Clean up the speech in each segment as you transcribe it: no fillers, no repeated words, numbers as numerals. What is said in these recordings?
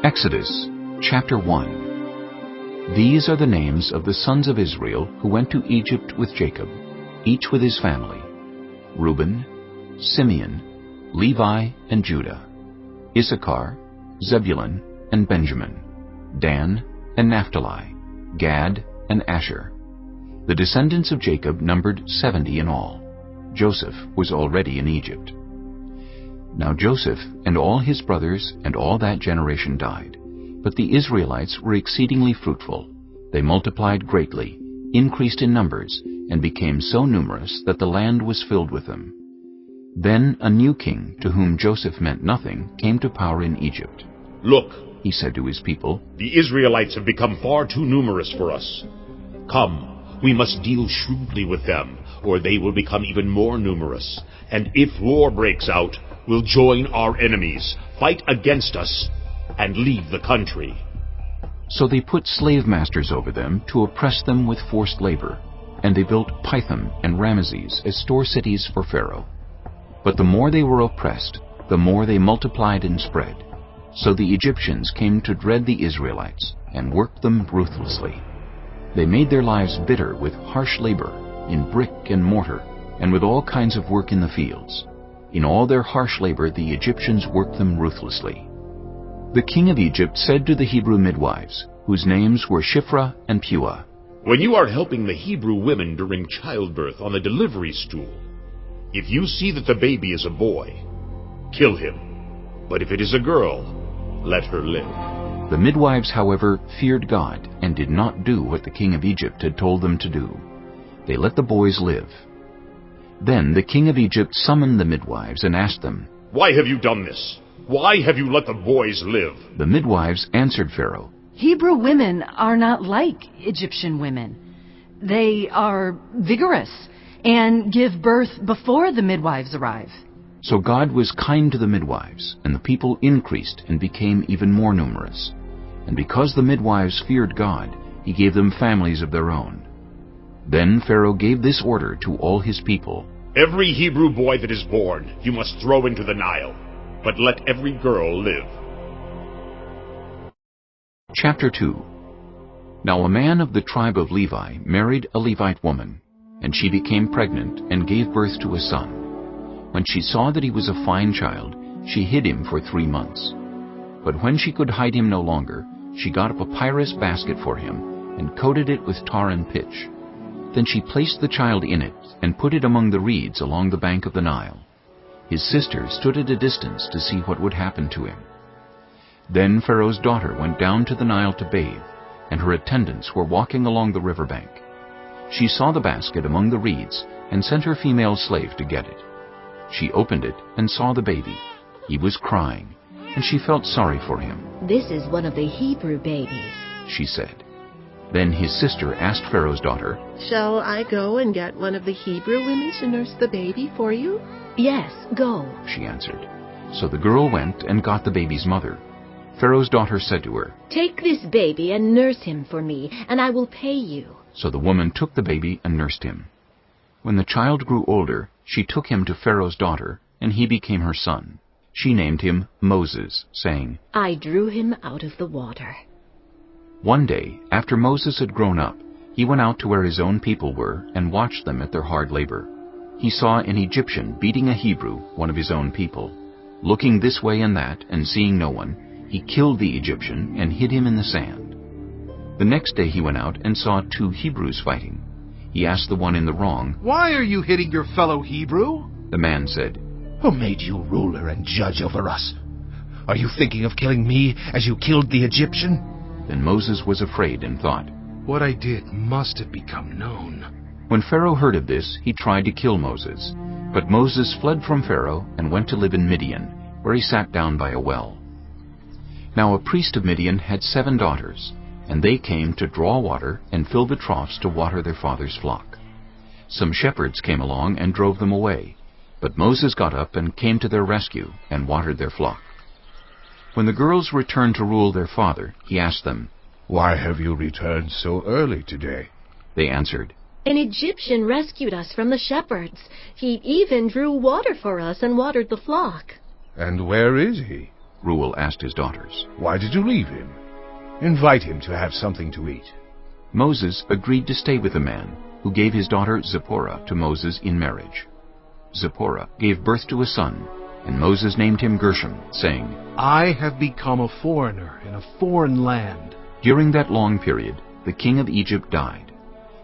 Exodus chapter 1. These are the names of the sons of Israel who went to Egypt with Jacob, each with his family: Reuben, Simeon, Levi, and Judah; Issachar, Zebulun, and Benjamin; Dan, and Naphtali; Gad, and Asher. The descendants of Jacob numbered 70 in all. Joseph was already in Egypt. Now Joseph and all his brothers and all that generation died, but the Israelites were exceedingly fruitful. They multiplied greatly, increased in numbers, and became so numerous that the land was filled with them. Then a new king, to whom Joseph meant nothing, came to power in Egypt. "Look," he said to his people, "the Israelites have become far too numerous for us. Come, we must deal shrewdly with them, or they will become even more numerous. And if war breaks out, we'll join our enemies, fight against us, and leave the country." So they put slave masters over them to oppress them with forced labor, and they built Pithom and Ramesses as store cities for Pharaoh. But the more they were oppressed, the more they multiplied and spread. So the Egyptians came to dread the Israelites and worked them ruthlessly. They made their lives bitter with harsh labor, in brick and mortar, and with all kinds of work in the fields. In all their harsh labor the Egyptians worked them ruthlessly. The king of Egypt said to the Hebrew midwives, whose names were Shiphrah and Puah, "When you are helping the Hebrew women during childbirth on the delivery stool, if you see that the baby is a boy, kill him. But if it is a girl, let her live." The midwives, however, feared God and did not do what the king of Egypt had told them to do. They let the boys live. Then the king of Egypt summoned the midwives and asked them, "Why have you done this? Why have you let the boys live?" The midwives answered Pharaoh, "Hebrew women are not like Egyptian women. They are vigorous and give birth before the midwives arrive." So God was kind to the midwives, and the people increased and became even more numerous. And because the midwives feared God, he gave them families of their own. Then Pharaoh gave this order to all his people: "Every Hebrew boy that is born you must throw into the Nile, but let every girl live." Chapter 2. Now a man of the tribe of Levi married a Levite woman, and she became pregnant and gave birth to a son. When she saw that he was a fine child, she hid him for 3 months. But when she could hide him no longer, she got a papyrus basket for him and coated it with tar and pitch. Then she placed the child in it and put it among the reeds along the bank of the Nile. His sister stood at a distance to see what would happen to him. Then Pharaoh's daughter went down to the Nile to bathe, and her attendants were walking along the river bank. She saw the basket among the reeds and sent her female slave to get it. She opened it and saw the baby. He was crying, and she felt sorry for him. "This is one of the Hebrew babies," she said. Then his sister asked Pharaoh's daughter, "Shall I go and get one of the Hebrew women to nurse the baby for you?" "Yes, go," she answered. So the girl went and got the baby's mother. Pharaoh's daughter said to her, "Take this baby and nurse him for me, and I will pay you." So the woman took the baby and nursed him. When the child grew older, she took him to Pharaoh's daughter, and he became her son. She named him Moses, saying, "I drew him out of the water." One day, after Moses had grown up, he went out to where his own people were and watched them at their hard labor. He saw an Egyptian beating a Hebrew, one of his own people. Looking this way and that, and seeing no one, he killed the Egyptian and hid him in the sand. The next day he went out and saw 2 Hebrews fighting. He asked the one in the wrong, "Why are you hitting your fellow Hebrew?" The man said, "Who made you ruler and judge over us? Are you thinking of killing me as you killed the Egyptian?" Then Moses was afraid and thought, "What I did must have become known." When Pharaoh heard of this, he tried to kill Moses. But Moses fled from Pharaoh and went to live in Midian, where he sat down by a well. Now a priest of Midian had 7 daughters, and they came to draw water and fill the troughs to water their father's flock. Some shepherds came along and drove them away, but Moses got up and came to their rescue and watered their flock. When the girls returned to rule their father, he asked them, "Why have you returned so early today?" They answered, "An Egyptian rescued us from the shepherds. He even drew water for us and watered the flock." "And where is he?" Reuel asked his daughters. Why did you leave him? Invite him to have something to eat. Moses agreed to stay with the man, who gave his daughter Zipporah to Moses in marriage. Zipporah gave birth to a son, and Moses named him Gershom, saying, I have become a foreigner in a foreign land. During that long period, the king of Egypt died.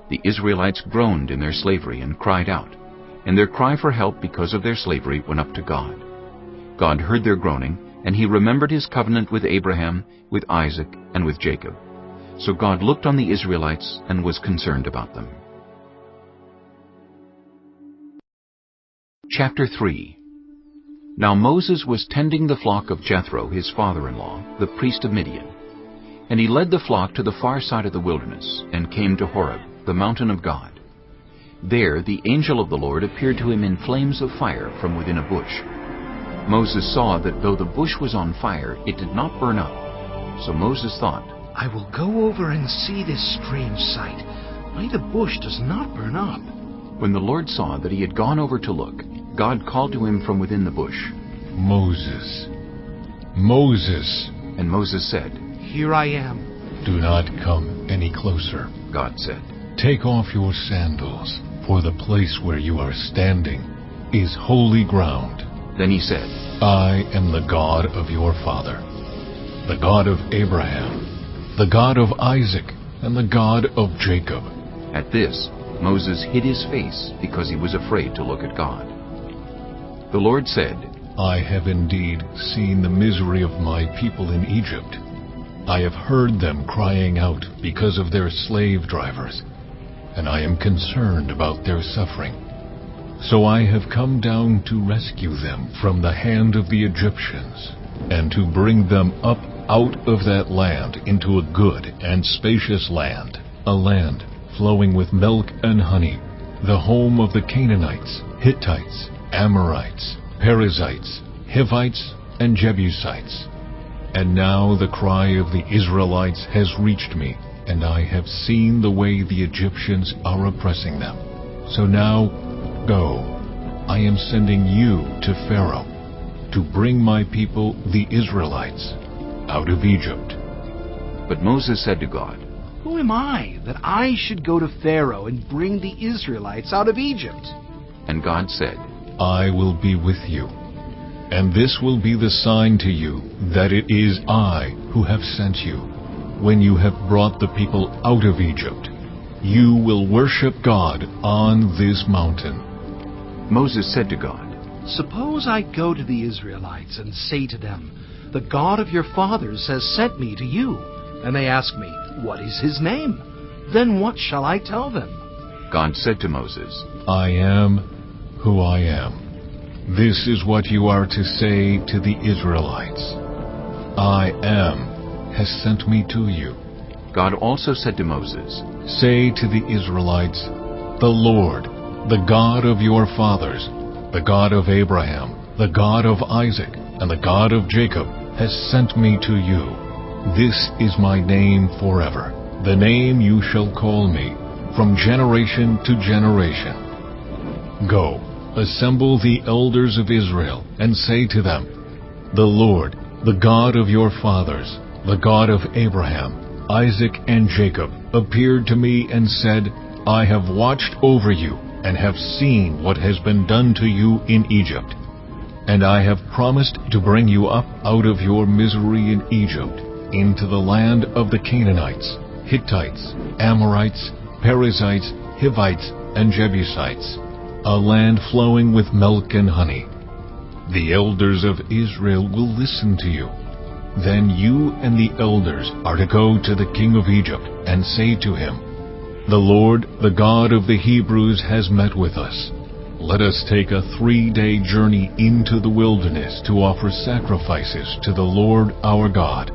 The Israelites groaned in their slavery and cried out, and their cry for help because of their slavery went up to God. God heard their groaning, and he remembered his covenant with Abraham, with Isaac, and with Jacob. So God looked on the Israelites and was concerned about them. Chapter 3. Now Moses was tending the flock of Jethro, his father-in-law, the priest of Midian. And he led the flock to the far side of the wilderness, and came to Horeb, the mountain of God. There the angel of the Lord appeared to him in flames of fire from within a bush. Moses saw that though the bush was on fire, it did not burn up. So Moses thought, I will go over and see this strange sight, why the bush does not burn up. When the Lord saw that he had gone over to look, God called to him from within the bush, Moses, Moses. And Moses said, Here I am. Do not come any closer. God said, Take off your sandals, for the place where you are standing is holy ground. Then he said, I am the God of your father, the God of Abraham, the God of Isaac, and the God of Jacob. At this, Moses hid his face because he was afraid to look at God. The Lord said, I have indeed seen the misery of my people in Egypt. I have heard them crying out because of their slave drivers, and I am concerned about their suffering. So I have come down to rescue them from the hand of the Egyptians, and to bring them up out of that land into a good and spacious land, a land flowing with milk and honey, the home of the Canaanites, Hittites, Amorites, Perizzites, Hivites, and Jebusites. And now the cry of the Israelites has reached me, and I have seen the way the Egyptians are oppressing them. So now, go, I am sending you to Pharaoh, to bring my people, the Israelites, out of Egypt. But Moses said to God, Who am I that I should go to Pharaoh and bring the Israelites out of Egypt? And God said, I will be with you, and this will be the sign to you that it is I who have sent you. When you have brought the people out of Egypt, you will worship God on this mountain. Moses said to God, Suppose I go to the Israelites and say to them, The God of your fathers has sent me to you. And they ask me, What is his name? Then what shall I tell them? God said to Moses, I am who I am. This is what you are to say to the Israelites. I am has sent me to you. God also said to Moses, Say to the Israelites, The Lord, the God of your fathers, the God of Abraham, the God of Isaac, and the God of Jacob, has sent me to you. This is my name forever, the name you shall call me, from generation to generation. Go, assemble the elders of Israel, and say to them, The Lord, the God of your fathers, the God of Abraham, Isaac, and Jacob, appeared to me and said, I have watched over you, and have seen what has been done to you in Egypt. And I have promised to bring you up out of your misery in Egypt, into the land of the Canaanites, Hittites, Amorites, Perizzites, Hivites, and Jebusites, a land flowing with milk and honey. The elders of Israel will listen to you. Then you and the elders are to go to the king of Egypt and say to him, The Lord, the God of the Hebrews, has met with us. Let us take a 3-day journey into the wilderness to offer sacrifices to the Lord our God.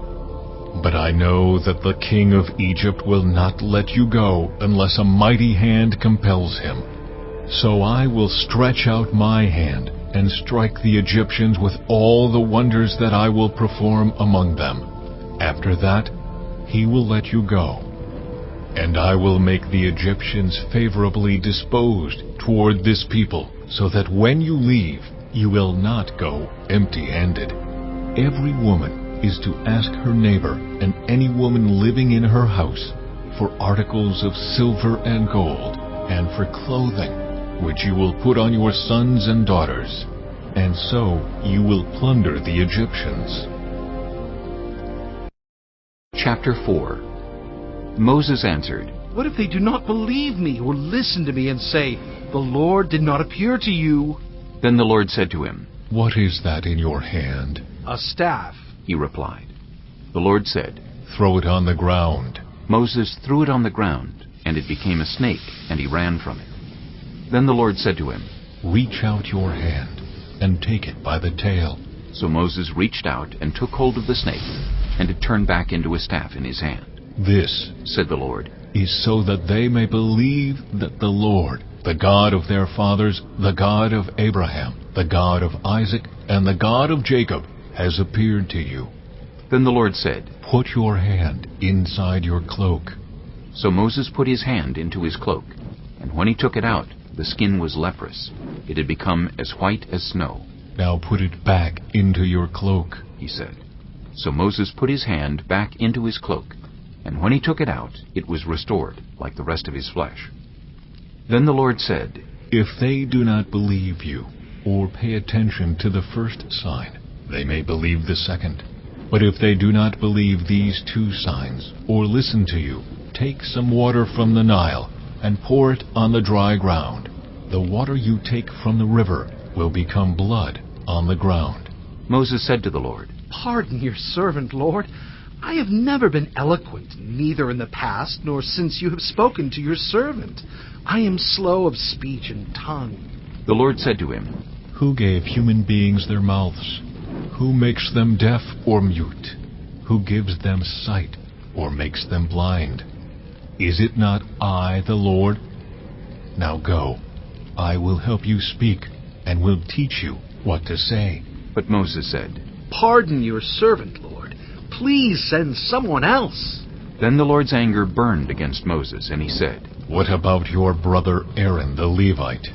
But I know that the king of Egypt will not let you go unless a mighty hand compels him. So I will stretch out my hand and strike the Egyptians with all the wonders that I will perform among them. After that, he will let you go. And I will make the Egyptians favorably disposed toward this people, so that when you leave, you will not go empty-handed. every woman is to ask her neighbor and any woman living in her house for articles of silver and gold, and for clothing, which you will put on your sons and daughters, and so you will plunder the Egyptians. Chapter 4. Moses answered, What if they do not believe me or listen to me and say, The Lord did not appear to you? Then the Lord said to him, What is that in your hand? A staff. He replied. The Lord said, Throw it on the ground. Moses threw it on the ground, and it became a snake, and he ran from it. Then the Lord said to him, Reach out your hand and take it by the tail. So Moses reached out and took hold of the snake, and it turned back into a staff in his hand. This, said the Lord, is so that they may believe that the Lord, the God of their fathers, the God of Abraham, the God of Isaac, and the God of Jacob, has appeared to you. Then the Lord said, Put your hand inside your cloak. So Moses put his hand into his cloak, and when he took it out, the skin was leprous. It had become as white as snow. Now put it back into your cloak, he said. So Moses put his hand back into his cloak, and when he took it out, it was restored, like the rest of his flesh. Then the Lord said, If they do not believe you, or pay attention to the first sign, they may believe the second. But if they do not believe these two signs, or listen to you, take some water from the Nile, and pour it on the dry ground. The water you take from the river will become blood on the ground. Moses said to the Lord, Pardon your servant, Lord. I have never been eloquent, neither in the past nor since you have spoken to your servant. I am slow of speech and tongue. The Lord said to him, Who gave human beings their mouths? Who makes them deaf or mute? Who gives them sight or makes them blind? Is it not I, the Lord? Now go. I will help you speak, and will teach you what to say. But Moses said, Pardon your servant, Lord. Please send someone else. Then the Lord's anger burned against Moses, and he said, What about your brother Aaron the Levite?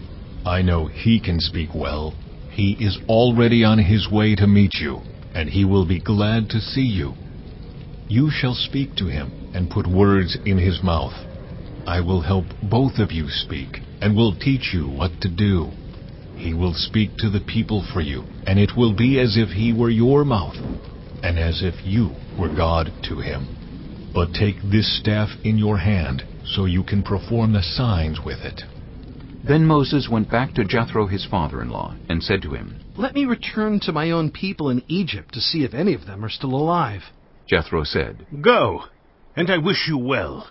I know he can speak well. He is already on his way to meet you, and he will be glad to see you. You shall speak to him and put words in his mouth. I will help both of you speak, and will teach you what to do. He will speak to the people for you, and it will be as if he were your mouth, and as if you were God to him. But take this staff in your hand, so you can perform the signs with it. Then Moses went back to Jethro his father-in-law, and said to him, Let me return to my own people in Egypt to see if any of them are still alive. Jethro said, Go, and I wish you well.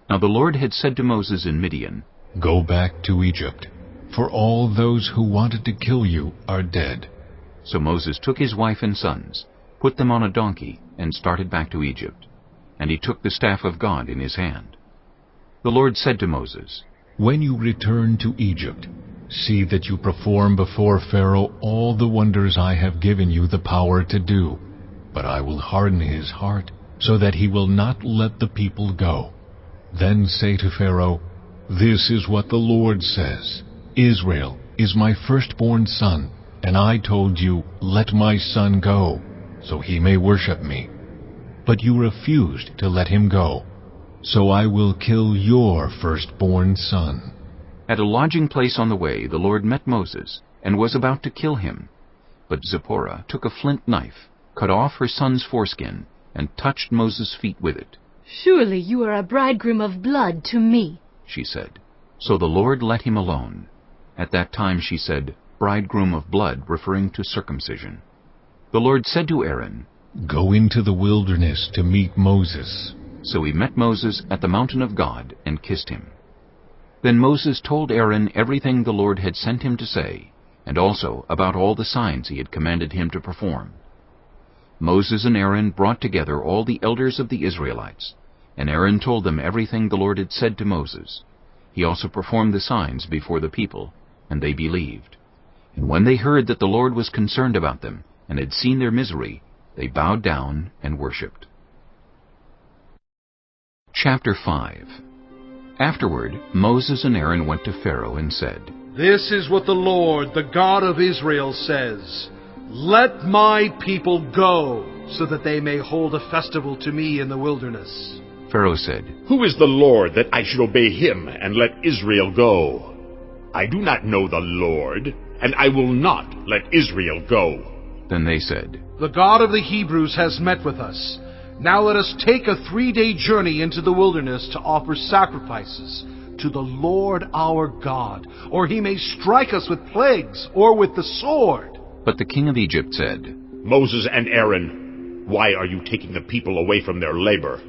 Now the Lord had said to Moses in Midian, Go back to Egypt, for all those who wanted to kill you are dead. So Moses took his wife and sons, put them on a donkey, and started back to Egypt. And he took the staff of God in his hand. The Lord said to Moses, When you return to Egypt, see that you perform before Pharaoh all the wonders I have given you the power to do. But I will harden his heart, so that he will not let the people go. Then say to Pharaoh, This is what the Lord says. Israel is my firstborn son, and I told you, Let my son go, so he may worship me. But you refused to let him go, so I will kill your firstborn son. At a lodging place on the way, the Lord met Moses, and was about to kill him. But Zipporah took a flint knife, cut off her son's foreskin, and touched Moses' feet with it. Surely you are a bridegroom of blood to me, she said. So the Lord let him alone. At that time she said, Bridegroom of blood, referring to circumcision. The Lord said to Aaron, Go into the wilderness to meet Moses. So he met Moses at the mountain of God and kissed him. Then Moses told Aaron everything the Lord had sent him to say, and also about all the signs he had commanded him to perform. Moses and Aaron brought together all the elders of the Israelites, and Aaron told them everything the Lord had said to Moses. He also performed the signs before the people, and they believed. And when they heard that the Lord was concerned about them, and had seen their misery, they bowed down and worshipped. Chapter 5. Afterward, Moses and Aaron went to Pharaoh and said, This is what the Lord, the God of Israel, says. "Let my people go, so that they may hold a festival to me in the wilderness." Pharaoh said, Who is the Lord that I should obey him and let Israel go? I do not know the Lord, and I will not let Israel go. Then they said, "The God of the Hebrews has met with us. Now let us take a 3-day journey into the wilderness to offer sacrifices to the Lord our God, or he may strike us with plagues or with the sword." But the king of Egypt said, Moses and Aaron, why are you taking the people away from their labor?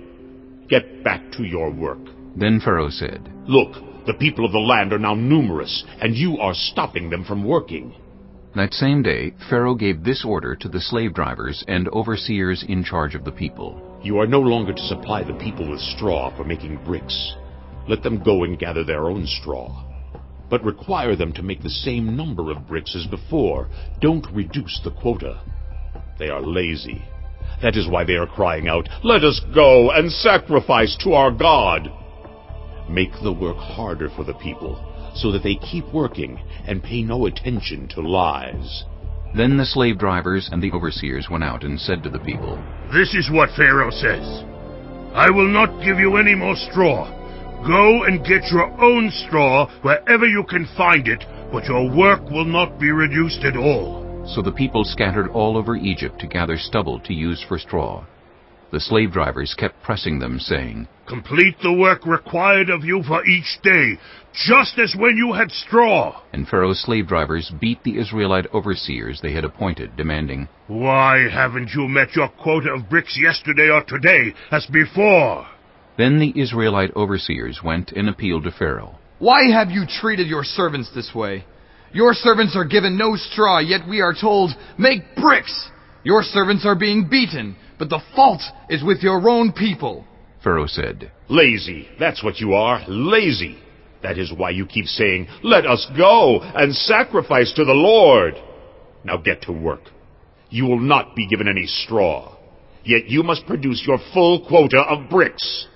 Get back to your work. Then Pharaoh said, Look, the people of the land are now numerous, and you are stopping them from working. That same day Pharaoh gave this order to the slave drivers and overseers in charge of the people. You are no longer to supply the people with straw for making bricks. Let them go and gather their own straw. But require them to make the same number of bricks as before. Don't reduce the quota. They are lazy. That is why they are crying out, Let us go and sacrifice to our God. Make the work harder for the people, so that they keep working and pay no attention to lies. Then the slave drivers and the overseers went out and said to the people, This is what Pharaoh says. I will not give you any more straw. Go and get your own straw wherever you can find it, but your work will not be reduced at all. So the people scattered all over Egypt to gather stubble to use for straw. The slave drivers kept pressing them, saying, Complete the work required of you for each day, just as when you had straw. And Pharaoh's slave drivers beat the Israelite overseers they had appointed, demanding, Why haven't you met your quota of bricks yesterday or today, as before? Then the Israelite overseers went and appealed to Pharaoh. Why have you treated your servants this way? Your servants are given no straw, yet we are told, Make bricks! Your servants are being beaten, but the fault is with your own people. Pharaoh said, Lazy, that's what you are, lazy. That is why you keep saying, Let us go and sacrifice to the Lord. Now get to work. You will not be given any straw, yet you must produce your full quota of bricks.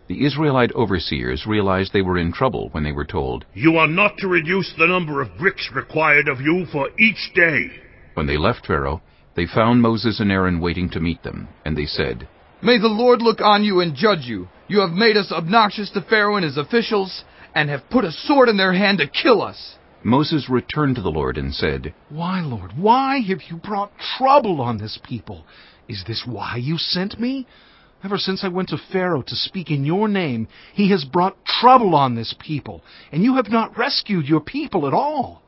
The Israelite overseers realized they were in trouble when they were told, You are not to reduce the number of bricks required of you for each day. When they left Pharaoh, they found Moses and Aaron waiting to meet them, and they said, May the Lord look on you and judge you. You have made us obnoxious to Pharaoh and his officials, and have put a sword in their hand to kill us. Moses returned to the Lord and said, "Why, Lord, why have you brought trouble on this people? Is this why you sent me? Ever since I went to Pharaoh to speak in your name, he has brought trouble on this people, and you have not rescued your people at all."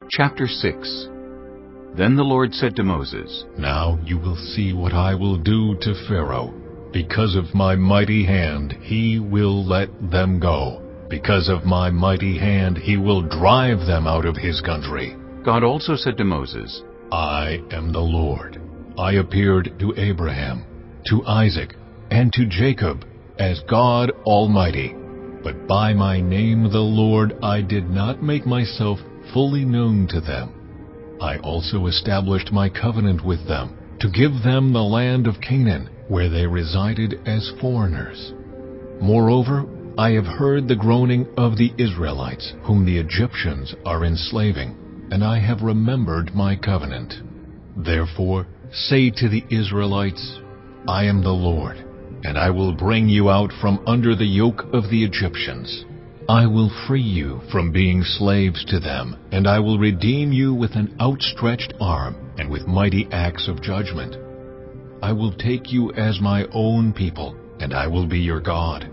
Chapter 6. Then the Lord said to Moses, Now you will see what I will do to Pharaoh. Because of my mighty hand, he will let them go. Because of my mighty hand, he will drive them out of his country. God also said to Moses, I am the Lord. I appeared to Abraham, to Isaac, and to Jacob as God Almighty. But by my name, the Lord, I did not make myself fully known to them. I also established my covenant with them, to give them the land of Canaan, where they resided as foreigners. Moreover, I have heard the groaning of the Israelites, whom the Egyptians are enslaving, and I have remembered my covenant. Therefore, say to the Israelites, I am the Lord, and I will bring you out from under the yoke of the Egyptians. I will free you from being slaves to them, and I will redeem you with an outstretched arm and with mighty acts of judgment. I will take you as my own people, and I will be your God.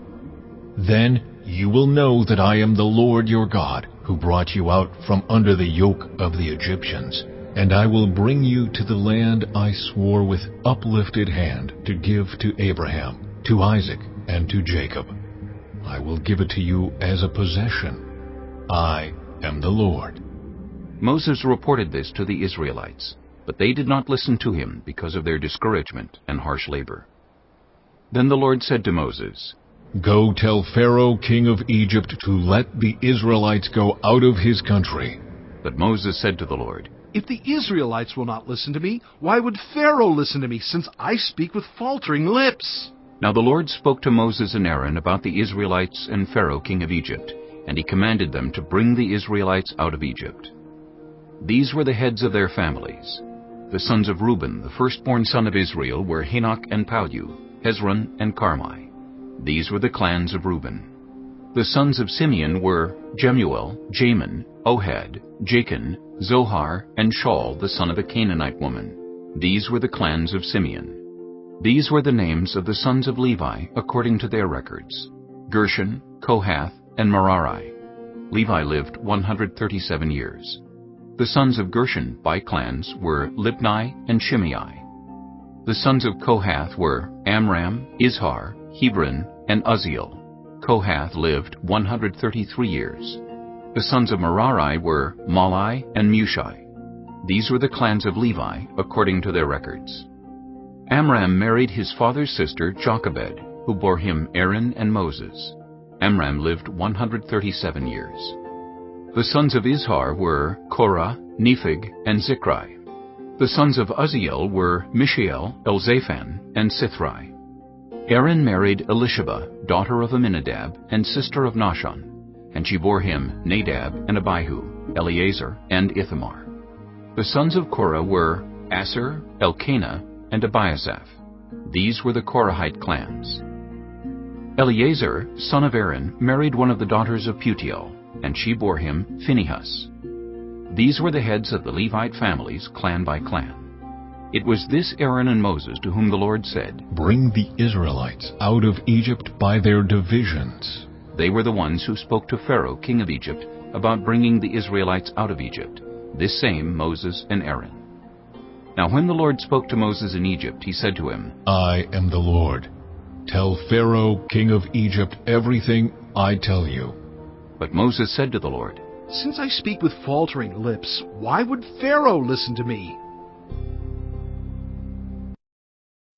Then you will know that I am the Lord your God, who brought you out from under the yoke of the Egyptians. And I will bring you to the land I swore with uplifted hand to give to Abraham, to Isaac, and to Jacob. I will give it to you as a possession. I am the Lord. Moses reported this to the Israelites, but they did not listen to him because of their discouragement and harsh labor. Then the Lord said to Moses, Go tell Pharaoh, king of Egypt, to let the Israelites go out of his country. But Moses said to the Lord, If the Israelites will not listen to me, why would Pharaoh listen to me, since I speak with faltering lips? Now the Lord spoke to Moses and Aaron about the Israelites and Pharaoh, king of Egypt, and he commanded them to bring the Israelites out of Egypt. These were the heads of their families. The sons of Reuben, the firstborn son of Israel, were Hanok and Palu, Hezron and Carmi. These were the clans of Reuben. The sons of Simeon were Jemuel, Jamin, Ohad, Jachin, Zohar, and Shaul, the son of a Canaanite woman. These were the clans of Simeon. These were the names of the sons of Levi according to their records: Gershon, Kohath, and Merari. Levi lived 137 years. The sons of Gershon by clans were Libni and Shimei. The sons of Kohath were Amram, Izhar, Hebron, and Uzziel. Kohath lived 133 years. The sons of Merari were Malai and Mushi. These were the clans of Levi according to their records. Amram married his father's sister Jochebed, who bore him Aaron and Moses. Amram lived 137 years. The sons of Izhar were Korah, Nepheg, and Zikri. The sons of Uzziel were Mishael, Elzaphan, and Sithri. Aaron married Elisheba, daughter of Amminadab and sister of Nahshon, and she bore him Nadab and Abihu, Eleazar, and Ithamar. The sons of Korah were Asher, Elkanah, and Abiasaph. These were the Korahite clans. Eleazar, son of Aaron, married one of the daughters of Putiel, and she bore him Phinehas. These were the heads of the Levite families, clan by clan. It was this Aaron and Moses to whom the Lord said, "Bring the Israelites out of Egypt by their divisions." They were the ones who spoke to Pharaoh, king of Egypt, about bringing the Israelites out of Egypt, this same Moses and Aaron. Now when the Lord spoke to Moses in Egypt, he said to him, "I am the Lord. Tell Pharaoh, king of Egypt, everything I tell you." But Moses said to the Lord, "Since I speak with faltering lips, why would Pharaoh listen to me?"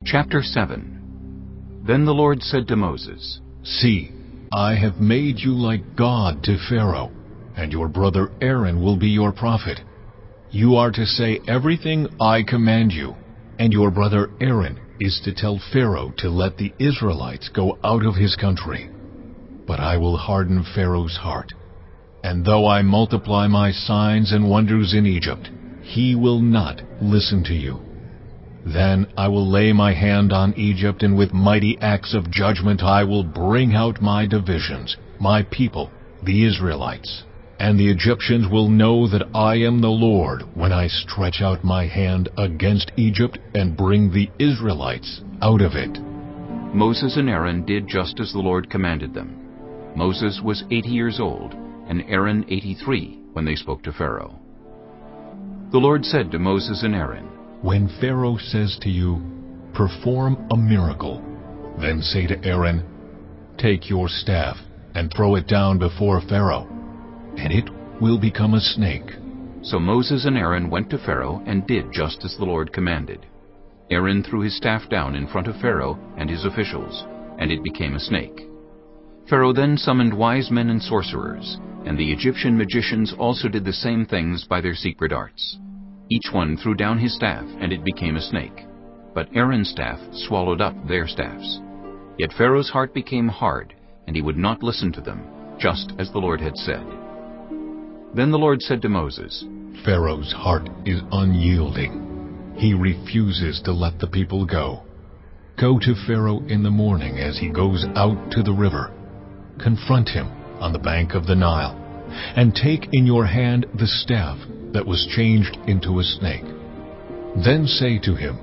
Chapter 7. Then the Lord said to Moses, "See, I have made you like God to Pharaoh, and your brother Aaron will be your prophet. You are to say everything I command you, and your brother Aaron is to tell Pharaoh to let the Israelites go out of his country. But I will harden Pharaoh's heart, and though I multiply my signs and wonders in Egypt, he will not listen to you. Then I will lay my hand on Egypt, and with mighty acts of judgment I will bring out my divisions, my people, the Israelites. And the Egyptians will know that I am the Lord when I stretch out my hand against Egypt and bring the Israelites out of it." Moses and Aaron did just as the Lord commanded them. Moses was 80 years old, and Aaron 83 when they spoke to Pharaoh. The Lord said to Moses and Aaron, "When Pharaoh says to you, 'Perform a miracle,' then say to Aaron, 'Take your staff and throw it down before Pharaoh, and it will become a snake.'" So Moses and Aaron went to Pharaoh and did just as the Lord commanded. Aaron threw his staff down in front of Pharaoh and his officials, and it became a snake. Pharaoh then summoned wise men and sorcerers, and the Egyptian magicians also did the same things by their secret arts. Each one threw down his staff, and it became a snake. But Aaron's staff swallowed up their staffs. Yet Pharaoh's heart became hard, and he would not listen to them, just as the Lord had said. Then the Lord said to Moses, "Pharaoh's heart is unyielding. He refuses to let the people go. Go to Pharaoh in the morning as he goes out to the river. Confront him on the bank of the Nile, and take in your hand the staff that was changed into a snake. Then say to him,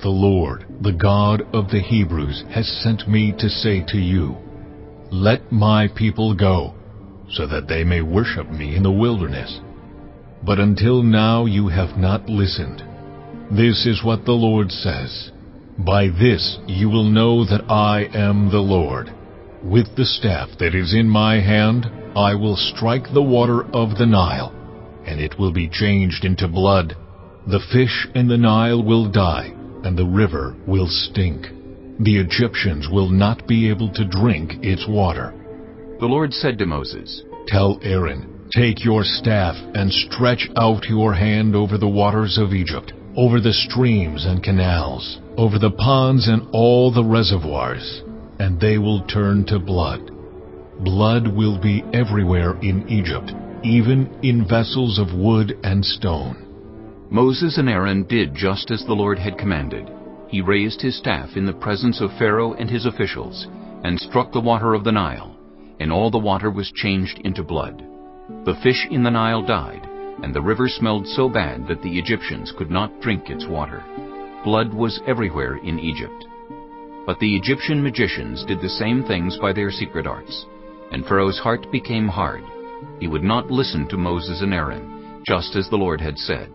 'The Lord, the God of the Hebrews, has sent me to say to you, let my people go, so that they may worship me in the wilderness. But until now you have not listened. This is what the Lord says. By this you will know that I am the Lord. With the staff that is in my hand, I will strike the water of the Nile, and it will be changed into blood. The fish in the Nile will die, and the river will stink. The Egyptians will not be able to drink its water." The Lord said to Moses, "Tell Aaron, take your staff and stretch out your hand over the waters of Egypt, over the streams and canals, over the ponds and all the reservoirs, and they will turn to blood. Blood will be everywhere in Egypt, even in vessels of wood and stone. Moses and Aaron did just as the Lord had commanded. He raised his staff in the presence of Pharaoh and his officials, and struck the water of the Nile, and all the water was changed into blood. The fish in the Nile died, and the river smelled so bad that the Egyptians could not drink its water. Blood was everywhere in Egypt. But the Egyptian magicians did the same things by their secret arts, and Pharaoh's heart became hard. He would not listen to Moses and Aaron, just as the Lord had said.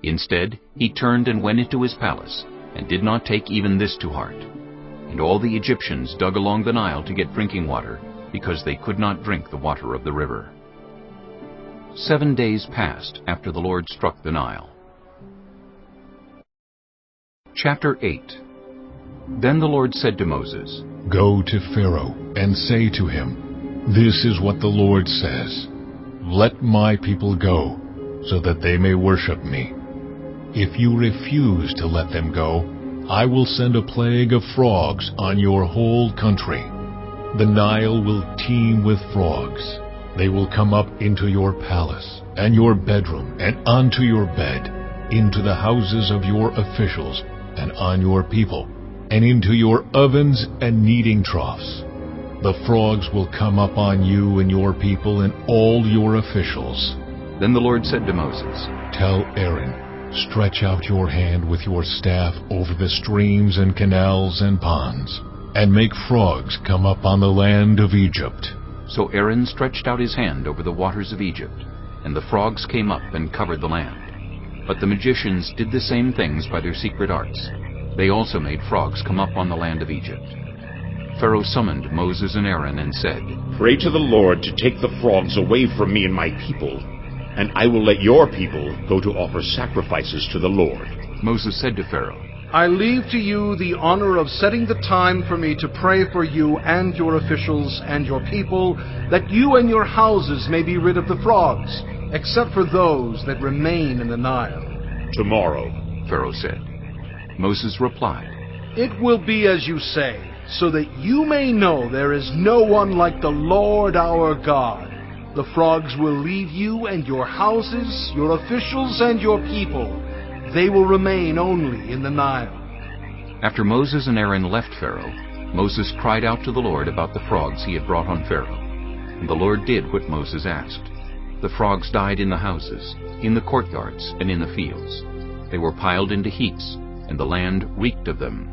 Instead, he turned and went into his palace, and did not take even this to heart. And all the Egyptians dug along the Nile to get drinking water, because they could not drink the water of the river. 7 days passed after the Lord struck the Nile. Chapter 8. Then the Lord said to Moses, Go to Pharaoh and say to him, This is what the Lord says, Let my people go, so that they may worship me. If you refuse to let them go, I will send a plague of frogs on your whole country. The Nile will teem with frogs. They will come up into your palace, and your bedroom, and onto your bed, into the houses of your officials, and on your people, and into your ovens and kneading troughs. The frogs will come up on you and your people and all your officials. Then the Lord said to Moses, Tell Aaron, Stretch out your hand with your staff over the streams and canals and ponds, and make frogs come up on the land of Egypt. So Aaron stretched out his hand over the waters of Egypt, and the frogs came up and covered the land. But the magicians did the same things by their secret arts. They also made frogs come up on the land of Egypt. Pharaoh summoned Moses and Aaron and said, Pray to the Lord to take the frogs away from me and my people, and I will let your people go to offer sacrifices to the Lord. Moses said to Pharaoh, I leave to you the honor of setting the time for me to pray for you and your officials and your people, that you and your houses may be rid of the frogs, except for those that remain in the Nile. Tomorrow, Pharaoh said. Moses replied, It will be as you say, so that you may know there is no one like the Lord our God. The frogs will leave you and your houses, your officials and your people. They will remain only in the Nile. After Moses and Aaron left Pharaoh, Moses cried out to the Lord about the frogs he had brought on Pharaoh. And the Lord did what Moses asked. The frogs died in the houses, in the courtyards, and in the fields. They were piled into heaps, and the land reeked of them.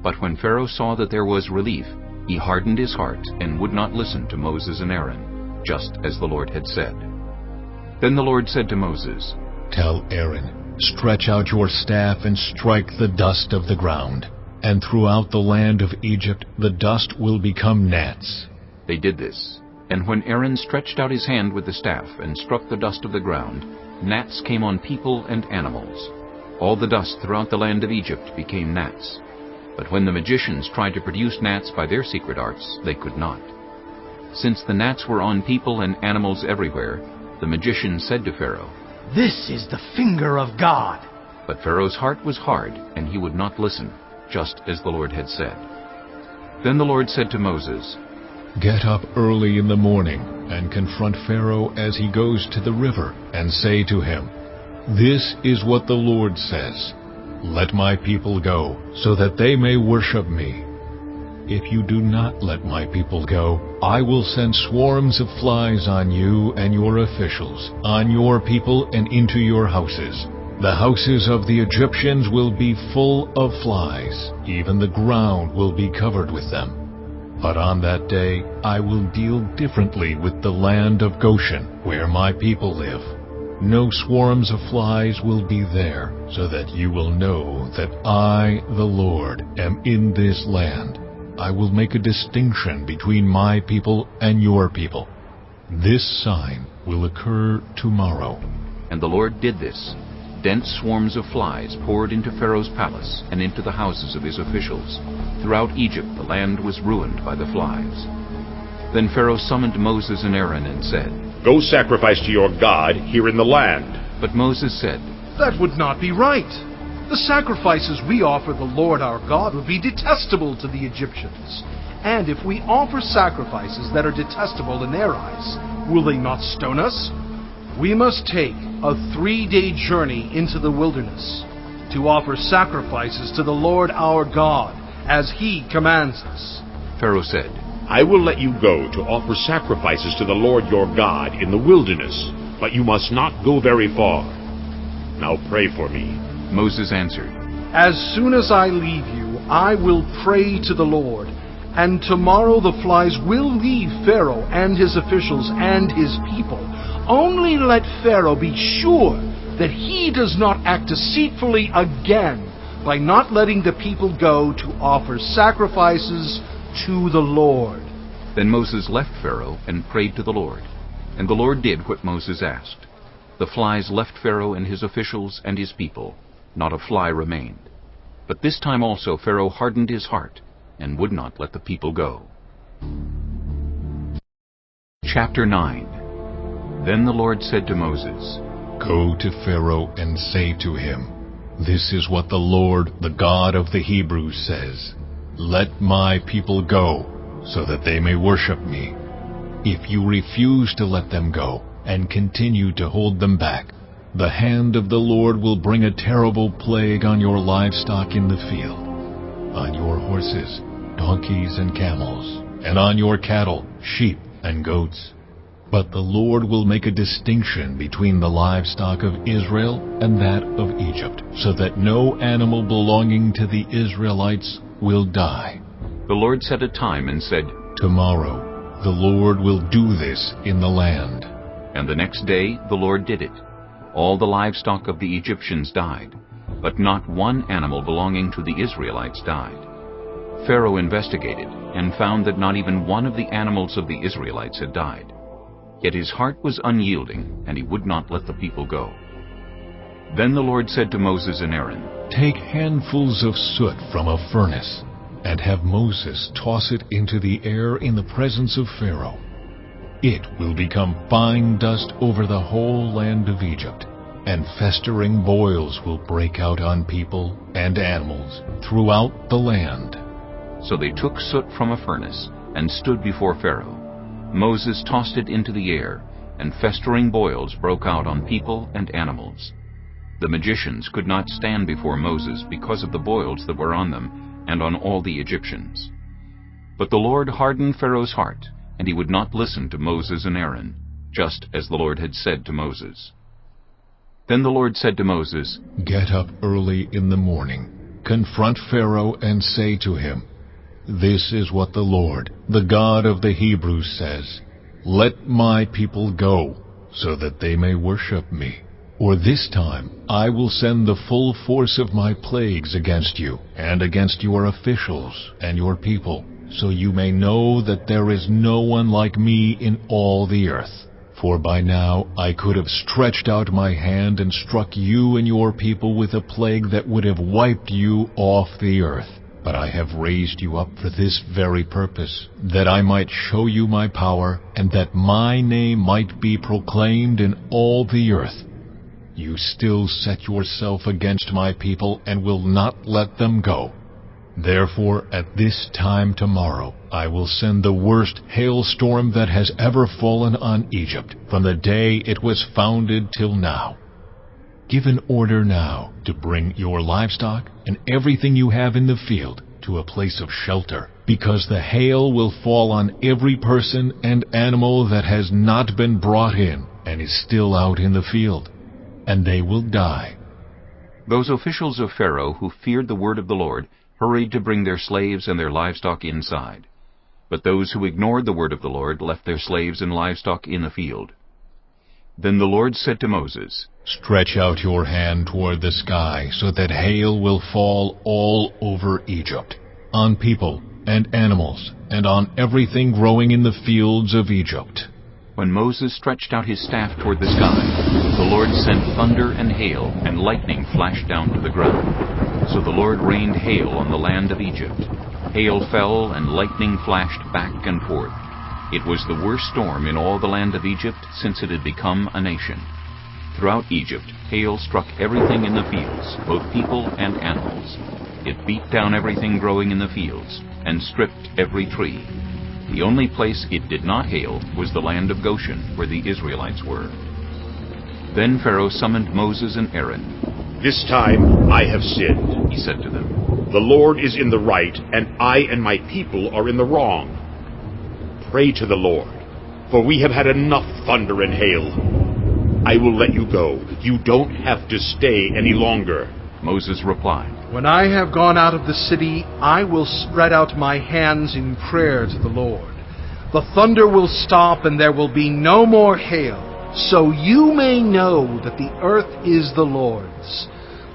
But when Pharaoh saw that there was relief, he hardened his heart and would not listen to Moses and Aaron, just as the Lord had said. Then the Lord said to Moses, Tell Aaron, Stretch out your staff and strike the dust of the ground, and throughout the land of Egypt the dust will become gnats. They did this, and when Aaron stretched out his hand with the staff and struck the dust of the ground, gnats came on people and animals. All the dust throughout the land of Egypt became gnats. But when the magicians tried to produce gnats by their secret arts, they could not. Since the gnats were on people and animals everywhere, the magicians said to Pharaoh, This is the finger of God. But Pharaoh's heart was hard, and he would not listen, just as the Lord had said. Then the Lord said to Moses, Get up early in the morning, and confront Pharaoh as he goes to the river, and say to him, This is what the Lord says, Let my people go, so that they may worship me. If you do not let my people go, I will send swarms of flies on you and your officials, on your people and into your houses. The houses of the Egyptians will be full of flies, even the ground will be covered with them. But on that day I will deal differently with the land of Goshen, where my people live. No swarms of flies will be there, so that you will know that I, the Lord, am in this land. I will make a distinction between my people and your people. This sign will occur tomorrow. And the Lord did this. Dense swarms of flies poured into Pharaoh's palace and into the houses of his officials. Throughout Egypt the land was ruined by the flies. Then Pharaoh summoned Moses and Aaron and said, Go sacrifice to your God here in the land. But Moses said, That would not be right. The sacrifices we offer the Lord our God would be detestable to the Egyptians. And if we offer sacrifices that are detestable in their eyes, will they not stone us? We must take a 3-day journey into the wilderness to offer sacrifices to the Lord our God, as He commands us." Pharaoh said, I will let you go to offer sacrifices to the Lord your God in the wilderness, but you must not go very far. Now pray for me. Moses answered, "As soon as I leave you, I will pray to the Lord, and tomorrow the flies will leave Pharaoh and his officials and his people. Only let Pharaoh be sure that he does not act deceitfully again by not letting the people go to offer sacrifices to the Lord." Then Moses left Pharaoh and prayed to the Lord. And the Lord did what Moses asked. The flies left Pharaoh and his officials and his people. Not a fly remained. But this time also Pharaoh hardened his heart and would not let the people go. Chapter 9. Then the Lord said to Moses, "Go to Pharaoh and say to him, 'This is what the Lord, the God of the Hebrews, says. Let my people go, so that they may worship me. If you refuse to let them go, and continue to hold them back, the hand of the Lord will bring a terrible plague on your livestock in the field, on your horses, donkeys, and camels, and on your cattle, sheep, and goats. But the Lord will make a distinction between the livestock of Israel and that of Egypt, so that no animal belonging to the Israelites will die.'" The Lord set a time and said, "Tomorrow the Lord will do this in the land." And the next day the Lord did it. All the livestock of the Egyptians died, but not one animal belonging to the Israelites died. Pharaoh investigated and found that not even one of the animals of the Israelites had died. Yet his heart was unyielding, and he would not let the people go. Then the Lord said to Moses and Aaron, "Take handfuls of soot from a furnace, and have Moses toss it into the air in the presence of Pharaoh. It will become fine dust over the whole land of Egypt, and festering boils will break out on people and animals throughout the land." So they took soot from a furnace and stood before Pharaoh. Moses tossed it into the air, and festering boils broke out on people and animals. The magicians could not stand before Moses because of the boils that were on them and on all the Egyptians. But the Lord hardened Pharaoh's heart, and he would not listen to Moses and Aaron, just as the Lord had said to Moses. Then the Lord said to Moses, "Get up early in the morning, confront Pharaoh, and say to him, 'This is what the Lord, the God of the Hebrews, says. Let my people go, so that they may worship me. Or this time I will send the full force of my plagues against you, and against your officials and your people, so you may know that there is no one like me in all the earth. For by now I could have stretched out my hand and struck you and your people with a plague that would have wiped you off the earth. But I have raised you up for this very purpose, that I might show you my power, and that my name might be proclaimed in all the earth. You still set yourself against my people and will not let them go. Therefore, at this time tomorrow, I will send the worst hailstorm that has ever fallen on Egypt, from the day it was founded till now. Give an order now to bring your livestock and everything you have in the field to a place of shelter, because the hail will fall on every person and animal that has not been brought in and is still out in the field, and they will die." Those officials of Pharaoh who feared the word of the Lord hurried to bring their slaves and their livestock inside. But those who ignored the word of the Lord left their slaves and livestock in the field. Then the Lord said to Moses, "Stretch out your hand toward the sky, so that hail will fall all over Egypt, on people and animals, and on everything growing in the fields of Egypt." When Moses stretched out his staff toward the sky, the Lord sent thunder and hail, and lightning flashed down to the ground. So the Lord rained hail on the land of Egypt. Hail fell, and lightning flashed back and forth. It was the worst storm in all the land of Egypt since it had become a nation. Throughout Egypt, hail struck everything in the fields, both people and animals. It beat down everything growing in the fields, and stripped every tree. The only place it did not hail was the land of Goshen, where the Israelites were. Then Pharaoh summoned Moses and Aaron. "This time I have sinned," He said to them. "The Lord is in the right, and I and my people are in the wrong. Pray to the Lord, for we have had enough thunder and hail. I will let you go. You don't have to stay any longer." Moses replied, When I have gone out of the city, I will spread out my hands in prayer to the Lord. The thunder will stop, and there will be no more hail, so you may know that the earth is the Lord's.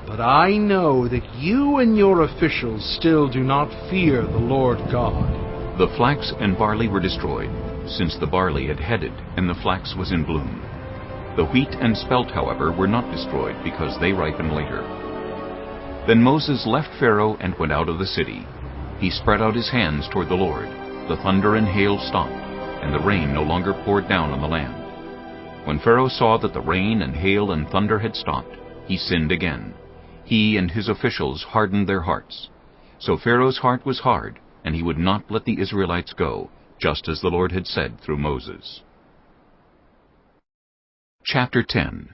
But I know that you and your officials still do not fear the Lord God. The flax and barley were destroyed, since the barley had headed and the flax was in bloom. The wheat and spelt, however, were not destroyed, because they ripen later. Then Moses left Pharaoh and went out of the city. He spread out his hands toward the Lord. The thunder and hail stopped, and the rain no longer poured down on the land. When Pharaoh saw that the rain and hail and thunder had stopped, he sinned again. He and his officials hardened their hearts. So Pharaoh's heart was hard, and he would not let the Israelites go, just as the Lord had said through Moses. Chapter 10.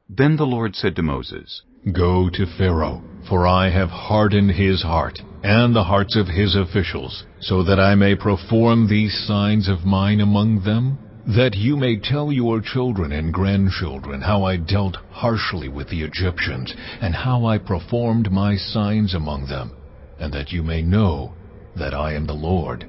Then the Lord said to Moses, Go to Pharaoh, for I have hardened his heart, and the hearts of his officials, so that I may perform these signs of mine among them, that you may tell your children and grandchildren how I dealt harshly with the Egyptians, and how I performed my signs among them, and that you may know that I am the Lord.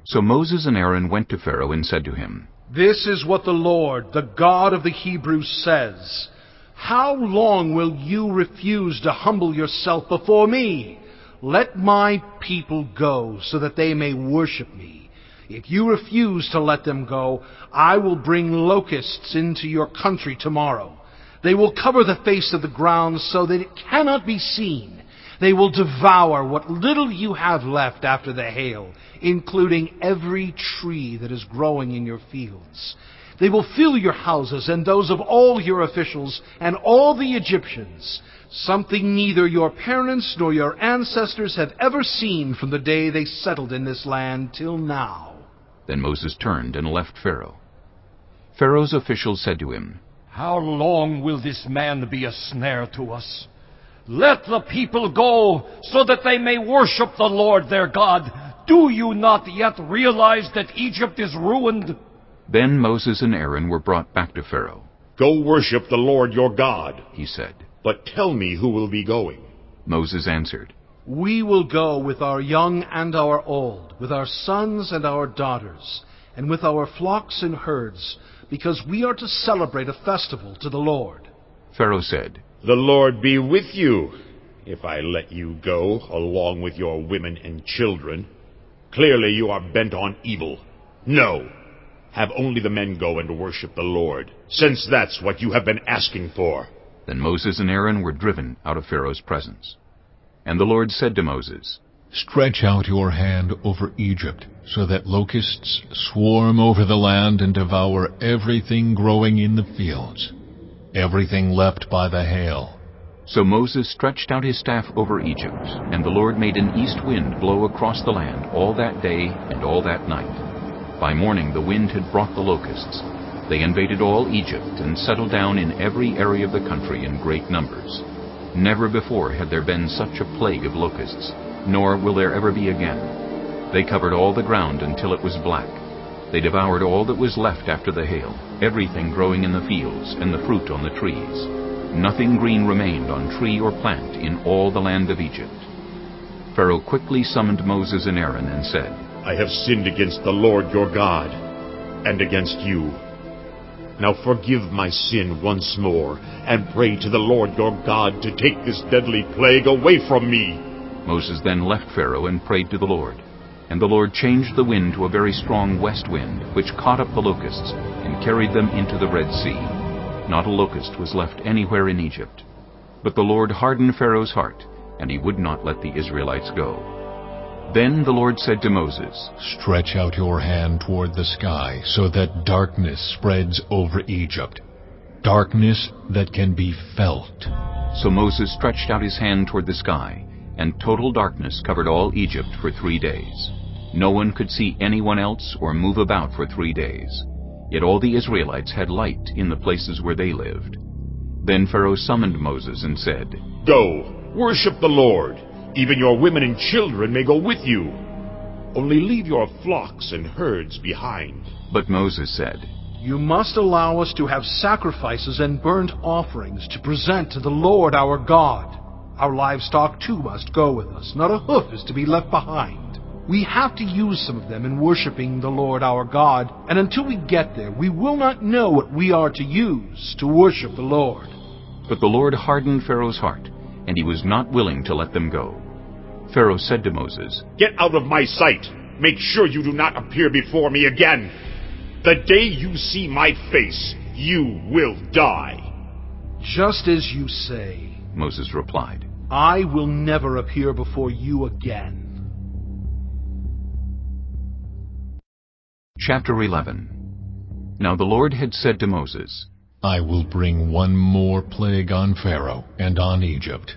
So Moses and Aaron went to Pharaoh and said to him, This is what the Lord, the God of the Hebrews, says. How long will you refuse to humble yourself before me? Let my people go, so that they may worship me. If you refuse to let them go, I will bring locusts into your country tomorrow. They will cover the face of the ground so that it cannot be seen. They will devour what little you have left after the hail, including every tree that is growing in your fields. They will fill your houses and those of all your officials and all the Egyptians, something neither your parents nor your ancestors have ever seen from the day they settled in this land till now. Then Moses turned and left Pharaoh. Pharaoh's officials said to him, How long will this man be a snare to us? Let the people go, so that they may worship the Lord their God. Do you not yet realize that Egypt is ruined? Then Moses and Aaron were brought back to Pharaoh. "Go worship the Lord your God," he said. "but tell me who will be going." Moses answered, We will go with our young and our old, with our sons and our daughters, and with our flocks and herds, because we are to celebrate a festival to the Lord. Pharaoh said, "The Lord be with you, if I let you go, along with your women and children. Clearly you are bent on evil. No, have only the men go and worship the Lord, since that's what you have been asking for." Then Moses and Aaron were driven out of Pharaoh's presence. And the Lord said to Moses, Stretch out your hand over Egypt, so that locusts swarm over the land and devour everything growing in the fields, everything left by the hail. So Moses stretched out his staff over Egypt, and the Lord made an east wind blow across the land all that day and all that night. By morning the wind had brought the locusts. They invaded all Egypt and settled down in every area of the country in great numbers. Never before had there been such a plague of locusts, nor will there ever be again. They covered all the ground until it was black. They devoured all that was left after the hail, everything growing in the fields and the fruit on the trees. Nothing green remained on tree or plant in all the land of Egypt. Pharaoh quickly summoned Moses and Aaron and said, "I have sinned against the Lord your God, and against you. Now forgive my sin once more, and pray to the Lord your God to take this deadly plague away from me." Moses then left Pharaoh and prayed to the Lord. And the Lord changed the wind to a very strong west wind, which caught up the locusts and carried them into the Red Sea. Not a locust was left anywhere in Egypt. But the Lord hardened Pharaoh's heart, and he would not let the Israelites go. Then the Lord said to Moses, Stretch out your hand toward the sky, so that darkness spreads over Egypt, darkness that can be felt. So Moses stretched out his hand toward the sky, and total darkness covered all Egypt for 3 days. No one could see anyone else or move about for 3 days. Yet all the Israelites had light in the places where they lived. Then Pharaoh summoned Moses and said, Go, worship the Lord. Even your women and children may go with you. Only leave your flocks and herds behind. But Moses said, You must allow us to have sacrifices and burnt offerings to present to the Lord our God. Our livestock too must go with us. Not a hoof is to be left behind. We have to use some of them in worshiping the Lord our God, and until we get there, we will not know what we are to use to worship the Lord. But the Lord hardened Pharaoh's heart, and he was not willing to let them go. Pharaoh said to Moses, Get out of my sight. Make sure you do not appear before me again. The day you see my face, you will die. Just as you say, Moses replied. I will never appear before you again. Chapter 11. Now the Lord had said to Moses, I will bring one more plague on Pharaoh and on Egypt.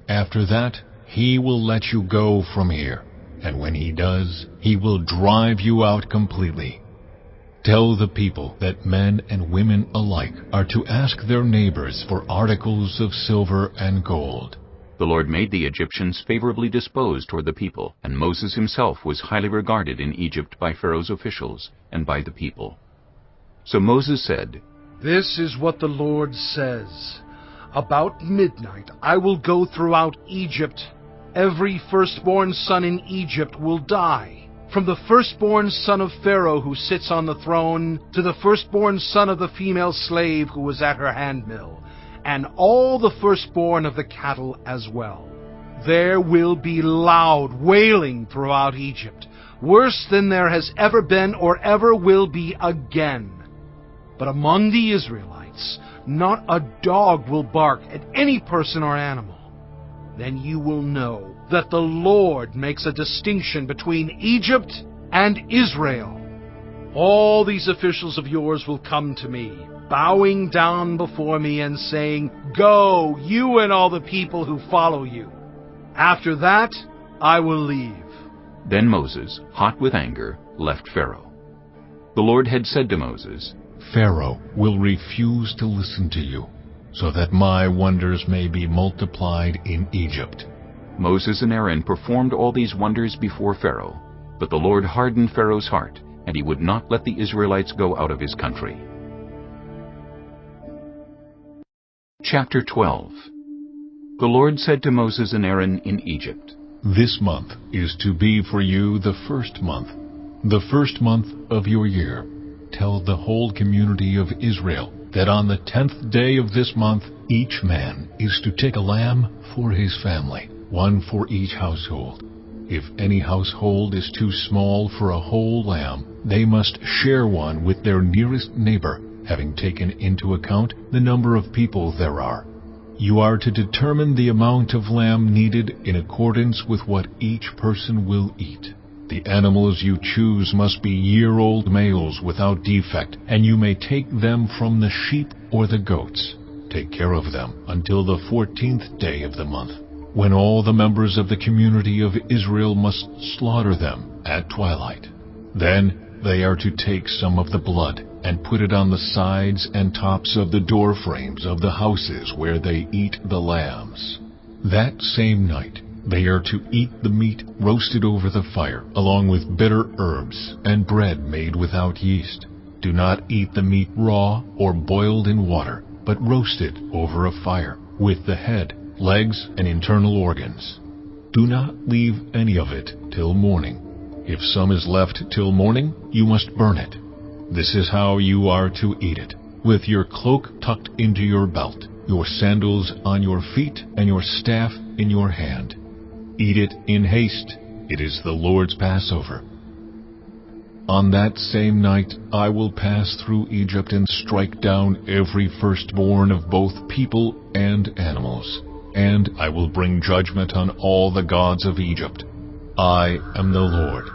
After that, he will let you go from here, and when he does, he will drive you out completely. Tell the people that men and women alike are to ask their neighbors for articles of silver and gold. The Lord made the Egyptians favorably disposed toward the people, and Moses himself was highly regarded in Egypt by Pharaoh's officials and by the people. So Moses said, This is what the Lord says. About midnight I will go throughout Egypt. Every firstborn son in Egypt will die, from the firstborn son of Pharaoh who sits on the throne to the firstborn son of the female slave who was at her handmill, and all the firstborn of the cattle as well. There will be loud wailing throughout Egypt, worse than there has ever been or ever will be again. But among the Israelites, not a dog will bark at any person or animal. Then you will know that the Lord makes a distinction between Egypt and Israel. All these officials of yours will come to me, bowing down before me and saying, Go, you and all the people who follow you. After that, I will leave. Then Moses, hot with anger, left Pharaoh. The Lord had said to Moses, Pharaoh will refuse to listen to you, so that my wonders may be multiplied in Egypt. Moses and Aaron performed all these wonders before Pharaoh, but the Lord hardened Pharaoh's heart, and he would not let the Israelites go out of his country. Chapter 12. The Lord said to Moses and Aaron in Egypt, This month is to be for you the first month of your year. Tell the whole community of Israel that on the 10th day of this month, each man is to take a lamb for his family, one for each household. If any household is too small for a whole lamb, they must share one with their nearest neighbor, having taken into account the number of people there are. You are to determine the amount of lamb needed in accordance with what each person will eat. The animals you choose must be year-old males without defect, and you may take them from the sheep or the goats. Take care of them until the 14th day of the month, when all the members of the community of Israel must slaughter them at twilight. Then they are to take some of the blood and put it on the sides and tops of the door frames of the houses where they eat the lambs. That same night they are to eat the meat roasted over the fire, along with bitter herbs and bread made without yeast. Do not eat the meat raw or boiled in water, but roasted over a fire, with the head, legs, and internal organs. Do not leave any of it till morning. If some is left till morning, you must burn it. This is how you are to eat it, with your cloak tucked into your belt, your sandals on your feet, and your staff in your hand. Eat it in haste. It is the Lord's Passover. On that same night I will pass through Egypt and strike down every firstborn of both people and animals, and I will bring judgment on all the gods of Egypt. I am the Lord.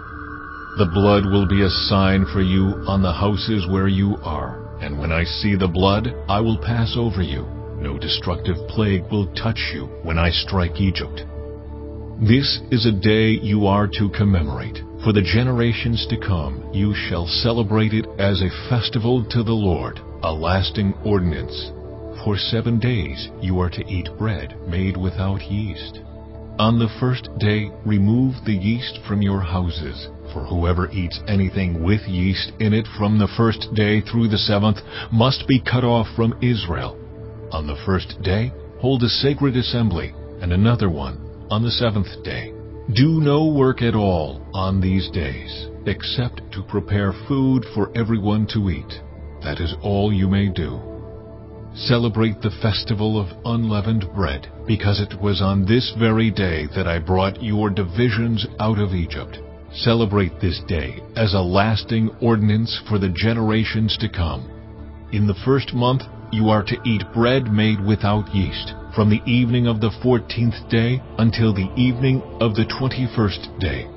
The blood will be a sign for you on the houses where you are, and when I see the blood, I will pass over you. No destructive plague will touch you when I strike Egypt. This is a day you are to commemorate. For the generations to come, you shall celebrate it as a festival to the Lord, a lasting ordinance. For 7 days you are to eat bread made without yeast. On the first day remove the yeast from your houses, for whoever eats anything with yeast in it from the first day through the 7th must be cut off from Israel. On the first day hold a sacred assembly, and another one on the 7th day. Do no work at all on these days, except to prepare food for everyone to eat. That is all you may do. Celebrate the festival of unleavened bread, because it was on this very day that I brought your divisions out of Egypt. Celebrate this day as a lasting ordinance for the generations to come. In the first month you are to eat bread made without yeast, from the evening of the 14th day until the evening of the 21st day.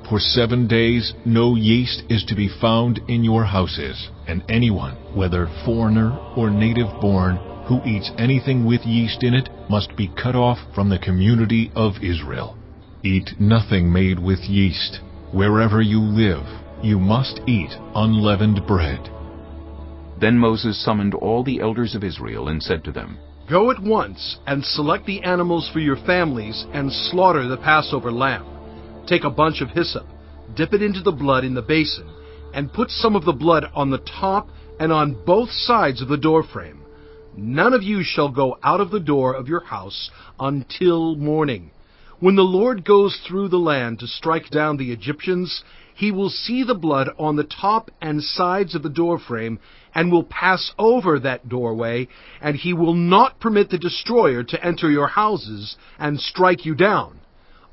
For 7 days no yeast is to be found in your houses, and anyone, whether foreigner or native-born, who eats anything with yeast in it must be cut off from the community of Israel. Eat nothing made with yeast. Wherever you live, you must eat unleavened bread. Then Moses summoned all the elders of Israel and said to them, Go at once and select the animals for your families and slaughter the Passover lamb. Take a bunch of hyssop, dip it into the blood in the basin, and put some of the blood on the top and on both sides of the doorframe. None of you shall go out of the door of your house until morning. When the Lord goes through the land to strike down the Egyptians, he will see the blood on the top and sides of the doorframe and will pass over that doorway, and he will not permit the destroyer to enter your houses and strike you down.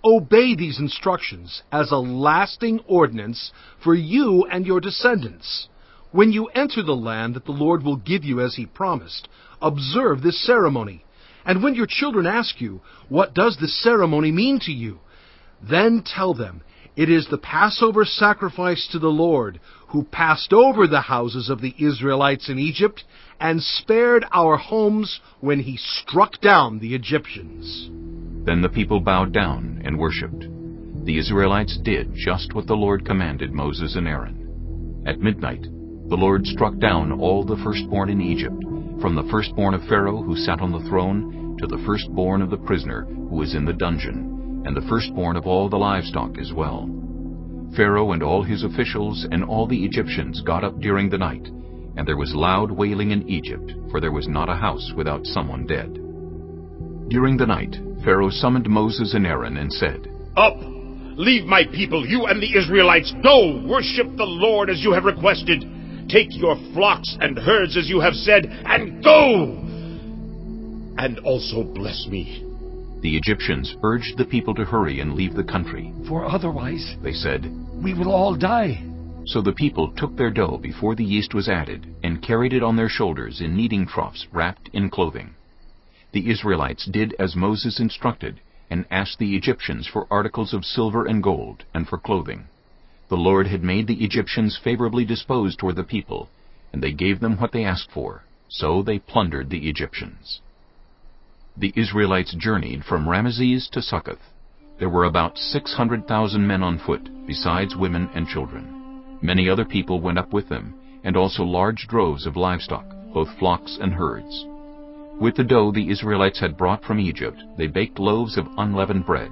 Obey these instructions as a lasting ordinance for you and your descendants. When you enter the land that the Lord will give you as he promised, observe this ceremony. And when your children ask you, What does this ceremony mean to you? Then tell them, It is the Passover sacrifice to the Lord, who passed over the houses of the Israelites in Egypt and spared our homes when he struck down the Egyptians. Then the people bowed down and worshipped. The Israelites did just what the Lord commanded Moses and Aaron. At midnight, the Lord struck down all the firstborn in Egypt, from the firstborn of Pharaoh who sat on the throne to the firstborn of the prisoner who was in the dungeon, and the firstborn of all the livestock as well. Pharaoh and all his officials and all the Egyptians got up during the night, and there was loud wailing in Egypt, for there was not a house without someone dead. During the night, Pharaoh summoned Moses and Aaron and said, Up! Leave my people, you and the Israelites. Go! Worship the Lord as you have requested. Take your flocks and herds as you have said, and go! And also bless me. The Egyptians urged the people to hurry and leave the country. For otherwise, they said, we will all die. So the people took their dough before the yeast was added, and carried it on their shoulders in kneading troughs wrapped in clothing. The Israelites did as Moses instructed, and asked the Egyptians for articles of silver and gold, and for clothing. The Lord had made the Egyptians favorably disposed toward the people, and they gave them what they asked for, so they plundered the Egyptians. The Israelites journeyed from Ramesses to Succoth. There were about 600,000 men on foot, besides women and children. Many other people went up with them, and also large droves of livestock, both flocks and herds. With the dough the Israelites had brought from Egypt, they baked loaves of unleavened bread.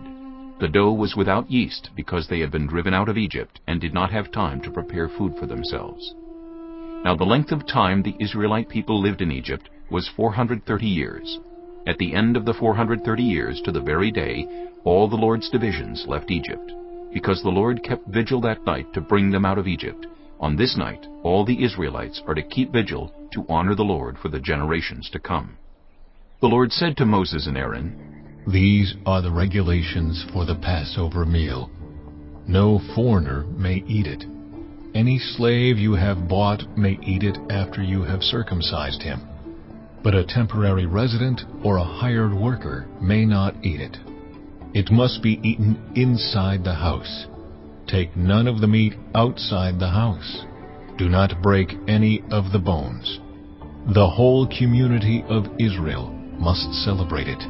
The dough was without yeast, because they had been driven out of Egypt and did not have time to prepare food for themselves. Now the length of time the Israelite people lived in Egypt was 430 years. At the end of the 430 years, to the very day, all the Lord's divisions left Egypt, because the Lord kept vigil that night to bring them out of Egypt. On this night, all the Israelites are to keep vigil to honor the Lord for the generations to come. The Lord said to Moses and Aaron, These are the regulations for the Passover meal. No foreigner may eat it. Any slave you have bought may eat it after you have circumcised him. But a temporary resident or a hired worker may not eat it. It must be eaten inside the house. Take none of the meat outside the house. Do not break any of the bones. The whole community of Israel must celebrate it.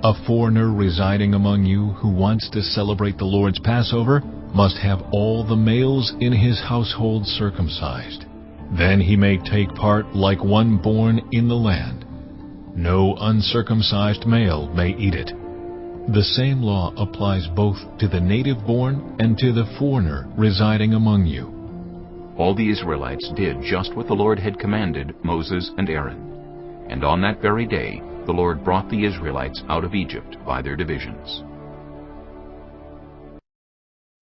A foreigner residing among you who wants to celebrate the Lord's Passover must have all the males in his household circumcised. Then he may take part like one born in the land. No uncircumcised male may eat it. The same law applies both to the native-born and to the foreigner residing among you. All the Israelites did just what the Lord had commanded Moses and Aaron. And on that very day, the Lord brought the Israelites out of Egypt by their divisions.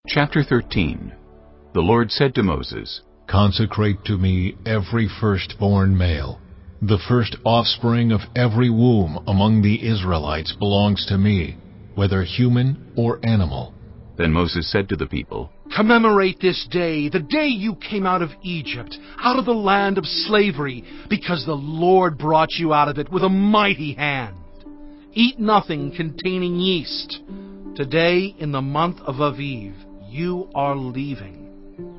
Chapter 13. The Lord said to Moses, Consecrate to me every firstborn male. The first offspring of every womb among the Israelites belongs to me, whether human or animal. Then Moses said to the people, Commemorate this day, the day you came out of Egypt, out of the land of slavery, because the Lord brought you out of it with a mighty hand. Eat nothing containing yeast. Today, in the month of Aviv, you are leaving.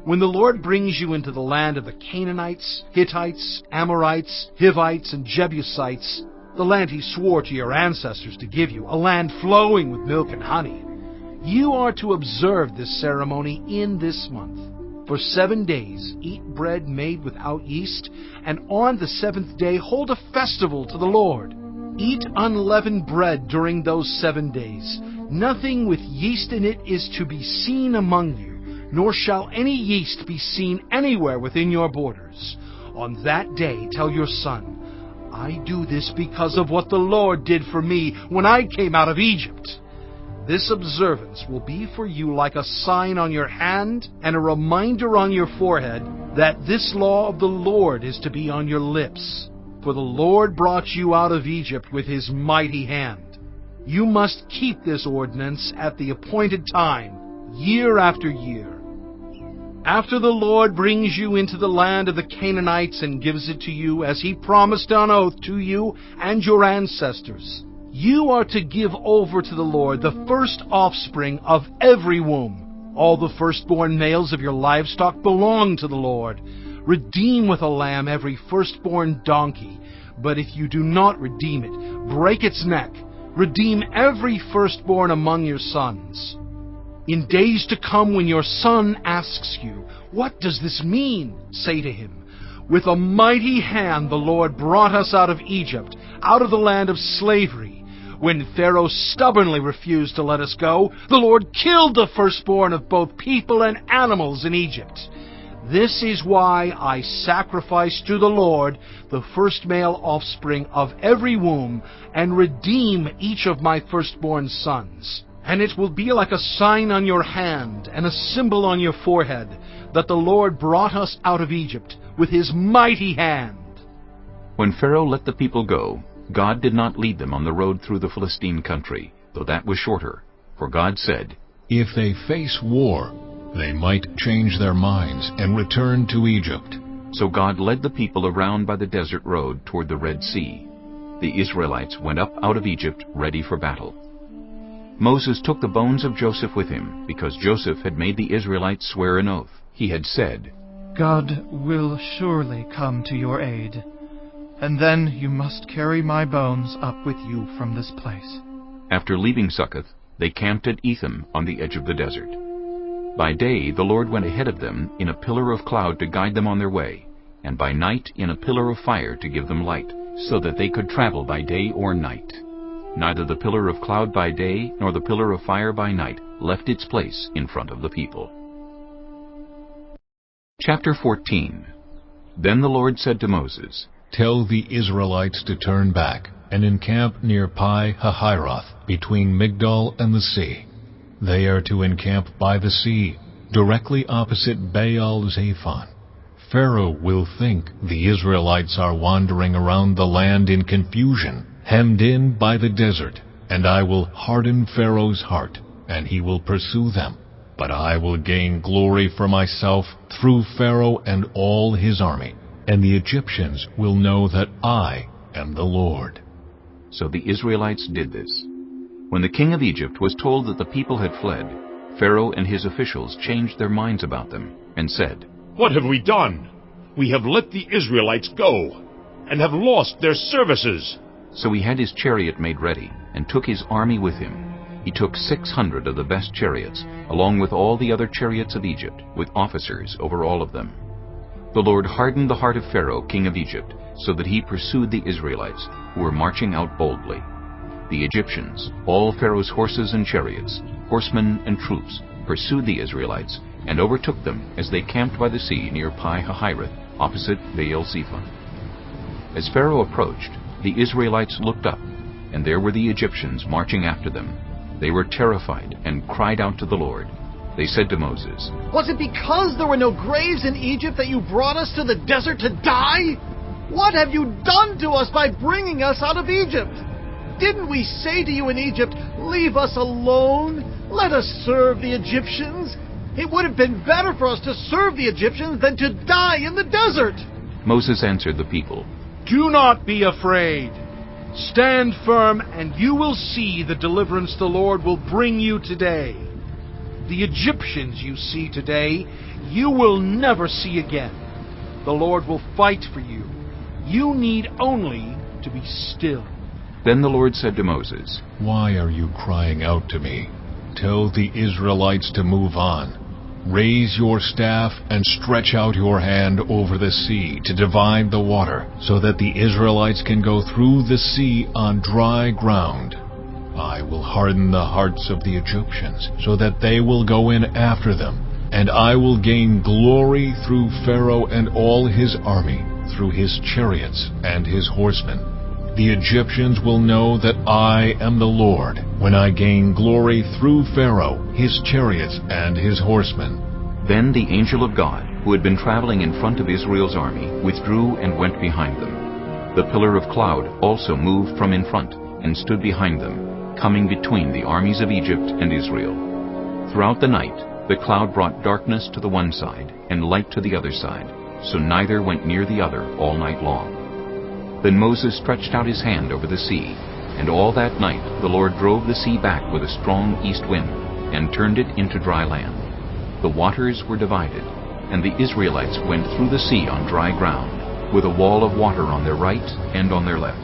When the Lord brings you into the land of the Canaanites, Hittites, Amorites, Hivites, and Jebusites, the land he swore to your ancestors to give you, a land flowing with milk and honey, you are to observe this ceremony in this month. For 7 days eat bread made without yeast, and on the 7th day hold a festival to the Lord. Eat unleavened bread during those 7 days. Nothing with yeast in it is to be seen among you, nor shall any yeast be seen anywhere within your borders. On that day tell your son, I do this because of what the Lord did for me when I came out of Egypt. This observance will be for you like a sign on your hand and a reminder on your forehead that this law of the Lord is to be on your lips. For the Lord brought you out of Egypt with his mighty hand. You must keep this ordinance at the appointed time, year after year. After the Lord brings you into the land of the Canaanites and gives it to you as he promised on oath to you and your ancestors, you are to give over to the Lord the first offspring of every womb. All the firstborn males of your livestock belong to the Lord. Redeem with a lamb every firstborn donkey. But if you do not redeem it, break its neck. Redeem every firstborn among your sons. In days to come, when your son asks you, What does this mean? Say to him, With a mighty hand the Lord brought us out of Egypt, out of the land of slavery. When Pharaoh stubbornly refused to let us go, the Lord killed the firstborn of both people and animals in Egypt. This is why I sacrifice to the Lord the first male offspring of every womb, and redeem each of my firstborn sons. And it will be like a sign on your hand and a symbol on your forehead that the Lord brought us out of Egypt with his mighty hand. When Pharaoh let the people go, God did not lead them on the road through the Philistine country, though that was shorter. For God said, If they face war, they might change their minds and return to Egypt. So God led the people around by the desert road toward the Red Sea. The Israelites went up out of Egypt ready for battle. Moses took the bones of Joseph with him, because Joseph had made the Israelites swear an oath. He had said, God will surely come to your aid, and then you must carry my bones up with you from this place. After leaving Succoth, they camped at Etham on the edge of the desert. By day the Lord went ahead of them in a pillar of cloud to guide them on their way, and by night in a pillar of fire to give them light, so that they could travel by day or night. Neither the pillar of cloud by day nor the pillar of fire by night left its place in front of the people. Chapter 14. Then the Lord said to Moses, Tell the Israelites to turn back and encamp near Pi-hahiroth, between Migdol and the sea. They are to encamp by the sea, directly opposite Baal-Zephon. Pharaoh will think the Israelites are wandering around the land in confusion, hemmed in by the desert, and I will harden Pharaoh's heart, and he will pursue them. But I will gain glory for myself through Pharaoh and all his army, and the Egyptians will know that I am the Lord. So the Israelites did this. When the king of Egypt was told that the people had fled, Pharaoh and his officials changed their minds about them, and said, What have we done? We have let the Israelites go, and have lost their services. So he had his chariot made ready, and took his army with him. He took 600 of the best chariots, along with all the other chariots of Egypt, with officers over all of them. the Lord hardened the heart of Pharaoh, king of Egypt, so that he pursued the Israelites, who were marching out boldly. The Egyptians, all Pharaoh's horses and chariots, horsemen and troops, pursued the Israelites and overtook them as they camped by the sea near Pi-hahiroth, opposite Baal-zephon. As Pharaoh approached, the Israelites looked up, and there were the Egyptians marching after them. They were terrified and cried out to the Lord. They said to Moses, "Was it because there were no graves in Egypt that you brought us to the desert to die? What have you done to us by bringing us out of Egypt? Didn't we say to you in Egypt, 'Leave us alone, let us serve the Egyptians'? It would have been better for us to serve the Egyptians than to die in the desert." Moses answered the people, "Do not be afraid. Stand firm, and you will see the deliverance the Lord will bring you today. The Egyptians you see today, you will never see again. The Lord will fight for you. You need only to be still." Then the Lord said to Moses, "Why are you crying out to me? Tell the Israelites to move on. Raise your staff and stretch out your hand over the sea to divide the water, so that the Israelites can go through the sea on dry ground. I will harden the hearts of the Egyptians, so that they will go in after them, and I will gain glory through Pharaoh and all his army, through his chariots and his horsemen. The Egyptians will know that I am the Lord, when I gain glory through Pharaoh, his chariots, and his horsemen." Then the angel of God, who had been traveling in front of Israel's army, withdrew and went behind them. The pillar of cloud also moved from in front and stood behind them, coming between the armies of Egypt and Israel. Throughout the night, the cloud brought darkness to the one side and light to the other side, so neither went near the other all night long. Then Moses stretched out his hand over the sea, and all that night the Lord drove the sea back with a strong east wind, and turned it into dry land. The waters were divided, and the Israelites went through the sea on dry ground, with a wall of water on their right and on their left.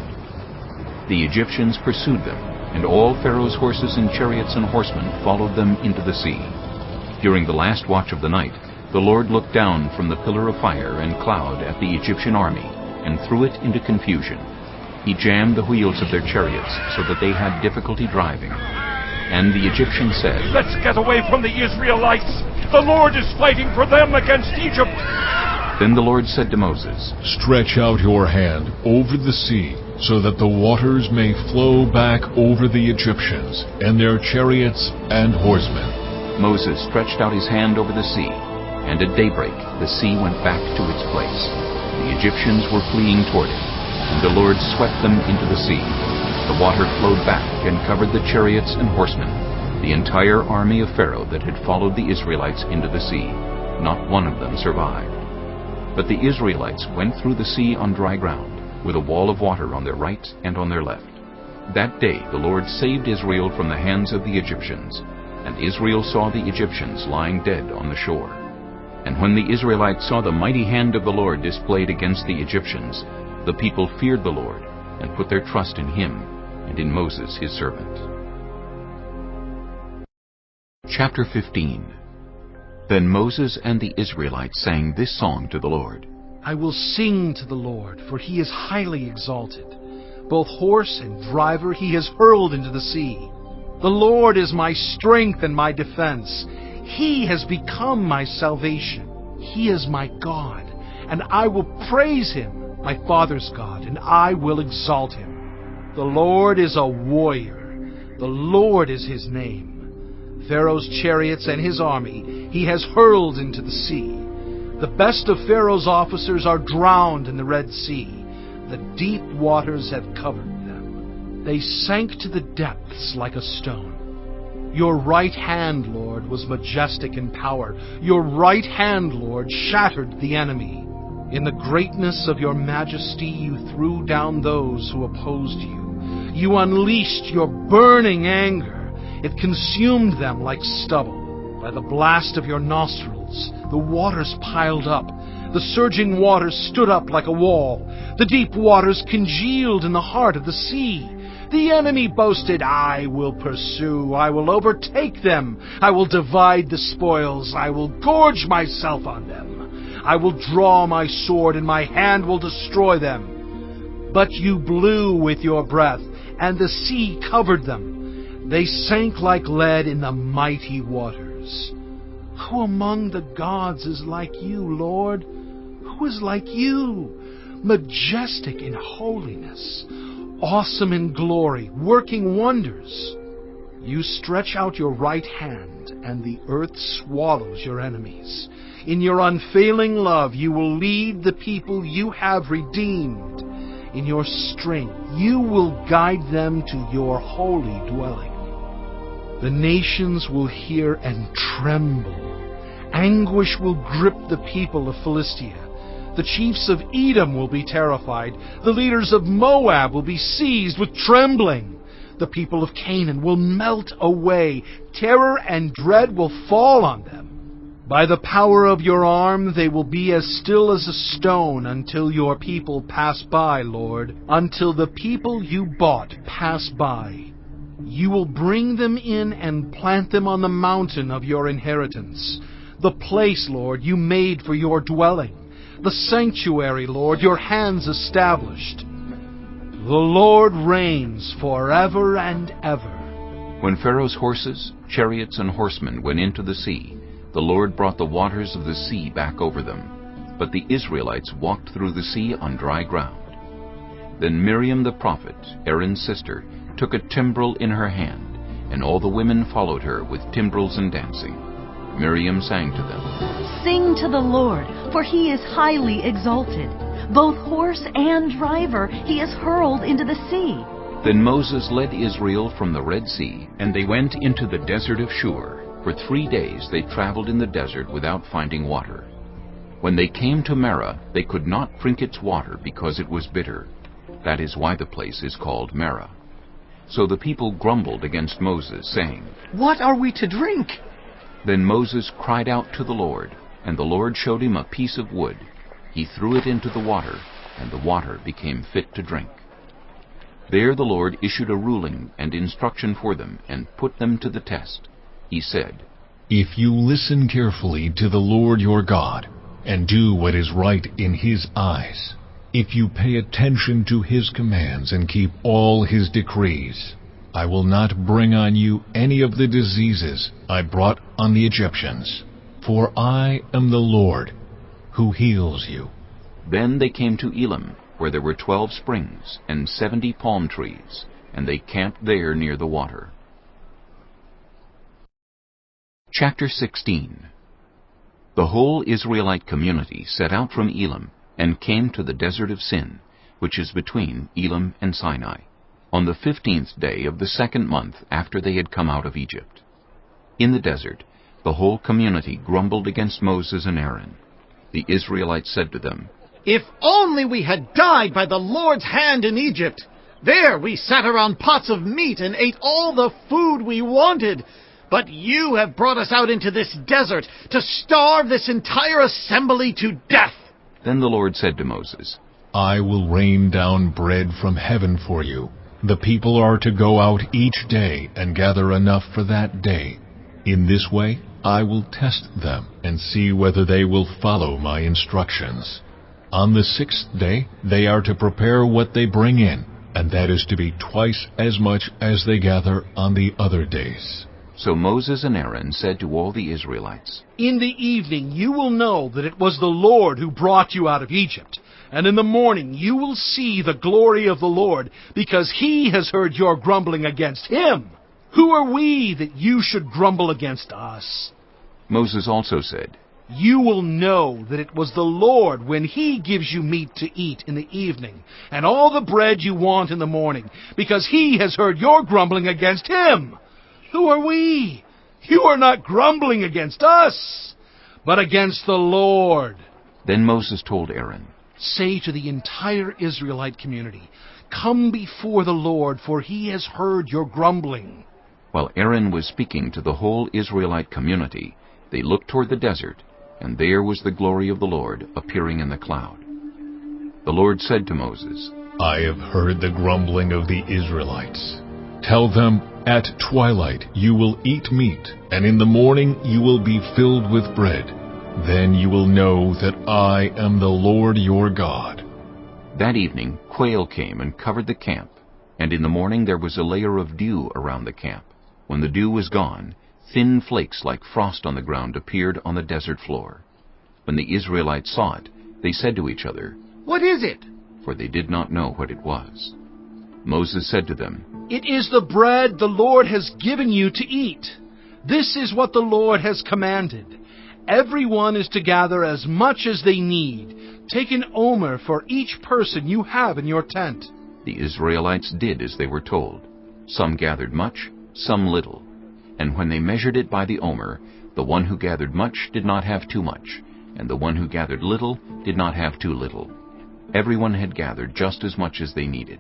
The Egyptians pursued them, and all Pharaoh's horses and chariots and horsemen followed them into the sea. During the last watch of the night, the Lord looked down from the pillar of fire and cloud at the Egyptian army, and threw it into confusion. He jammed the wheels of their chariots so that they had difficulty driving. And the Egyptians said, "Let's get away from the Israelites! The Lord is fighting for them against Egypt!" Then the Lord said to Moses, "Stretch out your hand over the sea, so that the waters may flow back over the Egyptians, and their chariots and horsemen." Moses stretched out his hand over the sea, and at daybreak the sea went back to its place. The Egyptians were fleeing toward it, and the Lord swept them into the sea. The water flowed back and covered the chariots and horsemen, the entire army of Pharaoh that had followed the Israelites into the sea. Not one of them survived. But the Israelites went through the sea on dry ground, with a wall of water on their right and on their left. That day the Lord saved Israel from the hands of the Egyptians, and Israel saw the Egyptians lying dead on the shore. And when the Israelites saw the mighty hand of the Lord displayed against the Egyptians, the people feared the Lord and put their trust in him and in Moses his servant. Chapter 15. Then Moses and the Israelites sang this song to the Lord. "I will sing to the Lord, for he is highly exalted. Both horse and driver he has hurled into the sea. The Lord is my strength and my defense. He has become my salvation. He is my God, and I will praise him, my father's God, and I will exalt him. The Lord is a warrior. The Lord is his name. Pharaoh's chariots and his army he has hurled into the sea. The best of Pharaoh's officers are drowned in the Red Sea. The deep waters have covered them. They sank to the depths like a stone. Your right hand, Lord, was majestic in power. Your right hand, Lord, shattered the enemy. In the greatness of your majesty, you threw down those who opposed you. You unleashed your burning anger. It consumed them like stubble. By the blast of your nostrils, the waters piled up. The surging waters stood up like a wall. The deep waters congealed in the heart of the sea. The enemy boasted, "I will pursue, I will overtake them, I will divide the spoils, I will gorge myself on them. I will draw my sword, and my hand will destroy them. But you blew with your breath, and the sea covered them. They sank like lead in the mighty waters. Who among the gods is like you, Lord? Who is like you? Majestic in holiness, awesome in glory, working wonders. You stretch out your right hand, and the earth swallows your enemies. In your unfailing love you will lead the people you have redeemed. In your strength you will guide them to your holy dwelling. The nations will hear and tremble. Anguish will grip the people of Philistia. The chiefs of Edom will be terrified. The leaders of Moab will be seized with trembling. The people of Canaan will melt away. Terror and dread will fall on them. By the power of your arm they will be as still as a stone until your people pass by, Lord, until the people you bought pass by. You will bring them in and plant them on the mountain of your inheritance, the place, Lord, you made for your dwelling, the sanctuary, Lord, your hands established. The Lord reigns forever and ever. When Pharaoh's horses, chariots, and horsemen went into the sea, the Lord brought the waters of the sea back over them. But the Israelites walked through the sea on dry ground. Then Miriam the prophet, Aaron's sister, took a timbrel in her hand, and all the women followed her with timbrels and dancing. Miriam sang to them, Sing to the Lord, for he is highly exalted. Both horse and driver he is hurled into the sea. Then Moses led Israel from the Red Sea, and they went into the desert of Shur. For 3 days they traveled in the desert without finding water. When they came to Marah, they could not drink its water because it was bitter. That is why the place is called Marah. So the people grumbled against Moses, saying, What are we to drink? Then Moses cried out to the Lord, and the Lord showed him a piece of wood. He threw it into the water, and the water became fit to drink. There the Lord issued a ruling and instruction for them, and put them to the test. He said, If you listen carefully to the Lord your God, and do what is right in His eyes, if you pay attention to His commands and keep all His decrees, I will not bring on you any of the diseases I brought on the Egyptians, for I am the Lord who heals you. Then they came to Elim, where there were 12 springs and 70 palm trees, and they camped there near the water. Chapter 16. The whole Israelite community set out from Elim and came to the desert of Sin, which is between Elim and Sinai, on the 15th day of the 2nd month after they had come out of Egypt. In the desert, the whole community grumbled against Moses and Aaron. The Israelites said to them, If only we had died by the Lord's hand in Egypt! There we sat around pots of meat and ate all the food we wanted. But you have brought us out into this desert to starve this entire assembly to death. Then the Lord said to Moses, I will rain down bread from heaven for you. The people are to go out each day and gather enough for that day. In this way I will test them and see whether they will follow my instructions. On the 6th day they are to prepare what they bring in, and that is to be twice as much as they gather on the other days. So Moses and Aaron said to all the Israelites, In the evening you will know that it was the Lord who brought you out of Egypt. And in the morning you will see the glory of the Lord, because He has heard your grumbling against Him. Who are we that you should grumble against us? Moses also said, You will know that it was the Lord when He gives you meat to eat in the evening, and all the bread you want in the morning, because He has heard your grumbling against Him. Who are we? You are not grumbling against us, but against the Lord. Then Moses told Aaron, Say to the entire Israelite community, Come before the Lord, for He has heard your grumbling. While Aaron was speaking to the whole Israelite community, they looked toward the desert, and there was the glory of the Lord appearing in the cloud. The Lord said to Moses, I have heard the grumbling of the Israelites. Tell them, at twilight you will eat meat, and in the morning you will be filled with bread. Then you will know that I am the Lord your God." That evening quail came and covered the camp, and in the morning there was a layer of dew around the camp. When the dew was gone, thin flakes like frost on the ground appeared on the desert floor. When the Israelites saw it, they said to each other, "What is it?" For they did not know what it was. Moses said to them, "It is the bread the Lord has given you to eat. This is what the Lord has commanded. Everyone is to gather as much as they need. Take an omer for each person you have in your tent." The Israelites did as they were told. Some gathered much, some little. And when they measured it by the omer, the one who gathered much did not have too much, and the one who gathered little did not have too little. Everyone had gathered just as much as they needed.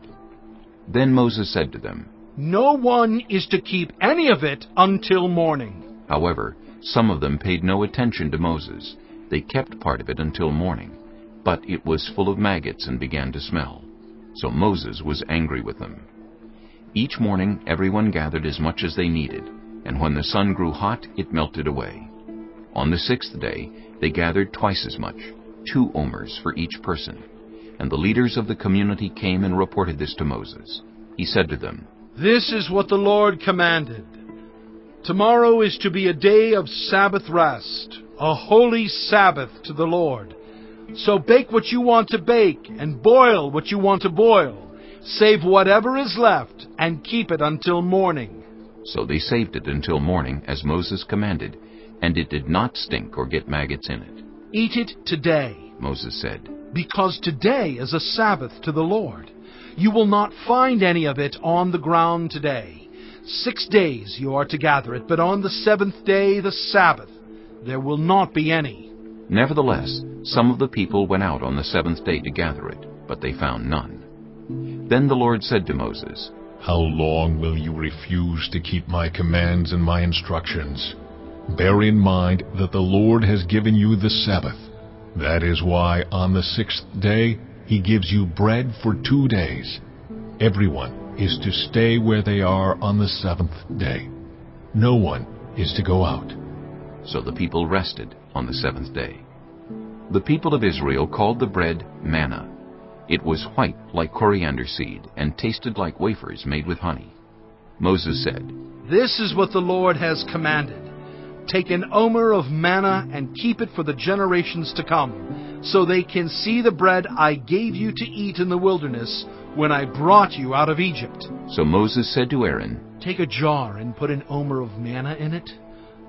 Then Moses said to them, "No one is to keep any of it until morning." However, some of them paid no attention to Moses. They kept part of it until morning, but it was full of maggots and began to smell. So Moses was angry with them. Each morning everyone gathered as much as they needed, and when the sun grew hot, it melted away. On the 6th day they gathered twice as much, 2 omers for each person. And the leaders of the community came and reported this to Moses. He said to them, "This is what the Lord commanded. Tomorrow is to be a day of Sabbath rest, a holy Sabbath to the Lord. So bake what you want to bake, and boil what you want to boil. Save whatever is left, and keep it until morning." So they saved it until morning, as Moses commanded, and it did not stink or get maggots in it. "Eat it today," Moses said, "because today is a Sabbath to the Lord. You will not find any of it on the ground today. 6 days you are to gather it, but on the 7th day, the Sabbath, there will not be any." Nevertheless, some of the people went out on the 7th day to gather it, but they found none. Then the Lord said to Moses, "How long will you refuse to keep my commands and my instructions? Bear in mind that the Lord has given you the Sabbath. That is why on the 6th day he gives you bread for 2 days. Everyone is to stay where they are on the 7th day. No one is to go out." So the people rested on the 7th day. The people of Israel called the bread manna. It was white like coriander seed and tasted like wafers made with honey. Moses said, "This is what the Lord has commanded. Take an omer of manna and keep it for the generations to come, so they can see the bread I gave you to eat in the wilderness when I brought you out of Egypt." So Moses said to Aaron, "Take a jar and put an omer of manna in it.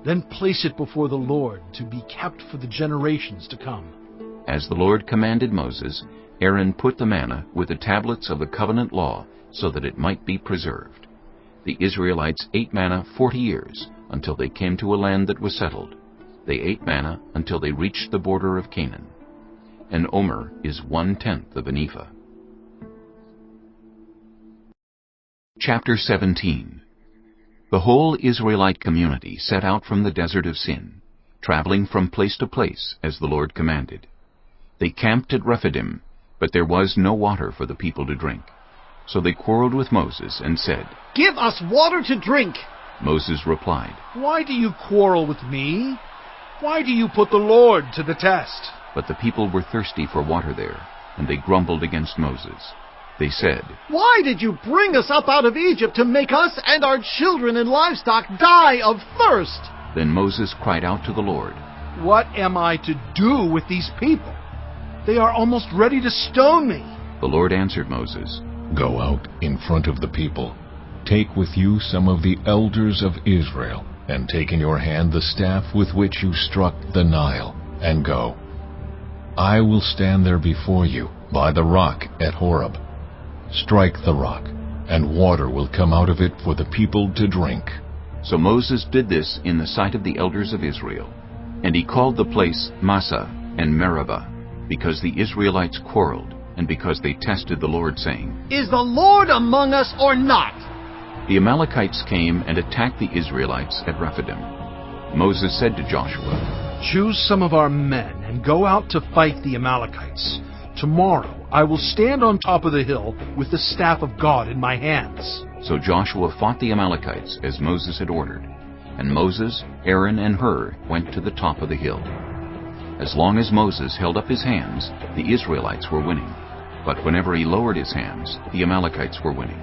Then place it before the Lord to be kept for the generations to come." As the Lord commanded Moses, Aaron put the manna with the tablets of the covenant law so that it might be preserved. The Israelites ate manna 40 years, until they came to a land that was settled. They ate manna until they reached the border of Canaan. An omer is 1/10 of an ephah. Chapter 17. The whole Israelite community set out from the desert of Sin, traveling from place to place as the Lord commanded. They camped at Rephidim, but there was no water for the people to drink. So they quarreled with Moses and said, "Give us water to drink." Moses replied, "Why do you quarrel with me? Why do you put the Lord to the test?" But the people were thirsty for water there, and they grumbled against Moses. They said, "Why did you bring us up out of Egypt to make us and our children and livestock die of thirst?" Then Moses cried out to the Lord, "What am I to do with these people? They are almost ready to stone me." The Lord answered Moses, "Go out in front of the people. Take with you some of the elders of Israel, and take in your hand the staff with which you struck the Nile, and go. I will stand there before you by the rock at Horeb. Strike the rock, and water will come out of it for the people to drink." So Moses did this in the sight of the elders of Israel. And he called the place Massah and Meribah, because the Israelites quarreled, and because they tested the Lord, saying, "Is the Lord among us or not?" The Amalekites came and attacked the Israelites at Rephidim. Moses said to Joshua, "Choose some of our men and go out to fight the Amalekites. Tomorrow I will stand on top of the hill with the staff of God in my hands." So Joshua fought the Amalekites as Moses had ordered. And Moses, Aaron, and Hur went to the top of the hill. As long as Moses held up his hands, the Israelites were winning. But whenever he lowered his hands, the Amalekites were winning.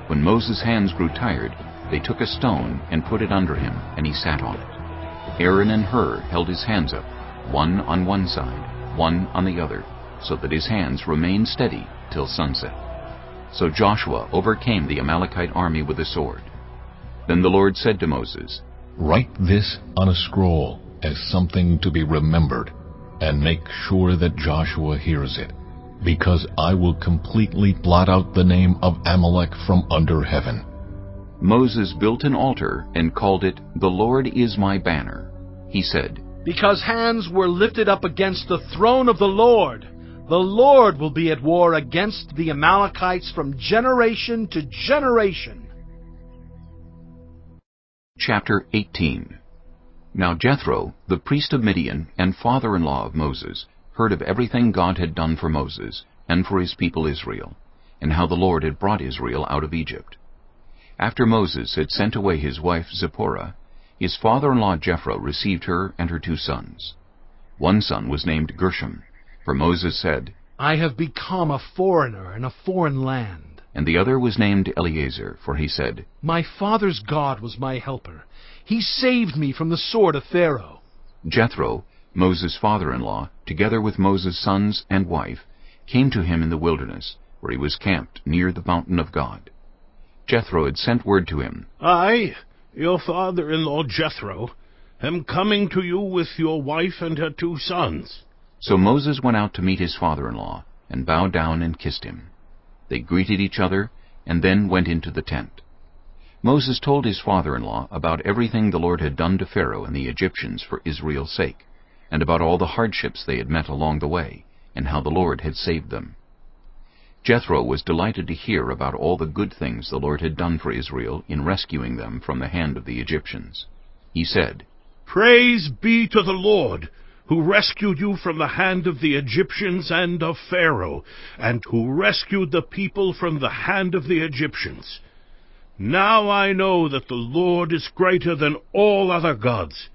When Moses' hands grew tired, they took a stone and put it under him, and he sat on it. Aaron and Hur held his hands up, one on one side, one on the other, so that his hands remained steady till sunset. So Joshua overcame the Amalekite army with a sword. Then the Lord said to Moses, "Write this on a scroll as something to be remembered, and make sure that Joshua hears it, because I will completely blot out the name of Amalek from under heaven." Moses built an altar and called it, "The Lord is my banner." He said, "Because hands were lifted up against the throne of the Lord will be at war against the Amalekites from generation to generation." Chapter 18. Now Jethro, the priest of Midian and father-in-law of Moses, heard of everything God had done for Moses and for his people Israel, and how the Lord had brought Israel out of Egypt. After Moses had sent away his wife Zipporah, his father-in-law Jethro received her and her 2 sons. One son was named Gershom, for Moses said, "I have become a foreigner in a foreign land." And the other was named Eleazar, for he said, "My father's God was my helper. He saved me from the sword of Pharaoh." Jethro, Moses' father-in-law, together with Moses' sons and wife, came to him in the wilderness, where he was camped near the mountain of God. Jethro had sent word to him, "I, your father-in-law Jethro, am coming to you with your wife and her 2 sons." So Moses went out to meet his father-in-law, and bowed down and kissed him. They greeted each other, and then went into the tent. Moses told his father-in-law about everything the Lord had done to Pharaoh and the Egyptians for Israel's sake, and about all the hardships they had met along the way, and how the Lord had saved them. Jethro was delighted to hear about all the good things the Lord had done for Israel in rescuing them from the hand of the Egyptians. He said, "Praise be to the Lord, who rescued you from the hand of the Egyptians and of Pharaoh, and who rescued the people from the hand of the Egyptians. Now I know that the Lord is greater than all other gods,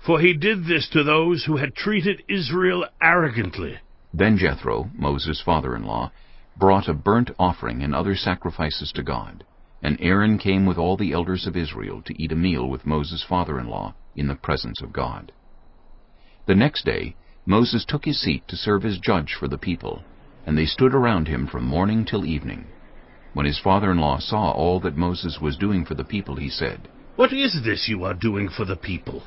for he did this to those who had treated Israel arrogantly." Then Jethro, Moses' father-in-law, brought a burnt offering and other sacrifices to God, and Aaron came with all the elders of Israel to eat a meal with Moses' father-in-law in the presence of God. The next day Moses took his seat to serve as judge for the people, and they stood around him from morning till evening. When his father-in-law saw all that Moses was doing for the people, he said, "What is this you are doing for the people?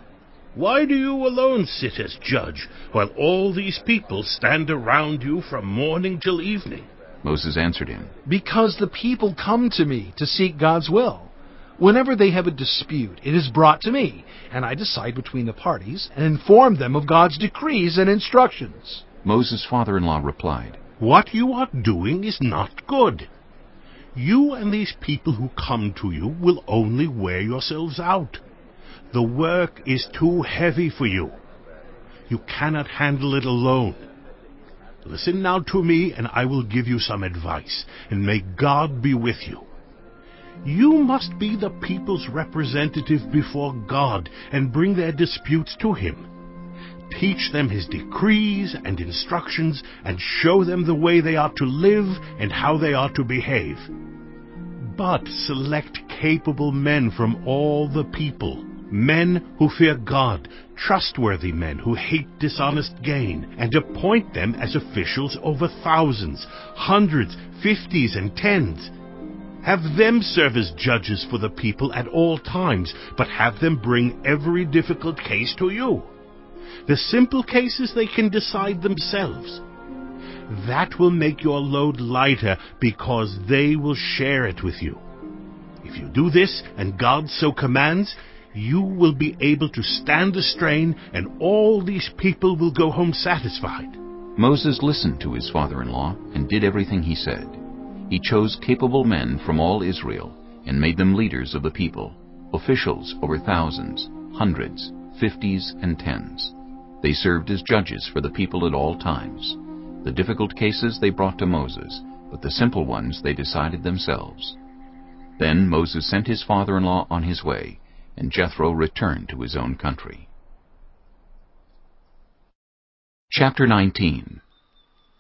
Why do you alone sit as judge, while all these people stand around you from morning till evening?" Moses answered him, "Because the people come to me to seek God's will. Whenever they have a dispute, it is brought to me, and I decide between the parties and inform them of God's decrees and instructions." Moses' father-in-law replied, "What you are doing is not good. You and these people who come to you will only wear yourselves out. The work is too heavy for you. You cannot handle it alone. Listen now to me, and I will give you some advice, and may God be with you. You must be the people's representative before God and bring their disputes to him. Teach them his decrees and instructions, and show them the way they are to live and how they are to behave. But select capable men from all the people, men who fear God, trustworthy men who hate dishonest gain, and appoint them as officials over thousands, hundreds, 50s, and 10s. Have them serve as judges for the people at all times, but have them bring every difficult case to you. The simple cases they can decide themselves. That will make your load lighter, because they will share it with you. If you do this, and God so commands, you will be able to stand the strain, and all these people will go home satisfied." Moses listened to his father-in-law and did everything he said. He chose capable men from all Israel and made them leaders of the people, officials over thousands, hundreds, 50s, and 10s. They served as judges for the people at all times. The difficult cases they brought to Moses, but the simple ones they decided themselves. Then Moses sent his father-in-law on his way, and Jethro returned to his own country. Chapter 19.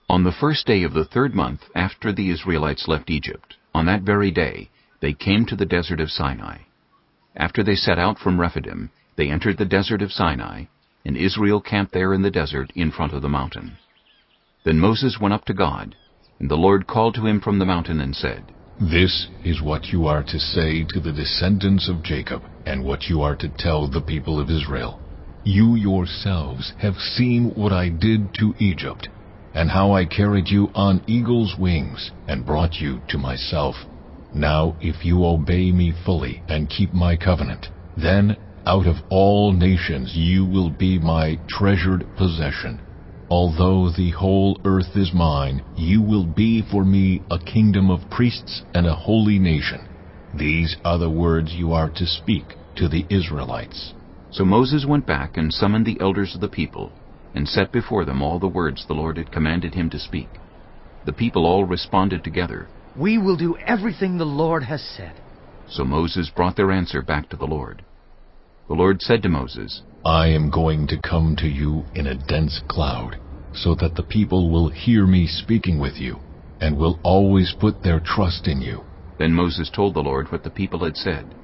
On the first day of the 3rd month after the Israelites left Egypt, on that very day, they came to the desert of Sinai. After they set out from Rephidim, they entered the desert of Sinai, and Israel camped there in the desert in front of the mountain. Then Moses went up to God, and the Lord called to him from the mountain and said, This is what you are to say to the descendants of Jacob, and what you are to tell the people of Israel. You yourselves have seen what I did to Egypt, and how I carried you on eagle's wings and brought you to myself. Now if you obey me fully and keep my covenant, then out of all nations you will be my treasured possession. Although the whole earth is mine, you will be for me a kingdom of priests and a holy nation. These are the words you are to speak to the Israelites. So Moses went back and summoned the elders of the people, and set before them all the words the Lord had commanded him to speak. The people all responded together, We will do everything the Lord has said. So Moses brought their answer back to the Lord. The Lord said to Moses, I am going to come to you in a dense cloud, so that the people will hear me speaking with you, and will always put their trust in you. Then Moses told the Lord what the people had said.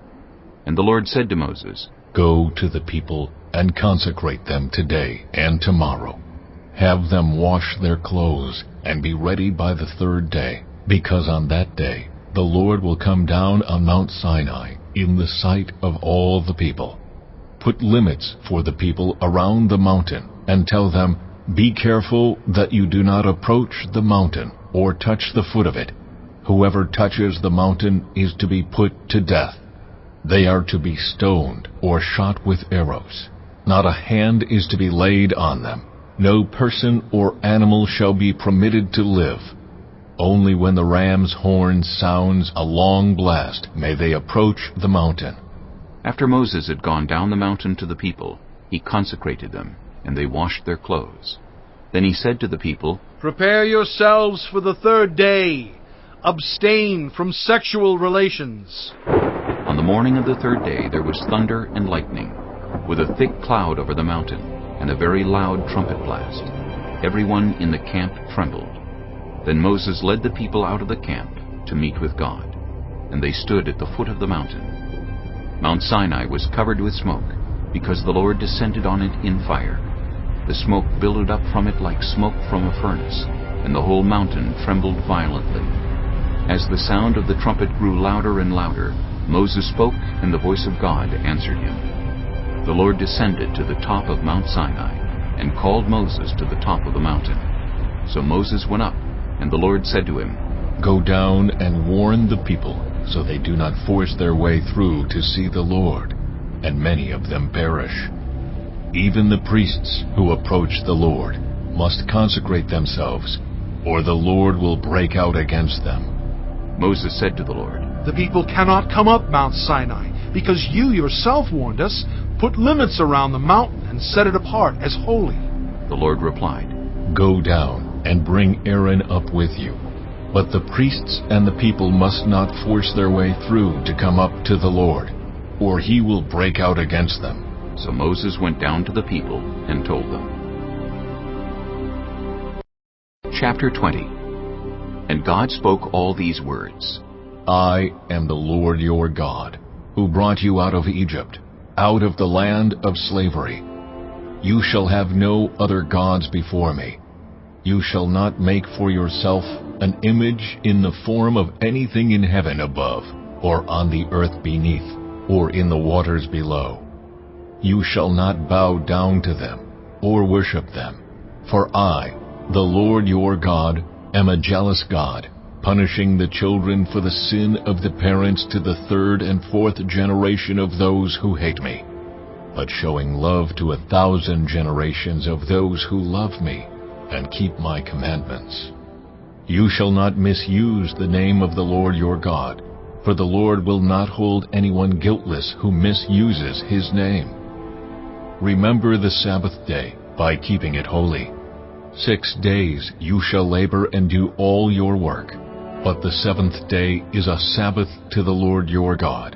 And the Lord said to Moses, Go to the people and consecrate them today and tomorrow. Have them wash their clothes and be ready by the 3rd day, because on that day the Lord will come down on Mount Sinai in the sight of all the people. Put limits for the people around the mountain, and tell them, Be careful that you do not approach the mountain or touch the foot of it. Whoever touches the mountain is to be put to death. They are to be stoned or shot with arrows. Not a hand is to be laid on them. No person or animal shall be permitted to live. Only when the ram's horn sounds a long blast may they approach the mountain. After Moses had gone down the mountain to the people, he consecrated them, and they washed their clothes. Then he said to the people, Prepare yourselves for the 3rd day. Abstain from sexual relations. On the morning of the 3rd day there was thunder and lightning, with a thick cloud over the mountain, and a very loud trumpet blast. Everyone in the camp trembled. Then Moses led the people out of the camp to meet with God, and they stood at the foot of the mountain. Mount Sinai was covered with smoke, because the Lord descended on it in fire. The smoke billowed up from it like smoke from a furnace, and the whole mountain trembled violently. As the sound of the trumpet grew louder and louder, Moses spoke, and the voice of God answered him. The Lord descended to the top of Mount Sinai, and called Moses to the top of the mountain. So Moses went up, and the Lord said to him, Go down and warn the people, so they do not force their way through to see the Lord, and many of them perish. Even the priests who approach the Lord must consecrate themselves, or the Lord will break out against them. Moses said to the Lord, The people cannot come up Mount Sinai, because you yourself warned us. Put limits around the mountain and set it apart as holy. The Lord replied, Go down and bring Aaron up with you. But the priests and the people must not force their way through to come up to the Lord, or he will break out against them. So Moses went down to the people and told them. Chapter 20. And God spoke all these words. I am the Lord your God, who brought you out of Egypt, out of the land of slavery. You shall have no other gods before me. You shall not make for yourself an image in the form of anything in heaven above, or on the earth beneath, or in the waters below. You shall not bow down to them, or worship them. For I, the Lord your God, am a jealous God, punishing the children for the sin of the parents to the 3rd and 4th generation of those who hate me, but showing love to 1,000 generations of those who love me and keep my commandments. You shall not misuse the name of the Lord your God, for the Lord will not hold anyone guiltless who misuses his name. Remember the Sabbath day by keeping it holy. 6 days you shall labor and do all your work, but the 7th day is a Sabbath to the Lord your God.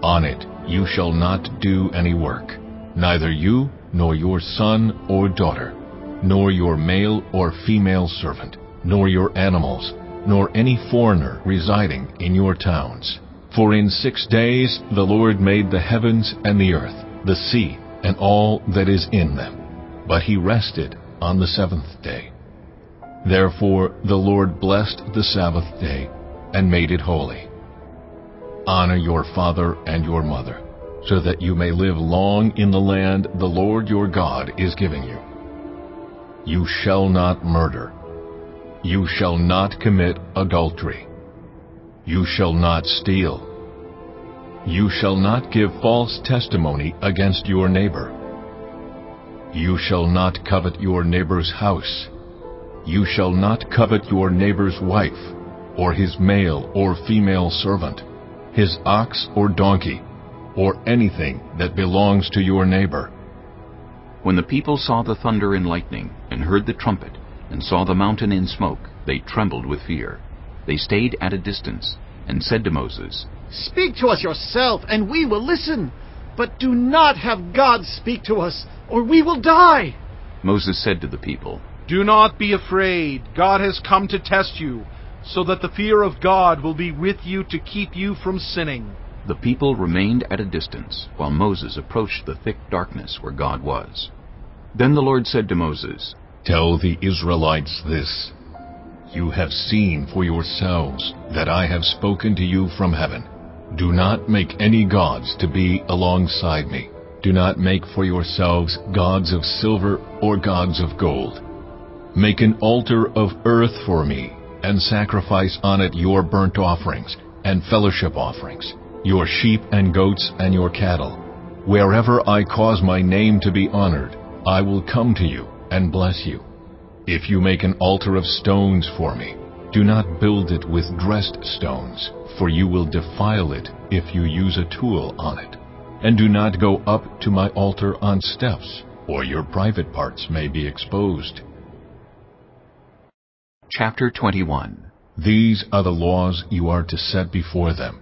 On it you shall not do any work, neither you nor your son or daughter, nor your male or female servant, nor your animals, nor any foreigner residing in your towns. For in 6 days the Lord made the heavens and the earth, the sea, and all that is in them. But he rested on the 7th day. Therefore the Lord blessed the Sabbath day and made it holy. Honor your father and your mother, so that you may live long in the land the Lord your God is giving you. You shall not murder. You shall not commit adultery. You shall not steal. You shall not give false testimony against your neighbor. You shall not covet your neighbor's house. You shall not covet your neighbor's wife, or his male or female servant, his ox or donkey, or anything that belongs to your neighbor. When the people saw the thunder and lightning, and heard the trumpet, and saw the mountain in smoke, they trembled with fear. They stayed at a distance, and said to Moses, "Speak to us yourself, and we will listen. But do not have God speak to us, or we will die." Moses said to the people, "Do not be afraid. God has come to test you, so that the fear of God will be with you to keep you from sinning." The people remained at a distance, while Moses approached the thick darkness where God was. Then the Lord said to Moses, "Tell the Israelites this. You have seen for yourselves that I have spoken to you from heaven. Do not make any gods to be alongside me. Do not make for yourselves gods of silver or gods of gold. Make an altar of earth for me, and sacrifice on it your burnt offerings and fellowship offerings, your sheep and goats and your cattle. Wherever I cause my name to be honored, I will come to you and bless you. If you make an altar of stones for me, do not build it with dressed stones, for you will defile it if you use a tool on it. And do not go up to my altar on steps, or your private parts may be exposed." Chapter 21. These are the laws you are to set before them.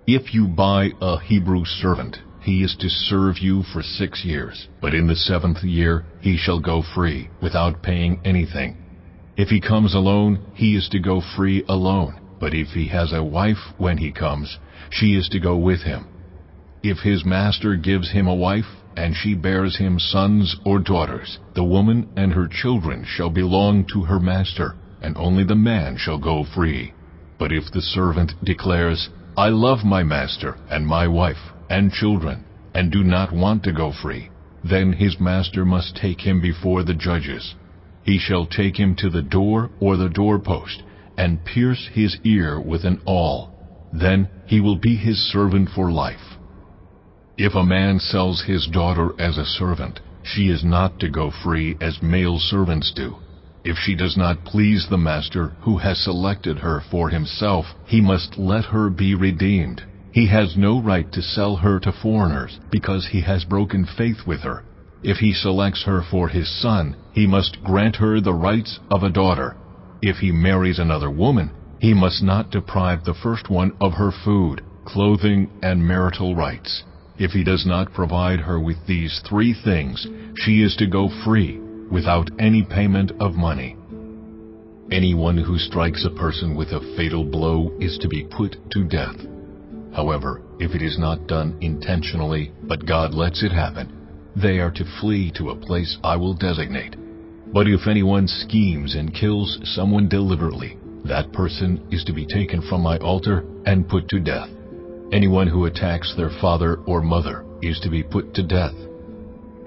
If you buy a Hebrew servant, he is to serve you for 6 years, but in the 7th year he shall go free, without paying anything. If he comes alone, he is to go free alone, but if he has a wife when he comes, she is to go with him. If his master gives him a wife, and she bears him sons or daughters, the woman and her children shall belong to her master, and only the man shall go free. But if the servant declares, "I love my master and my wife and children, and do not want to go free," then his master must take him before the judges. He shall take him to the door or the doorpost, and pierce his ear with an awl. Then he will be his servant for life. If a man sells his daughter as a servant, she is not to go free as male servants do. If she does not please the master who has selected her for himself, he must let her be redeemed. He has no right to sell her to foreigners, because he has broken faith with her. If he selects her for his son, he must grant her the rights of a daughter. If he marries another woman, he must not deprive the first one of her food, clothing, and marital rights. If he does not provide her with these 3 things, she is to go free, without any payment of money. Anyone who strikes a person with a fatal blow is to be put to death. However, if it is not done intentionally, but God lets it happen, they are to flee to a place I will designate. But if anyone schemes and kills someone deliberately, that person is to be taken from my altar and put to death. Anyone who attacks their father or mother is to be put to death.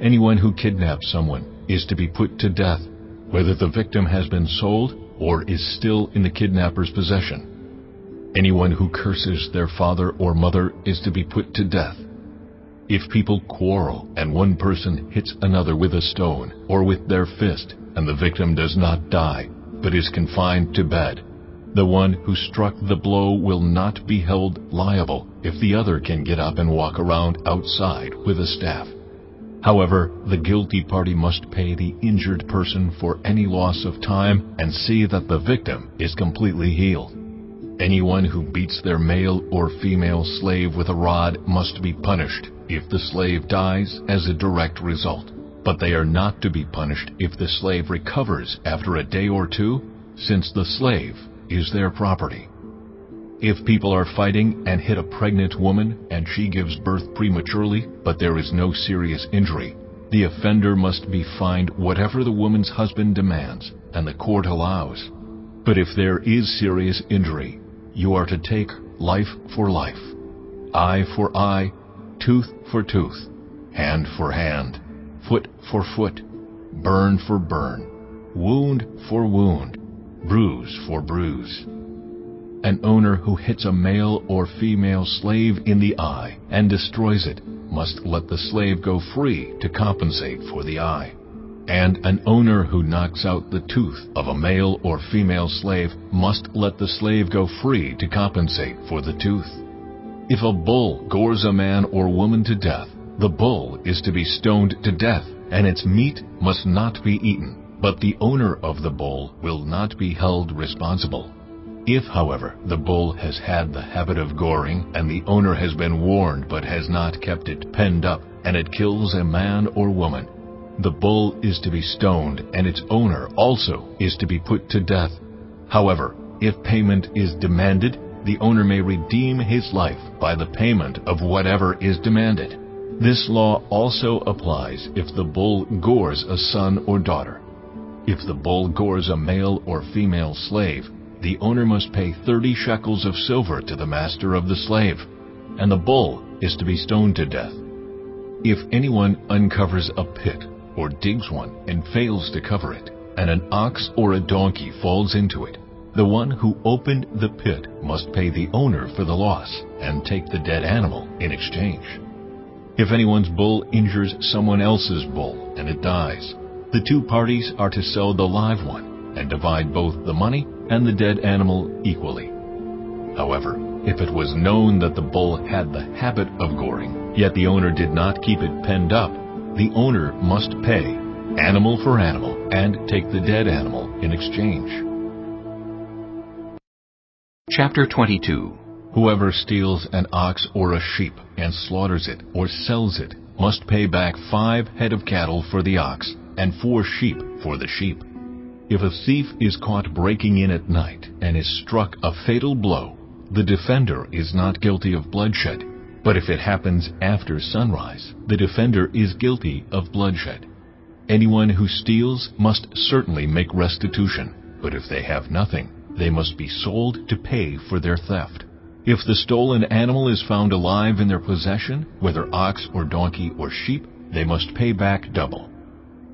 Anyone who kidnaps someone is to be put to death, whether the victim has been sold or is still in the kidnapper's possession. Anyone who curses their father or mother is to be put to death. If people quarrel and one person hits another with a stone or with their fist, and the victim does not die, but is confined to bed, the one who struck the blow will not be held liable if the other can get up and walk around outside with a staff. However, the guilty party must pay the injured person for any loss of time and see that the victim is completely healed. Anyone who beats their male or female slave with a rod must be punished if the slave dies as a direct result. But they are not to be punished if the slave recovers after a day or two, since the slave is their property. If people are fighting and hit a pregnant woman and she gives birth prematurely, but there is no serious injury, the offender must be fined whatever the woman's husband demands and the court allows. But if there is serious injury, you are to take life for life, eye for eye, tooth for tooth, hand for hand, foot for foot, burn for burn, wound for wound, bruise for bruise. An owner who hits a male or female slave in the eye and destroys it must let the slave go free to compensate for the eye. And an owner who knocks out the tooth of a male or female slave must let the slave go free to compensate for the tooth. If a bull gores a man or woman to death, the bull is to be stoned to death, and its meat must not be eaten, but the owner of the bull will not be held responsible. If, however, the bull has had the habit of goring, and the owner has been warned but has not kept it penned up, and it kills a man or woman, the bull is to be stoned, and its owner also is to be put to death. However, if payment is demanded, the owner may redeem his life by the payment of whatever is demanded. This law also applies if the bull gores a son or daughter. If the bull gores a male or female slave, the owner must pay 30 shekels of silver to the master of the slave, and the bull is to be stoned to death. If anyone uncovers a pit or digs one and fails to cover it, and an ox or a donkey falls into it, the one who opened the pit must pay the owner for the loss and take the dead animal in exchange. If anyone's bull injures someone else's bull and it dies, the two parties are to sell the live one and divide both the money and the dead animal equally. However, if it was known that the bull had the habit of goring, yet the owner did not keep it penned up, the owner must pay, animal for animal, and take the dead animal in exchange. Chapter 22. Whoever steals an ox or a sheep and slaughters it or sells it must pay back 5 head of cattle for the ox and 4 sheep for the sheep. If a thief is caught breaking in at night and is struck a fatal blow, the defender is not guilty of bloodshed. But if it happens after sunrise, the defender is guilty of bloodshed. Anyone who steals must certainly make restitution, but if they have nothing, they must be sold to pay for their theft. If the stolen animal is found alive in their possession, whether ox or donkey or sheep, they must pay back double.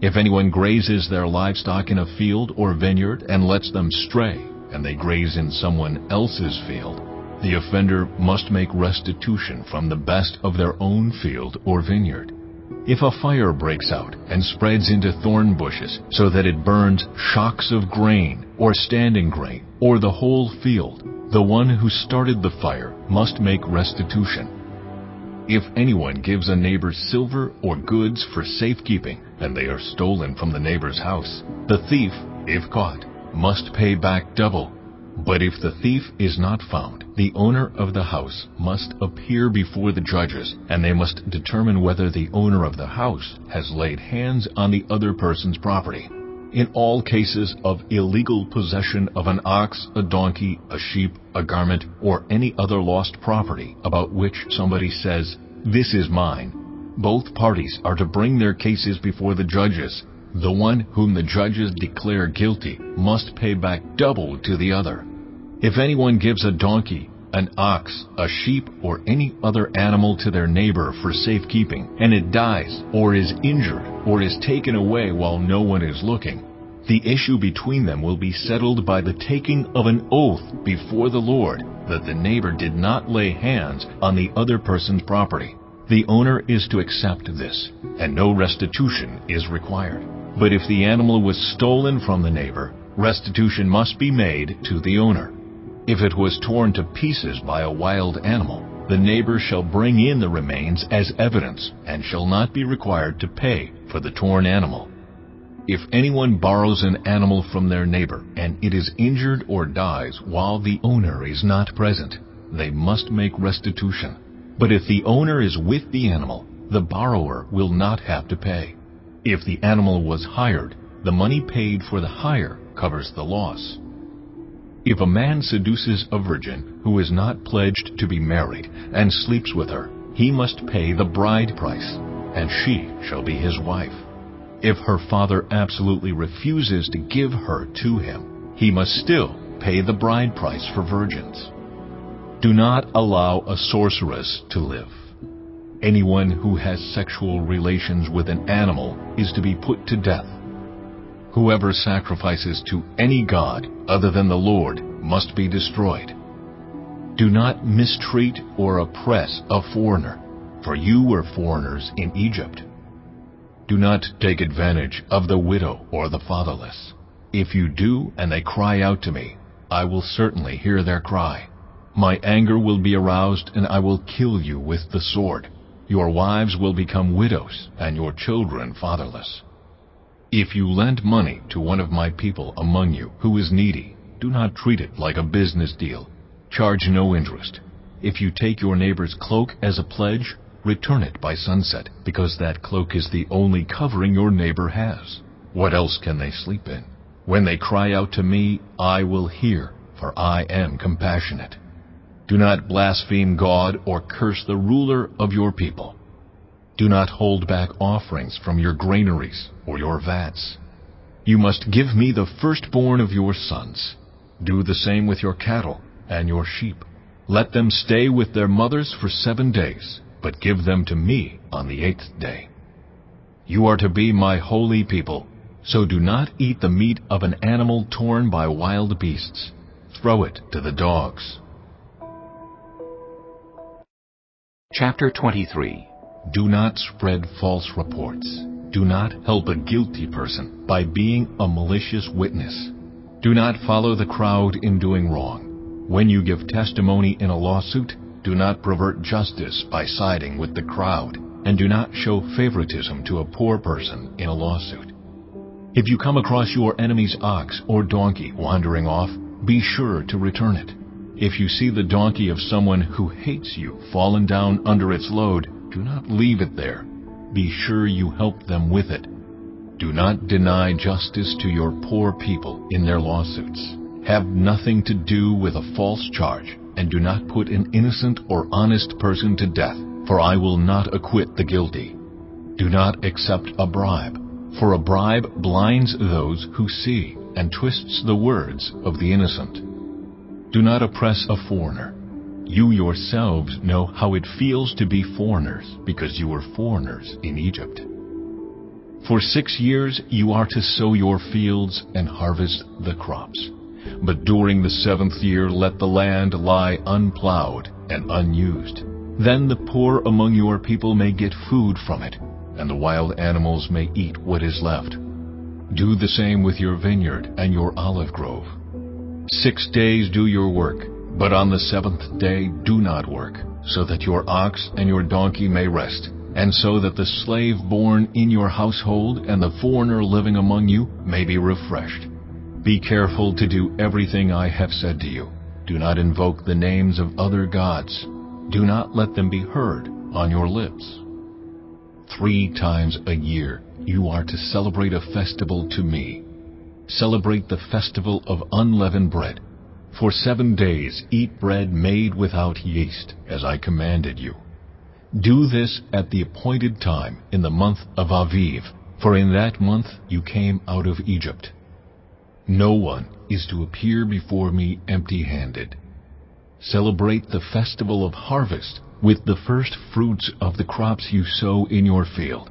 If anyone grazes their livestock in a field or vineyard and lets them stray, and they graze in someone else's field, the offender must make restitution from the best of their own field or vineyard. If a fire breaks out and spreads into thorn bushes so that it burns shocks of grain or standing grain or the whole field, the one who started the fire must make restitution. If anyone gives a neighbor silver or goods for safekeeping and they are stolen from the neighbor's house, the thief, if caught, must pay back double. But if the thief is not found, the owner of the house must appear before the judges, and they must determine whether the owner of the house has laid hands on the other person's property. In all cases of illegal possession of an ox, a donkey, a sheep, a garment, or any other lost property about which somebody says, "This is mine," both parties are to bring their cases before the judges. The one whom the judges declare guilty must pay back double to the other. If anyone gives a donkey, an ox, a sheep, or any other animal to their neighbor for safekeeping, and it dies, or is injured, or is taken away while no one is looking, the issue between them will be settled by the taking of an oath before the Lord that the neighbor did not lay hands on the other person's property. The owner is to accept this, and no restitution is required. But if the animal was stolen from the neighbor, restitution must be made to the owner. If it was torn to pieces by a wild animal, the neighbor shall bring in the remains as evidence and shall not be required to pay for the torn animal. If anyone borrows an animal from their neighbor and it is injured or dies while the owner is not present, they must make restitution. But if the owner is with the animal, the borrower will not have to pay. If the animal was hired, the money paid for the hire covers the loss. If a man seduces a virgin who is not pledged to be married and sleeps with her, he must pay the bride price, and she shall be his wife. If her father absolutely refuses to give her to him, he must still pay the bride price for virgins. Do not allow a sorceress to live. Anyone who has sexual relations with an animal is to be put to death. Whoever sacrifices to any god other than the Lord must be destroyed. Do not mistreat or oppress a foreigner, for you were foreigners in Egypt. Do not take advantage of the widow or the fatherless. If you do and they cry out to me, I will certainly hear their cry. My anger will be aroused and I will kill you with the sword. Your wives will become widows and your children fatherless. If you lend money to one of my people among you who is needy, do not treat it like a business deal. Charge no interest. If you take your neighbor's cloak as a pledge, return it by sunset, because that cloak is the only covering your neighbor has. What else can they sleep in? When they cry out to me, I will hear, for I am compassionate. Do not blaspheme God or curse the ruler of your people. Do not hold back offerings from your granaries or your vats. You must give me the firstborn of your sons. Do the same with your cattle and your sheep. Let them stay with their mothers for 7 days, but give them to me on the 8th day. You are to be my holy people, so do not eat the meat of an animal torn by wild beasts. Throw it to the dogs. Chapter 23. Do not spread false reports. Do not help a guilty person by being a malicious witness. Do not follow the crowd in doing wrong. When you give testimony in a lawsuit, do not pervert justice by siding with the crowd, and do not show favoritism to a poor person in a lawsuit. If you come across your enemy's ox or donkey wandering off, be sure to return it. If you see the donkey of someone who hates you fallen down under its load, do not leave it there. Be sure you help them with it. Do not deny justice to your poor people in their lawsuits. Have nothing to do with a false charge, and do not put an innocent or honest person to death, for I will not acquit the guilty. Do not accept a bribe, for a bribe blinds those who see and twists the words of the innocent. Do not oppress a foreigner. You yourselves know how it feels to be foreigners, because you were foreigners in Egypt. For 6 years you are to sow your fields and harvest the crops. But during the 7th year let the land lie unplowed and unused. Then the poor among your people may get food from it, and the wild animals may eat what is left. Do the same with your vineyard and your olive grove. 6 days do your work, but on the 7th day do not work, so that your ox and your donkey may rest, and so that the slave born in your household and the foreigner living among you may be refreshed. Be careful to do everything I have said to you. Do not invoke the names of other gods. Do not let them be heard on your lips. 3 times a year you are to celebrate a festival to me. Celebrate the festival of unleavened bread. For 7 days eat bread made without yeast, as I commanded you. Do this at the appointed time in the month of Aviv, for in that month you came out of Egypt. No one is to appear before me empty-handed. Celebrate the festival of harvest with the first fruits of the crops you sow in your field.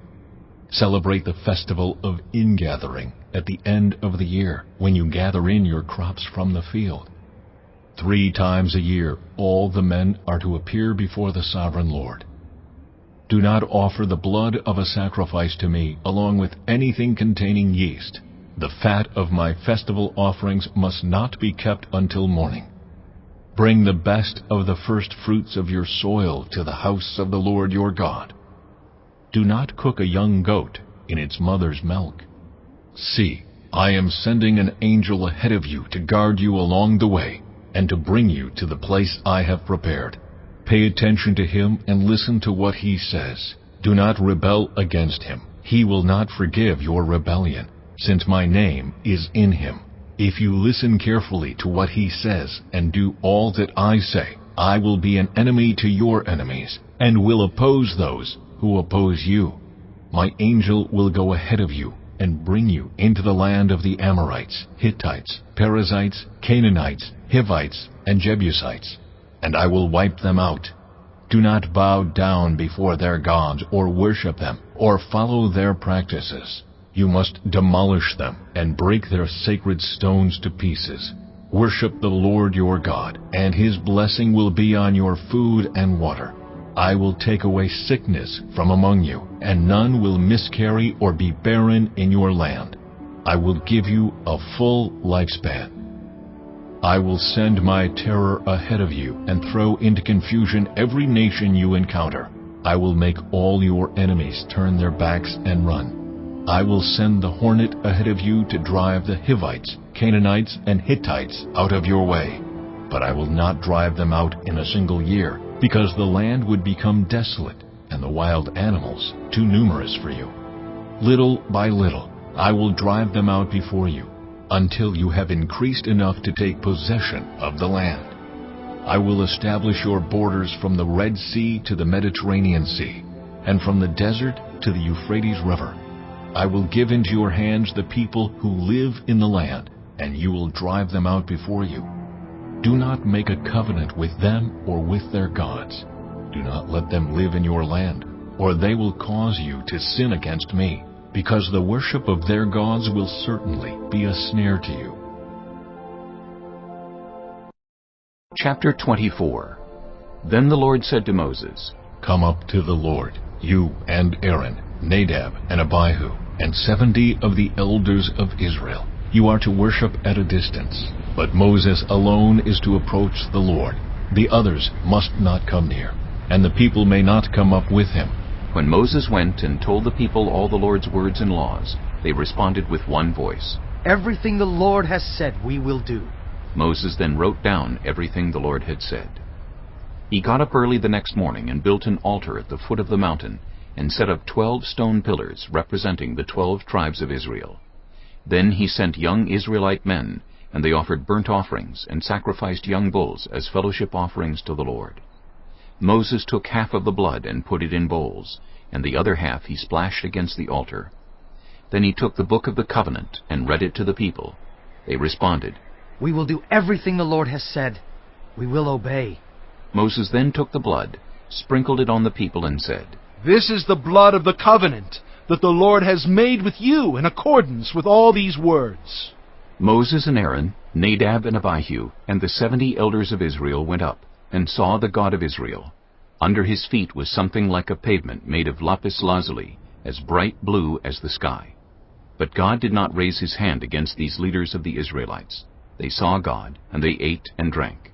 Celebrate the festival of ingathering at the end of the year, when you gather in your crops from the field. 3 times a year all the men are to appear before the sovereign Lord. Do not offer the blood of a sacrifice to me along with anything containing yeast. The fat of my festival offerings must not be kept until morning. Bring the best of the first fruits of your soil to the house of the Lord your God. Do not cook a young goat in its mother's milk. See, I am sending an angel ahead of you to guard you along the way, and to bring you to the place I have prepared. Pay attention to him and listen to what he says. Do not rebel against him, He will not forgive your rebellion, since my name is in him. If you listen carefully to what he says and do all that I say, I will be an enemy to your enemies, and will oppose those who oppose you. My angel will go ahead of you and bring you into the land of the Amorites, Hittites, Perizzites, Canaanites, Hivites, and Jebusites, and I will wipe them out. Do not bow down before their gods or worship them or follow their practices. You must demolish them and break their sacred stones to pieces. Worship the Lord your God, and his blessing will be on your food and water. I will take away sickness from among you, and none will miscarry or be barren in your land. I will give you a full lifespan. I will send my terror ahead of you and throw into confusion every nation you encounter. I will make all your enemies turn their backs and run. I will send the hornet ahead of you to drive the Hivites, Canaanites, and Hittites out of your way. But I will not drive them out in a single year, because the land would become desolate and the wild animals too numerous for you. Little by little, I will drive them out before you, until you have increased enough to take possession of the land. I will establish your borders from the Red Sea to the Mediterranean Sea, and from the desert to the Euphrates River. I will give into your hands the people who live in the land, and you will drive them out before you. Do not make a covenant with them or with their gods. Do not let them live in your land, or they will cause you to sin against me, because the worship of their gods will certainly be a snare to you. Chapter 24. Then the Lord said to Moses, Come up to the Lord, you and Aaron, Nadab and Abihu, and 70 of the elders of Israel. You are to worship at a distance, but Moses alone is to approach the Lord. The others must not come near, and the people may not come up with him. When Moses went and told the people all the Lord's words and laws, they responded with one voice, Everything the Lord has said we will do. Moses then wrote down everything the Lord had said. He got up early the next morning and built an altar at the foot of the mountain and set up 12 stone pillars representing the 12 tribes of Israel. Then he sent young Israelite men, and they offered burnt offerings and sacrificed young bulls as fellowship offerings to the Lord. Moses took half of the blood and put it in bowls, and the other half he splashed against the altar. Then he took the book of the covenant and read it to the people. They responded, We will do everything the Lord has said. We will obey. Moses then took the blood, sprinkled it on the people, and said, This is the blood of the covenant that the Lord has made with you in accordance with all these words. Moses and Aaron, Nadab and Abihu, and the 70 elders of Israel went up and saw the God of Israel. Under his feet was something like a pavement made of lapis lazuli, as bright blue as the sky. But God did not raise his hand against these leaders of the Israelites. They saw God, and they ate and drank.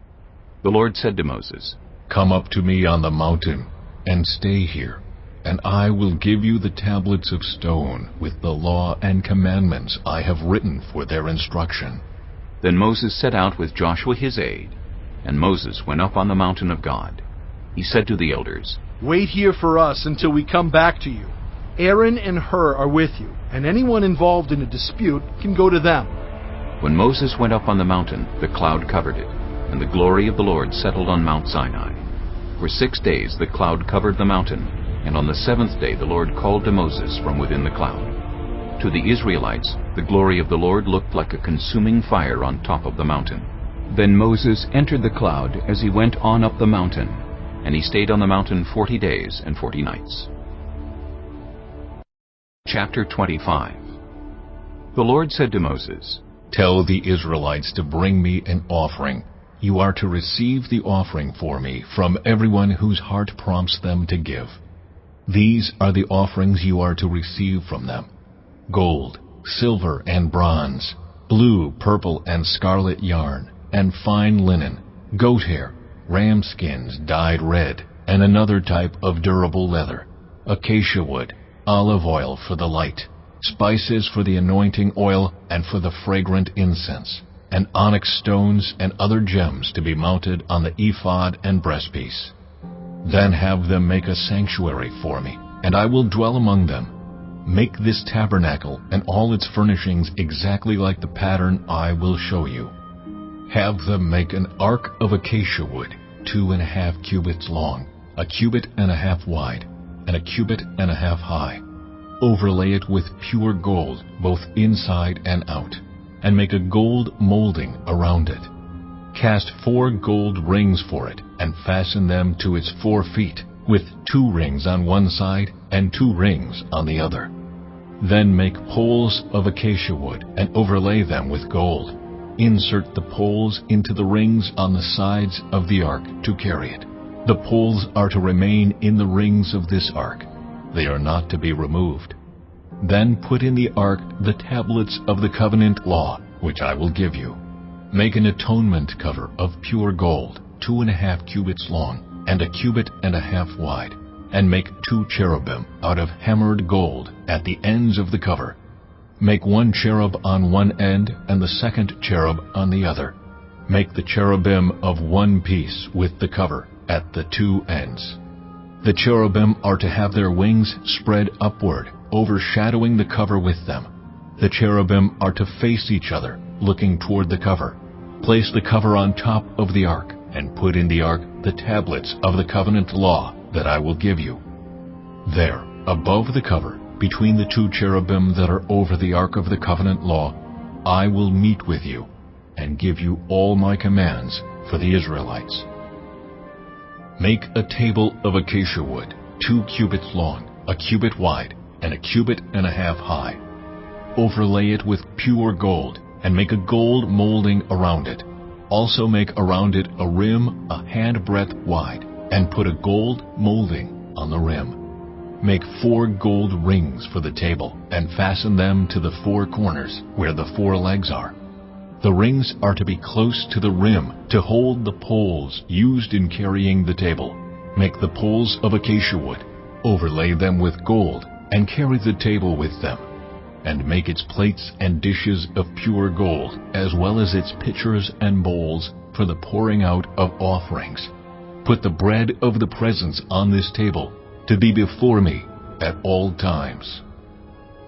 The Lord said to Moses, Come up to me on the mountain, and stay here, and I will give you the tablets of stone with the law and commandments I have written for their instruction. Then Moses set out with Joshua his aide, and Moses went up on the mountain of God. He said to the elders, Wait here for us until we come back to you. Aaron and Hur are with you, and anyone involved in a dispute can go to them. When Moses went up on the mountain, the cloud covered it, and the glory of the Lord settled on Mount Sinai. For 6 days the cloud covered the mountain, and on the 7th day the Lord called to Moses from within the cloud. To the Israelites, the glory of the Lord looked like a consuming fire on top of the mountain. Then Moses entered the cloud as he went on up the mountain, and he stayed on the mountain 40 days and 40 nights. Chapter 25. The Lord said to Moses, Tell the Israelites to bring me an offering. You are to receive the offering for me from everyone whose heart prompts them to give. These are the offerings you are to receive from them: gold, silver, and bronze, blue, purple, and scarlet yarn, and fine linen, goat hair, ram skins dyed red, and another type of durable leather, acacia wood, olive oil for the light, spices for the anointing oil and for the fragrant incense, and onyx stones and other gems to be mounted on the ephod and breastpiece. Then have them make a sanctuary for me, and I will dwell among them. Make this tabernacle and all its furnishings exactly like the pattern I will show you. Have them make an ark of acacia wood, 2.5 cubits long, 1.5 cubits wide, and 1.5 cubits high. Overlay it with pure gold, both inside and out, and make a gold molding around it. Cast 4 gold rings for it, and fasten them to its 4 feet, with 2 rings on one side and 2 rings on the other. Then make poles of acacia wood, and overlay them with gold. Insert the poles into the rings on the sides of the ark to carry it. The poles are to remain in the rings of this ark. They are not to be removed. Then put in the ark the tablets of the covenant law, which I will give you. Make an atonement cover of pure gold, 2.5 cubits long, and 1.5 cubits wide, and make 2 cherubim out of hammered gold at the ends of the cover. Make 1 cherub on one end and the second cherub on the other. Make the cherubim of one piece with the cover at the 2 ends. The cherubim are to have their wings spread upward, overshadowing the cover with them. The cherubim are to face each other, looking toward the cover. Place the cover on top of the ark, and put in the ark the tablets of the covenant law that I will give you. There, above the cover, between the 2 cherubim that are over the ark of the covenant law, I will meet with you, and give you all my commands for the Israelites. Make a table of acacia wood, 2 cubits long, 1 cubit wide, and 1.5 cubits high. Overlay it with pure gold, and make a gold molding around it. Also make around it a rim a handbreadth wide, and put a gold molding on the rim. Make 4 gold rings for the table, and fasten them to the 4 corners, where the 4 legs are. The rings are to be close to the rim to hold the poles used in carrying the table. Make the poles of acacia wood, overlay them with gold, and carry the table with them. And make its plates and dishes of pure gold, as well as its pitchers and bowls for the pouring out of offerings. Put the bread of the presence on this table, to be before me at all times.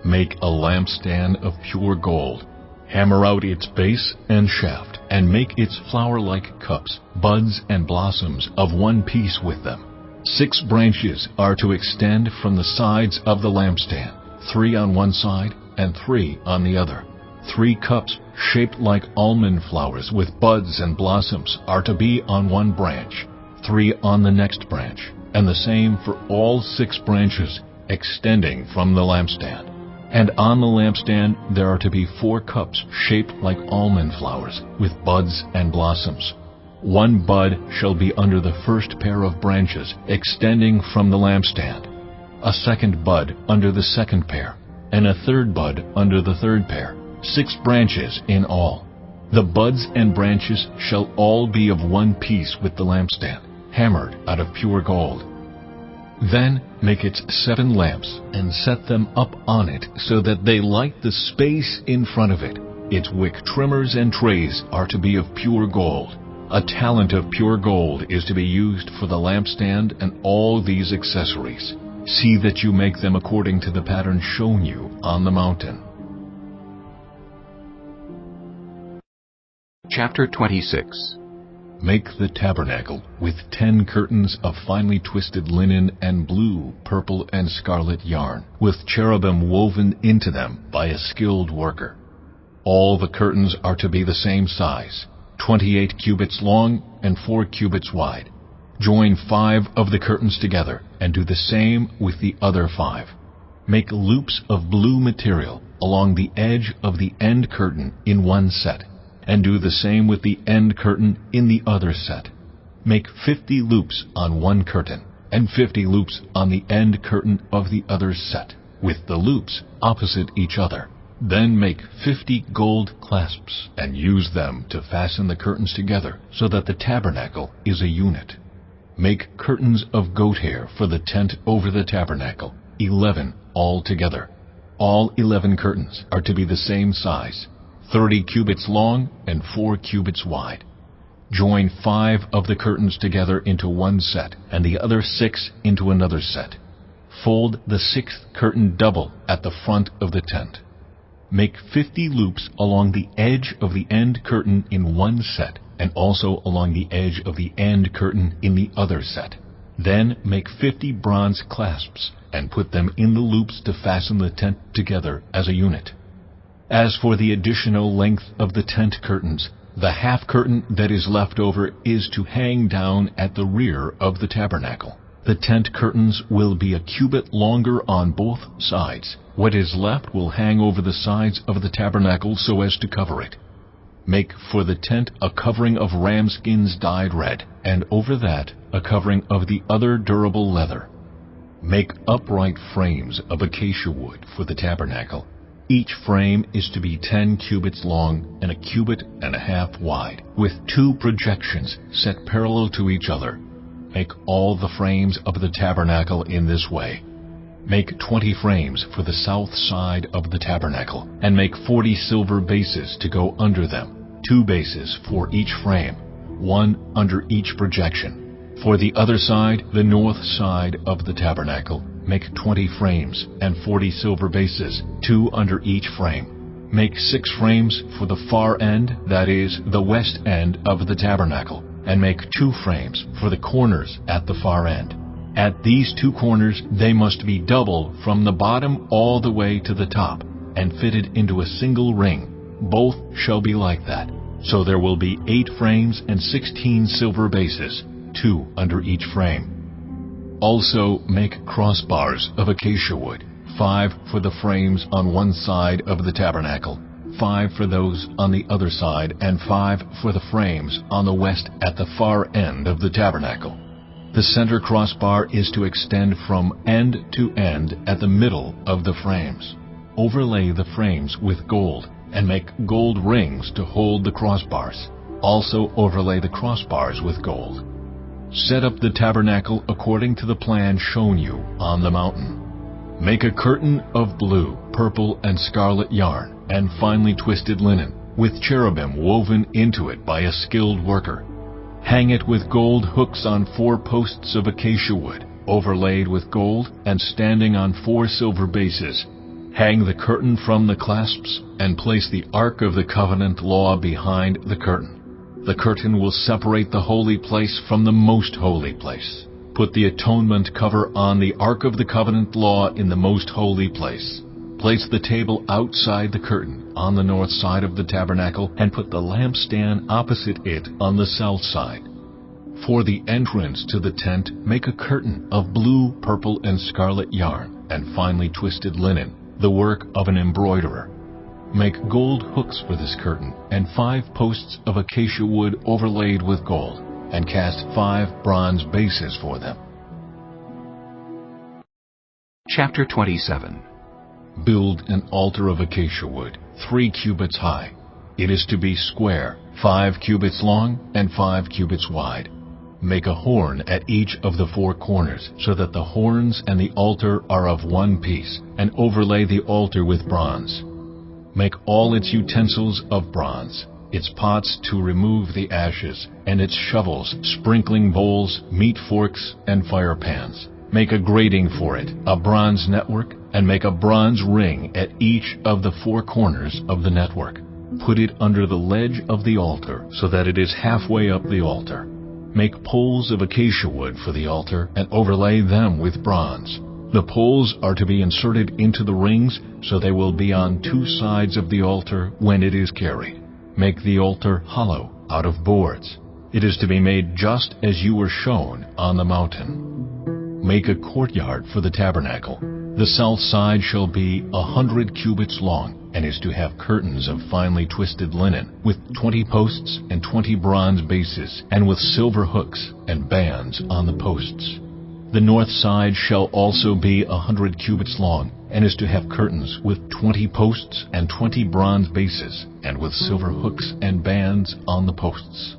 Make a lampstand of pure gold. Hammer out its base and shaft, and make its flower-like cups, buds and blossoms of one piece with them. 6 branches are to extend from the sides of the lampstand, 3 on one side and 3 on the other. 3 cups shaped like almond flowers with buds and blossoms are to be on one branch, 3 on the next branch, and the same for all 6 branches extending from the lampstand. And on the lampstand there are to be 4 cups shaped like almond flowers with buds and blossoms. 1 bud shall be under the first pair of branches extending from the lampstand, a 2nd bud under the 2nd pair, and a 3rd bud under the 3rd pair, 6 branches in all. The buds and branches shall all be of one piece with the lampstand, hammered out of pure gold. Then make its 7 lamps, and set them up on it, so that they light the space in front of it. Its wick trimmers and trays are to be of pure gold. A talent of pure gold is to be used for the lampstand and all these accessories. See that you make them according to the pattern shown you on the mountain. Chapter 26. Make the tabernacle with 10 curtains of finely twisted linen and blue, purple, and scarlet yarn, with cherubim woven into them by a skilled worker. All the curtains are to be the same size, 28 cubits long and 4 cubits wide. Join 5 of the curtains together, and do the same with the other 5. Make loops of blue material along the edge of the end curtain in one set, and do the same with the end curtain in the other set. Make 50 loops on one curtain, and 50 loops on the end curtain of the other set, with the loops opposite each other. Then make 50 gold clasps, and use them to fasten the curtains together, so that the tabernacle is a unit. Make curtains of goat hair for the tent over the tabernacle, 11 altogether. All 11 curtains are to be the same size, 30 cubits long and 4 cubits wide. Join 5 of the curtains together into one set, and the other 6 into another set. Fold the 6th curtain double at the front of the tent. Make 50 loops along the edge of the end curtain in one set, and also along the edge of the end curtain in the other set. Then make 50 bronze clasps, and put them in the loops to fasten the tent together as a unit. As for the additional length of the tent curtains, the half curtain that is left over is to hang down at the rear of the tabernacle. The tent curtains will be a cubit longer on both sides. What is left will hang over the sides of the tabernacle so as to cover it. Make for the tent a covering of ram skins dyed red, and over that a covering of the other durable leather. Make upright frames of acacia wood for the tabernacle. Each frame is to be 10 cubits long and a cubit and a half wide, with 2 projections set parallel to each other. Make all the frames of the tabernacle in this way. Make 20 frames for the south side of the tabernacle, and make 40 silver bases to go under them, 2 bases for each frame, 1 under each projection. For the other side, the north side of the tabernacle, make 20 frames and 40 silver bases, 2 under each frame. Make 6 frames for the far end, that is, the west end of the tabernacle, and make 2 frames for the corners at the far end. At these 2 corners they must be double from the bottom all the way to the top, and fitted into a single ring. Both shall be like that. So there will be 8 frames and 16 silver bases, 2 under each frame. Also make crossbars of acacia wood, 5 for the frames on one side of the tabernacle, 5 for those on the other side, and 5 for the frames on the west at the far end of the tabernacle. The center crossbar is to extend from end to end at the middle of the frames. Overlay the frames with gold, and make gold rings to hold the crossbars. Also overlay the crossbars with gold. Set up the tabernacle according to the plan shown you on the mountain. Make a curtain of blue, purple, and scarlet yarn, and finely twisted linen, with cherubim woven into it by a skilled worker. Hang it with gold hooks on 4 posts of acacia wood, overlaid with gold, and standing on 4 silver bases. Hang the curtain from the clasps, and place the Ark of the Covenant law behind the curtain. The curtain will separate the holy place from the most holy place. Put the atonement cover on the Ark of the Covenant law in the most holy place. Place the table outside the curtain on the north side of the tabernacle, and put the lampstand opposite it on the south side. For the entrance to the tent, make a curtain of blue, purple, and scarlet yarn, and finely twisted linen, the work of an embroiderer. Make gold hooks for this curtain, and 5 posts of acacia wood overlaid with gold, and cast 5 bronze bases for them. Chapter 27. Build an altar of acacia wood, 3 cubits high. It is to be square, 5 cubits long and 5 cubits wide. Make a horn at each of the 4 corners, so that the horns and the altar are of one piece, and overlay the altar with bronze. Make all its utensils of bronze, its pots to remove the ashes, and its shovels, sprinkling bowls, meat forks, and fire pans. Make a grating for it, a bronze network, and make a bronze ring at each of the 4 corners of the network. Put it under the ledge of the altar, so that it is halfway up the altar. Make poles of acacia wood for the altar, and overlay them with bronze. The poles are to be inserted into the rings, so they will be on 2 sides of the altar when it is carried. Make the altar hollow, out of boards. It is to be made just as you were shown on the mountain. Make a courtyard for the tabernacle. The south side shall be 100 cubits long, and is to have curtains of finely twisted linen, with 20 posts and 20 bronze bases, and with silver hooks and bands on the posts. The north side shall also be 100 cubits long, and is to have curtains with 20 posts and 20 bronze bases, and with silver hooks and bands on the posts.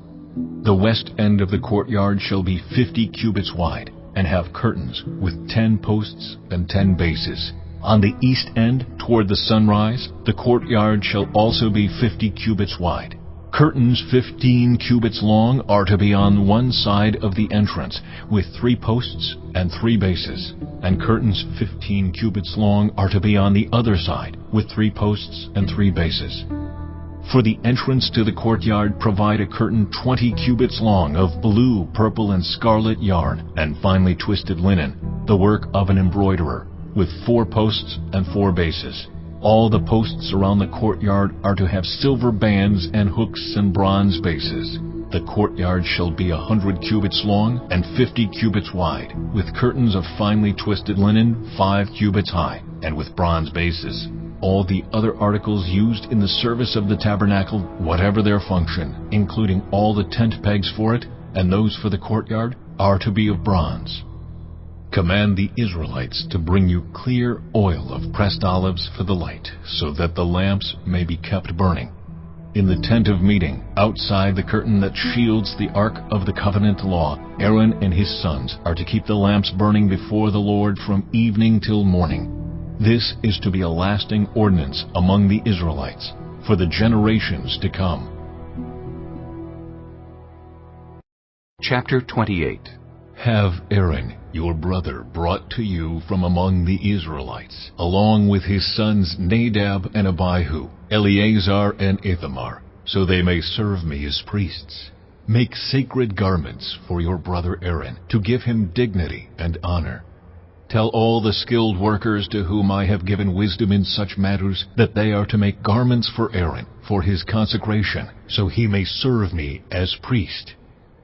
The west end of the courtyard shall be 50 cubits wide, and have curtains with 10 posts and 10 bases. On the east end, toward the sunrise, the courtyard shall also be 50 cubits wide. Curtains 15 cubits long are to be on one side of the entrance, with 3 posts and 3 bases. And curtains 15 cubits long are to be on the other side, with 3 posts and 3 bases. For the entrance to the courtyard, provide a curtain 20 cubits long of blue, purple, and scarlet yarn, and finely twisted linen, the work of an embroiderer, with 4 posts and 4 bases. All the posts around the courtyard are to have silver bands and hooks and bronze bases. The courtyard shall be 100 cubits long and 50 cubits wide, with curtains of finely twisted linen 5 cubits high, and with bronze bases. All the other articles used in the service of the tabernacle, whatever their function, including all the tent pegs for it and those for the courtyard, are to be of bronze. Command the Israelites to bring you clear oil of pressed olives for the light, so that the lamps may be kept burning. In the tent of meeting, outside the curtain that shields the ark of the covenant law, Aaron and his sons are to keep the lamps burning before the Lord from evening till morning. This is to be a lasting ordinance among the Israelites for the generations to come. Chapter 28. Have Aaron, your brother, brought to you from among the Israelites, along with his sons Nadab and Abihu, Eleazar and Ithamar, so they may serve me as priests. Make sacred garments for your brother Aaron, to give him dignity and honor. Tell all the skilled workers to whom I have given wisdom in such matters that they are to make garments for Aaron, for his consecration, so he may serve me as priest.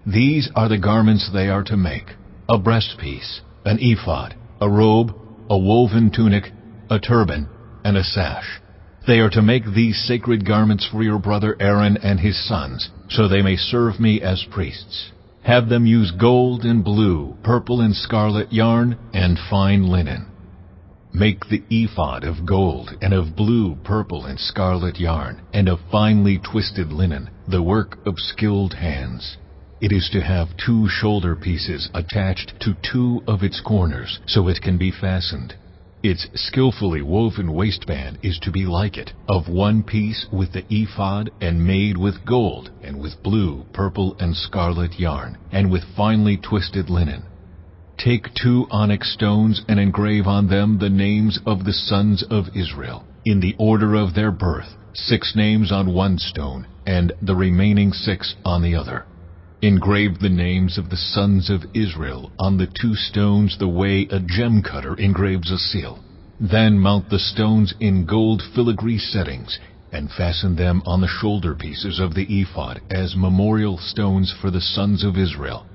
These are the garments they are to make: a breastpiece, an ephod, a robe, a woven tunic, a turban, and a sash. They are to make these sacred garments for your brother Aaron and his sons, so they may serve me as priests. Have them use gold and blue, purple and scarlet yarn, and fine linen. Make the ephod of gold and of blue, purple, and scarlet yarn, and of finely twisted linen, the work of skilled hands. It is to have 2 shoulder pieces attached to 2 of its corners, so it can be fastened. Its skillfully woven waistband is to be like it, of 1 piece with the ephod, and made with gold, and with blue, purple, and scarlet yarn, and with finely twisted linen. Take 2 onyx stones and engrave on them the names of the sons of Israel, in the order of their birth, 6 names on 1 stone, and the remaining 6 on the other. Engrave the names of the sons of Israel on the 2 stones the way a gem cutter engraves a seal. Then mount the stones in gold filigree settings, and fasten them on the shoulder pieces of the ephod as memorial stones for the sons of Israel.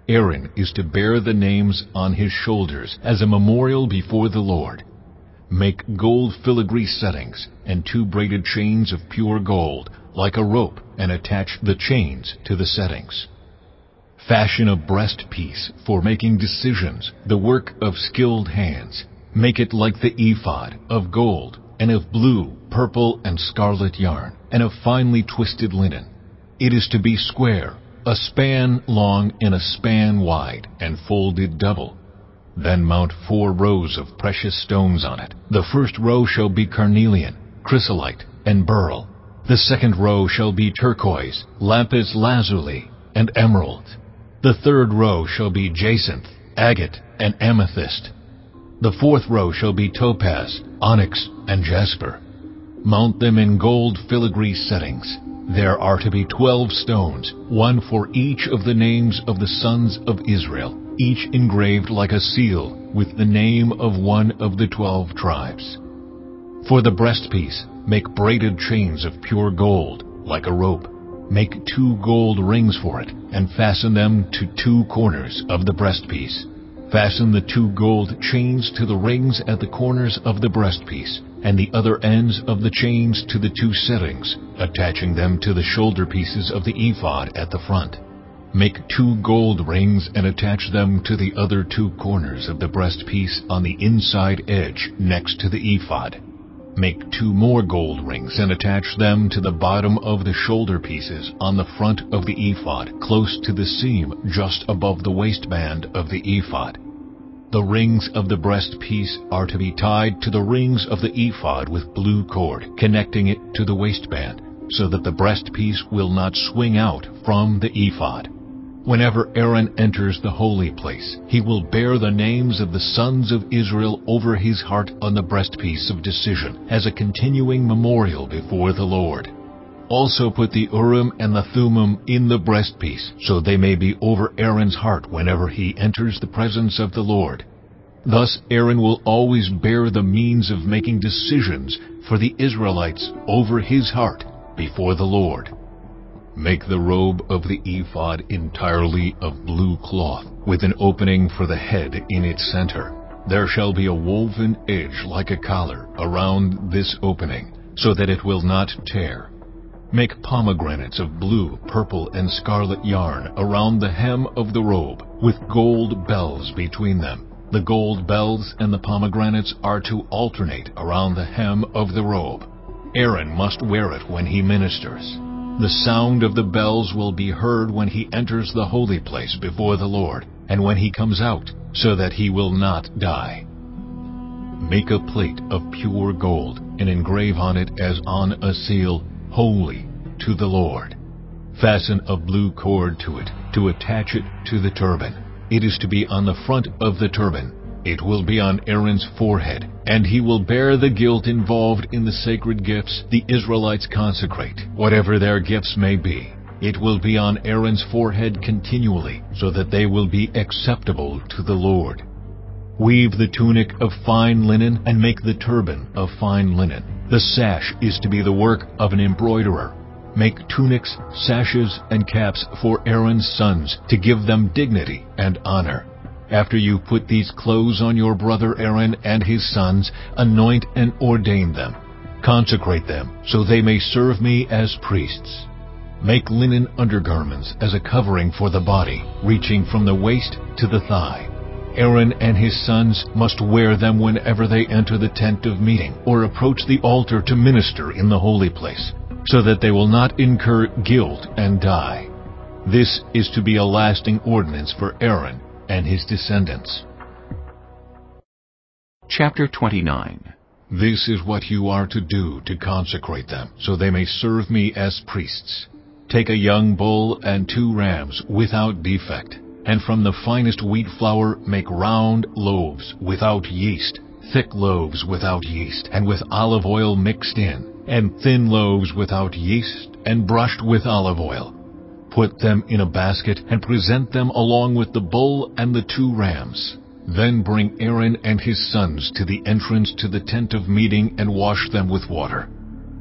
Aaron is to bear the names on his shoulders as a memorial before the Lord. Make gold filigree settings and 2 braided chains of pure gold, like a rope, and attach the chains to the settings. Fashion a breastpiece for making decisions, the work of skilled hands. Make it like the ephod, of gold, and of blue, purple, and scarlet yarn, and of finely twisted linen. It is to be square, a span long and a span wide, and folded double. Then mount 4 rows of precious stones on it. The first row shall be carnelian, chrysolite, and beryl. The second row shall be turquoise, lapis lazuli, and emerald. The third row shall be jacinth, agate, and amethyst. The fourth row shall be topaz, onyx, and jasper. Mount them in gold filigree settings. There are to be 12 stones, 1 for each of the names of the sons of Israel, each engraved like a seal, with the name of one of the 12 tribes. For the breastpiece, make braided chains of pure gold, like a rope. Make 2 gold rings for it, and fasten them to 2 corners of the breastpiece. Fasten the 2 gold chains to the rings at the corners of the breastpiece, and the other ends of the chains to the 2 settings, attaching them to the shoulder pieces of the ephod at the front. Make 2 gold rings and attach them to the other 2 corners of the breastpiece on the inside edge next to the ephod. Make 2 more gold rings and attach them to the bottom of the shoulder pieces on the front of the ephod, close to the seam just above the waistband of the ephod. The rings of the breastpiece are to be tied to the rings of the ephod with blue cord, connecting it to the waistband, so that the breastpiece will not swing out from the ephod. Whenever Aaron enters the holy place, he will bear the names of the sons of Israel over his heart on the breastpiece of decision, as a continuing memorial before the Lord. Also put the Urim and the Thummim in the breastpiece, so they may be over Aaron's heart whenever he enters the presence of the Lord. Thus Aaron will always bear the means of making decisions for the Israelites over his heart before the Lord. Make the robe of the ephod entirely of blue cloth, with an opening for the head in its center. There shall be a woven edge like a collar around this opening, so that it will not tear. Make pomegranates of blue, purple, and scarlet yarn around the hem of the robe, with gold bells between them. The gold bells and the pomegranates are to alternate around the hem of the robe. Aaron must wear it when he ministers. The sound of the bells will be heard when he enters the holy place before the Lord, and when he comes out, so that he will not die. Make a plate of pure gold, and engrave on it as on a seal, Holy to the Lord. Fasten a blue cord to it, to attach it to the turban. It is to be on the front of the turban. It will be on Aaron's forehead, and he will bear the guilt involved in the sacred gifts the Israelites consecrate, whatever their gifts may be. It will be on Aaron's forehead continually, so that they will be acceptable to the Lord. Weave the tunic of fine linen, and make the turban of fine linen. The sash is to be the work of an embroiderer. Make tunics, sashes, and caps for Aaron's sons, to give them dignity and honor. After you put these clothes on your brother Aaron and his sons, anoint and ordain them. Consecrate them, so they may serve me as priests. Make linen undergarments as a covering for the body, reaching from the waist to the thigh. Aaron and his sons must wear them whenever they enter the tent of meeting, or approach the altar to minister in the holy place, so that they will not incur guilt and die. This is to be a lasting ordinance for Aaron and his descendants. Chapter 29. This is what you are to do to consecrate them, so they may serve me as priests. Take a young bull and 2 rams without defect, and from the finest wheat flour make round loaves without yeast, thick loaves without yeast, and with olive oil mixed in, and thin loaves without yeast, and brushed with olive oil. Put them in a basket, and present them along with the bull and the 2 rams. Then bring Aaron and his sons to the entrance to the tent of meeting, and wash them with water.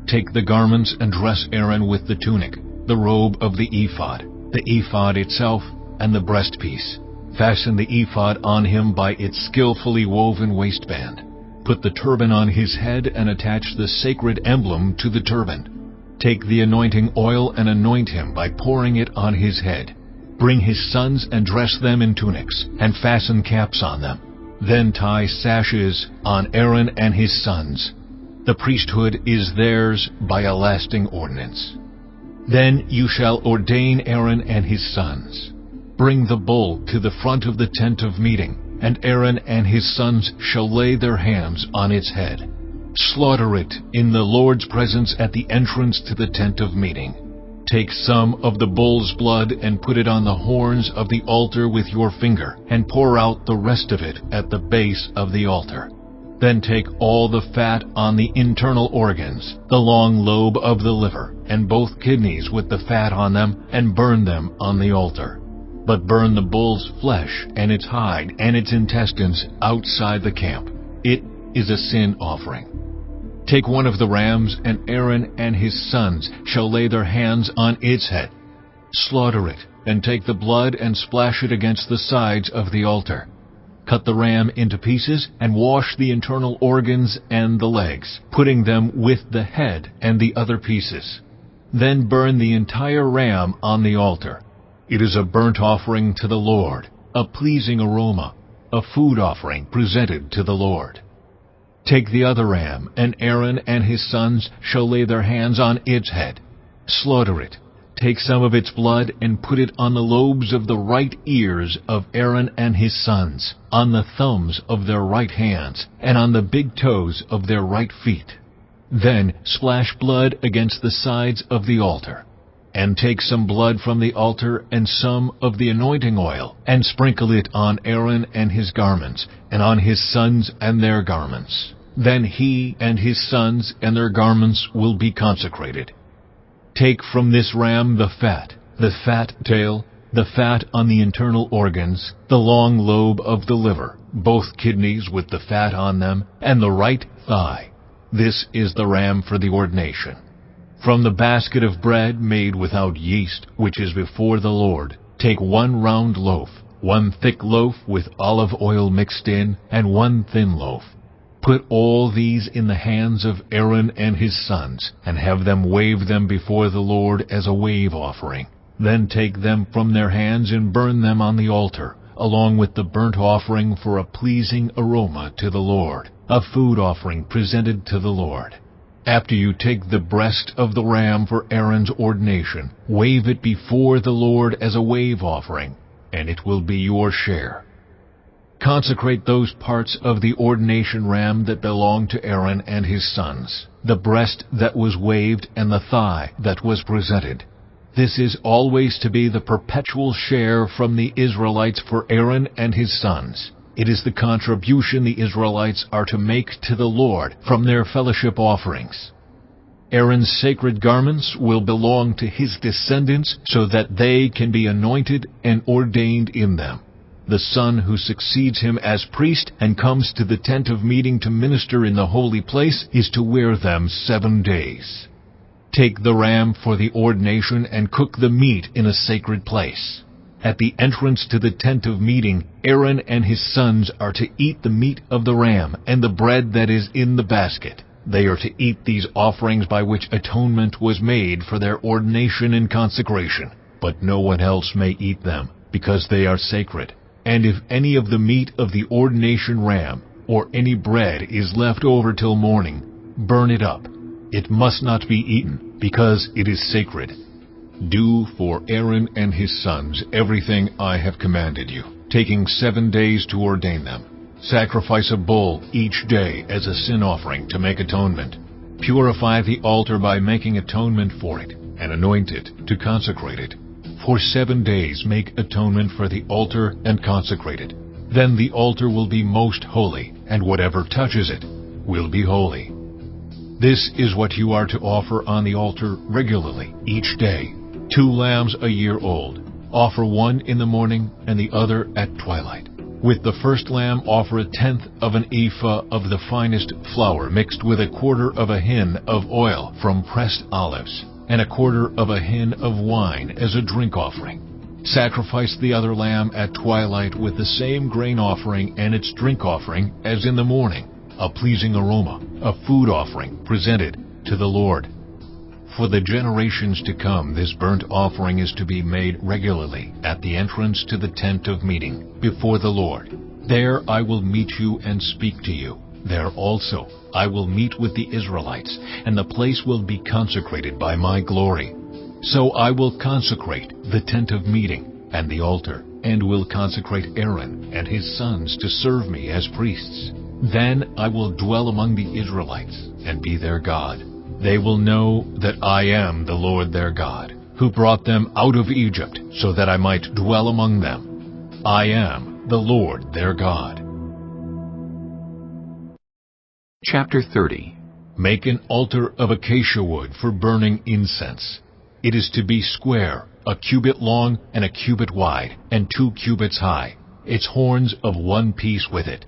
Take the garments and dress Aaron with the tunic, the robe of the ephod itself, and the breastpiece. Fasten the ephod on him by its skillfully woven waistband. Put the turban on his head, and attach the sacred emblem to the turban. Take the anointing oil and anoint him by pouring it on his head. Bring his sons and dress them in tunics, and fasten caps on them. Then tie sashes on Aaron and his sons. The priesthood is theirs by a lasting ordinance. Then you shall ordain Aaron and his sons. Bring the bull to the front of the tent of meeting, and Aaron and his sons shall lay their hands on its head. Slaughter it in the Lord's presence at the entrance to the tent of meeting. Take some of the bull's blood and put it on the horns of the altar with your finger, and pour out the rest of it at the base of the altar. Then take all the fat on the internal organs, the long lobe of the liver, and both kidneys with the fat on them, and burn them on the altar. But burn the bull's flesh and its hide and its intestines outside the camp. It is a sin offering. Take one of the rams, and Aaron and his sons shall lay their hands on its head. Slaughter it, and take the blood and splash it against the sides of the altar. Cut the ram into pieces, and wash the internal organs and the legs, putting them with the head and the other pieces. Then burn the entire ram on the altar. It is a burnt offering to the Lord, a pleasing aroma, a food offering presented to the Lord. Take the other ram, and Aaron and his sons shall lay their hands on its head. Slaughter it. Take some of its blood and put it on the lobes of the right ears of Aaron and his sons, on the thumbs of their right hands, and on the big toes of their right feet. Then splash blood against the sides of the altar. And take some blood from the altar and some of the anointing oil, and sprinkle it on Aaron and his garments, and on his sons and their garments. Then he and his sons and their garments will be consecrated. Take from this ram the fat tail, the fat on the internal organs, the long lobe of the liver, both kidneys with the fat on them, and the right thigh. This is the ram for the ordination. From the basket of bread made without yeast, which is before the Lord, take 1 round loaf, 1 thick loaf with olive oil mixed in, and 1 thin loaf. Put all these in the hands of Aaron and his sons, and have them wave them before the Lord as a wave offering. Then take them from their hands and burn them on the altar, along with the burnt offering for a pleasing aroma to the Lord, a food offering presented to the Lord. After you take the breast of the ram for Aaron's ordination, wave it before the Lord as a wave offering, and it will be your share. Consecrate those parts of the ordination ram that belong to Aaron and his sons, the breast that was waved and the thigh that was presented. This is always to be the perpetual share from the Israelites for Aaron and his sons. It is the contribution the Israelites are to make to the Lord from their fellowship offerings. Aaron's sacred garments will belong to his descendants so that they can be anointed and ordained in them. The son who succeeds him as priest and comes to the tent of meeting to minister in the holy place is to wear them 7 days. Take the ram for the ordination and cook the meat in a sacred place. At the entrance to the tent of meeting, Aaron and his sons are to eat the meat of the ram and the bread that is in the basket. They are to eat these offerings by which atonement was made for their ordination and consecration. But no one else may eat them, because they are sacred. And if any of the meat of the ordination ram or any bread is left over till morning, burn it up. It must not be eaten, because it is sacred. Do for Aaron and his sons everything I have commanded you, taking 7 days to ordain them. Sacrifice a bull each day as a sin offering to make atonement. Purify the altar by making atonement for it, and anoint it to consecrate it. For 7 days make atonement for the altar and consecrate it. Then the altar will be most holy, and whatever touches it will be holy. This is what you are to offer on the altar regularly, each day. 2 lambs a year old. Offer 1 in the morning and the other at twilight. With the first lamb offer 1/10 of an ephah of the finest flour mixed with 1/4 of a hin of oil from pressed olives, and 1/4 of a hin of wine as a drink offering. Sacrifice the other lamb at twilight with the same grain offering and its drink offering as in the morning, a pleasing aroma, a food offering presented to the Lord. For the generations to come, this burnt offering is to be made regularly at the entrance to the tent of meeting before the Lord. There I will meet you and speak to you. There also I will meet with the Israelites, and the place will be consecrated by my glory. So I will consecrate the tent of meeting and the altar, and will consecrate Aaron and his sons to serve me as priests. Then I will dwell among the Israelites and be their God. They will know that I am the Lord their God, who brought them out of Egypt so that I might dwell among them. I am the Lord their God. Chapter 30. Make an altar of acacia wood for burning incense. It is to be square, 1 cubit long and 1 cubit wide, and 2 cubits high, its horns of 1 piece with it.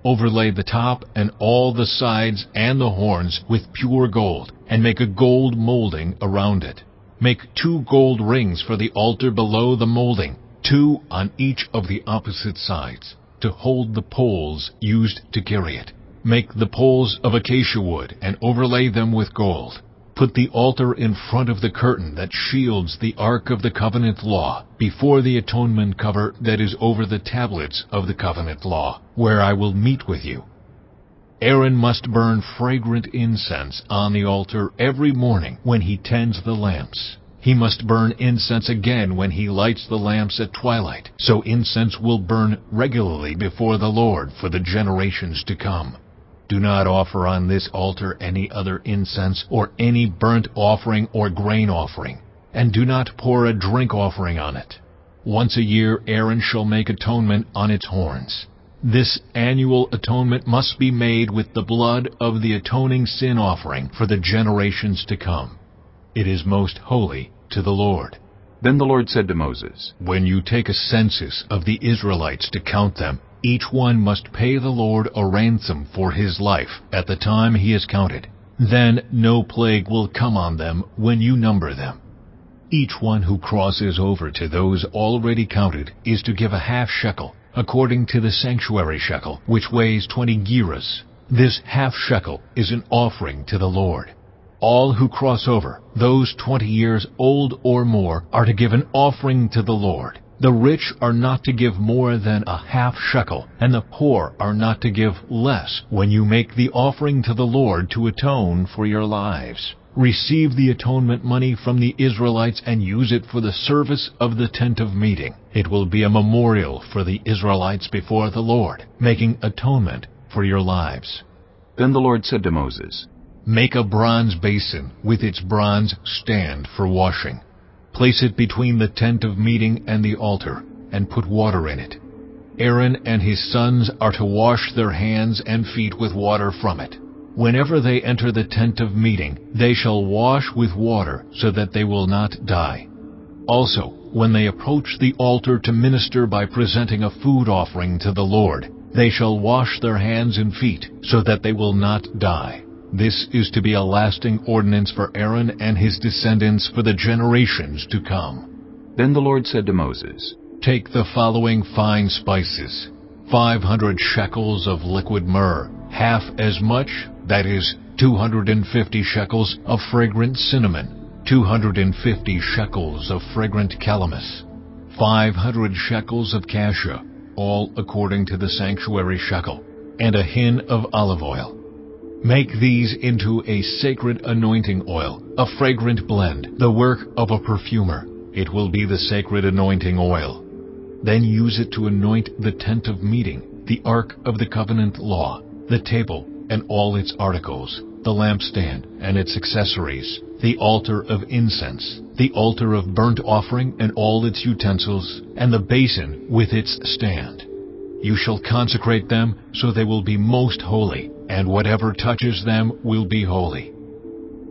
Overlay the top and all the sides and the horns with pure gold, and make a gold molding around it. Make 2 gold rings for the altar below the molding, 2 on each of the opposite sides, to hold the poles used to carry it. Make the poles of acacia wood and overlay them with gold. Put the altar in front of the curtain that shields the Ark of the Covenant Law, before the atonement cover that is over the tablets of the Covenant Law, where I will meet with you. Aaron must burn fragrant incense on the altar every morning when he tends the lamps. He must burn incense again when he lights the lamps at twilight, so incense will burn regularly before the Lord for the generations to come. Do not offer on this altar any other incense or any burnt offering or grain offering, and do not pour a drink offering on it. Once a year Aaron shall make atonement on its horns. This annual atonement must be made with the blood of the atoning sin offering for the generations to come. It is most holy to the Lord. Then the Lord said to Moses, When you take a census of the Israelites to count them, each one must pay the Lord a ransom for his life at the time he is counted. Then no plague will come on them when you number them. Each one who crosses over to those already counted is to give a half shekel, according to the sanctuary shekel, which weighs 20 gerahs. This half shekel is an offering to the Lord. All who cross over, those 20 years old or more, are to give an offering to the Lord. The rich are not to give more than a half shekel, and the poor are not to give less when you make the offering to the Lord to atone for your lives. Receive the atonement money from the Israelites and use it for the service of the tent of meeting. It will be a memorial for the Israelites before the Lord, making atonement for your lives. Then the Lord said to Moses, Make a bronze basin with its bronze stand for washing. Place it between the tent of meeting and the altar, and put water in it. Aaron and his sons are to wash their hands and feet with water from it. Whenever they enter the tent of meeting, they shall wash with water so that they will not die. Also, when they approach the altar to minister by presenting a food offering to the Lord, they shall wash their hands and feet so that they will not die. This is to be a lasting ordinance for Aaron and his descendants for the generations to come. Then the Lord said to Moses, Take the following fine spices: 500 shekels of liquid myrrh, half as much, that is, 250 shekels of fragrant cinnamon, 250 shekels of fragrant calamus, 500 shekels of cassia, all according to the sanctuary shekel, and a hin of olive oil. Make these into a sacred anointing oil, a fragrant blend, the work of a perfumer. It will be the sacred anointing oil. Then use it to anoint the tent of meeting, the ark of the covenant law, the table and all its articles, the lampstand and its accessories, the altar of incense, the altar of burnt offering and all its utensils, and the basin with its stand. You shall consecrate them so they will be most holy, and whatever touches them will be holy.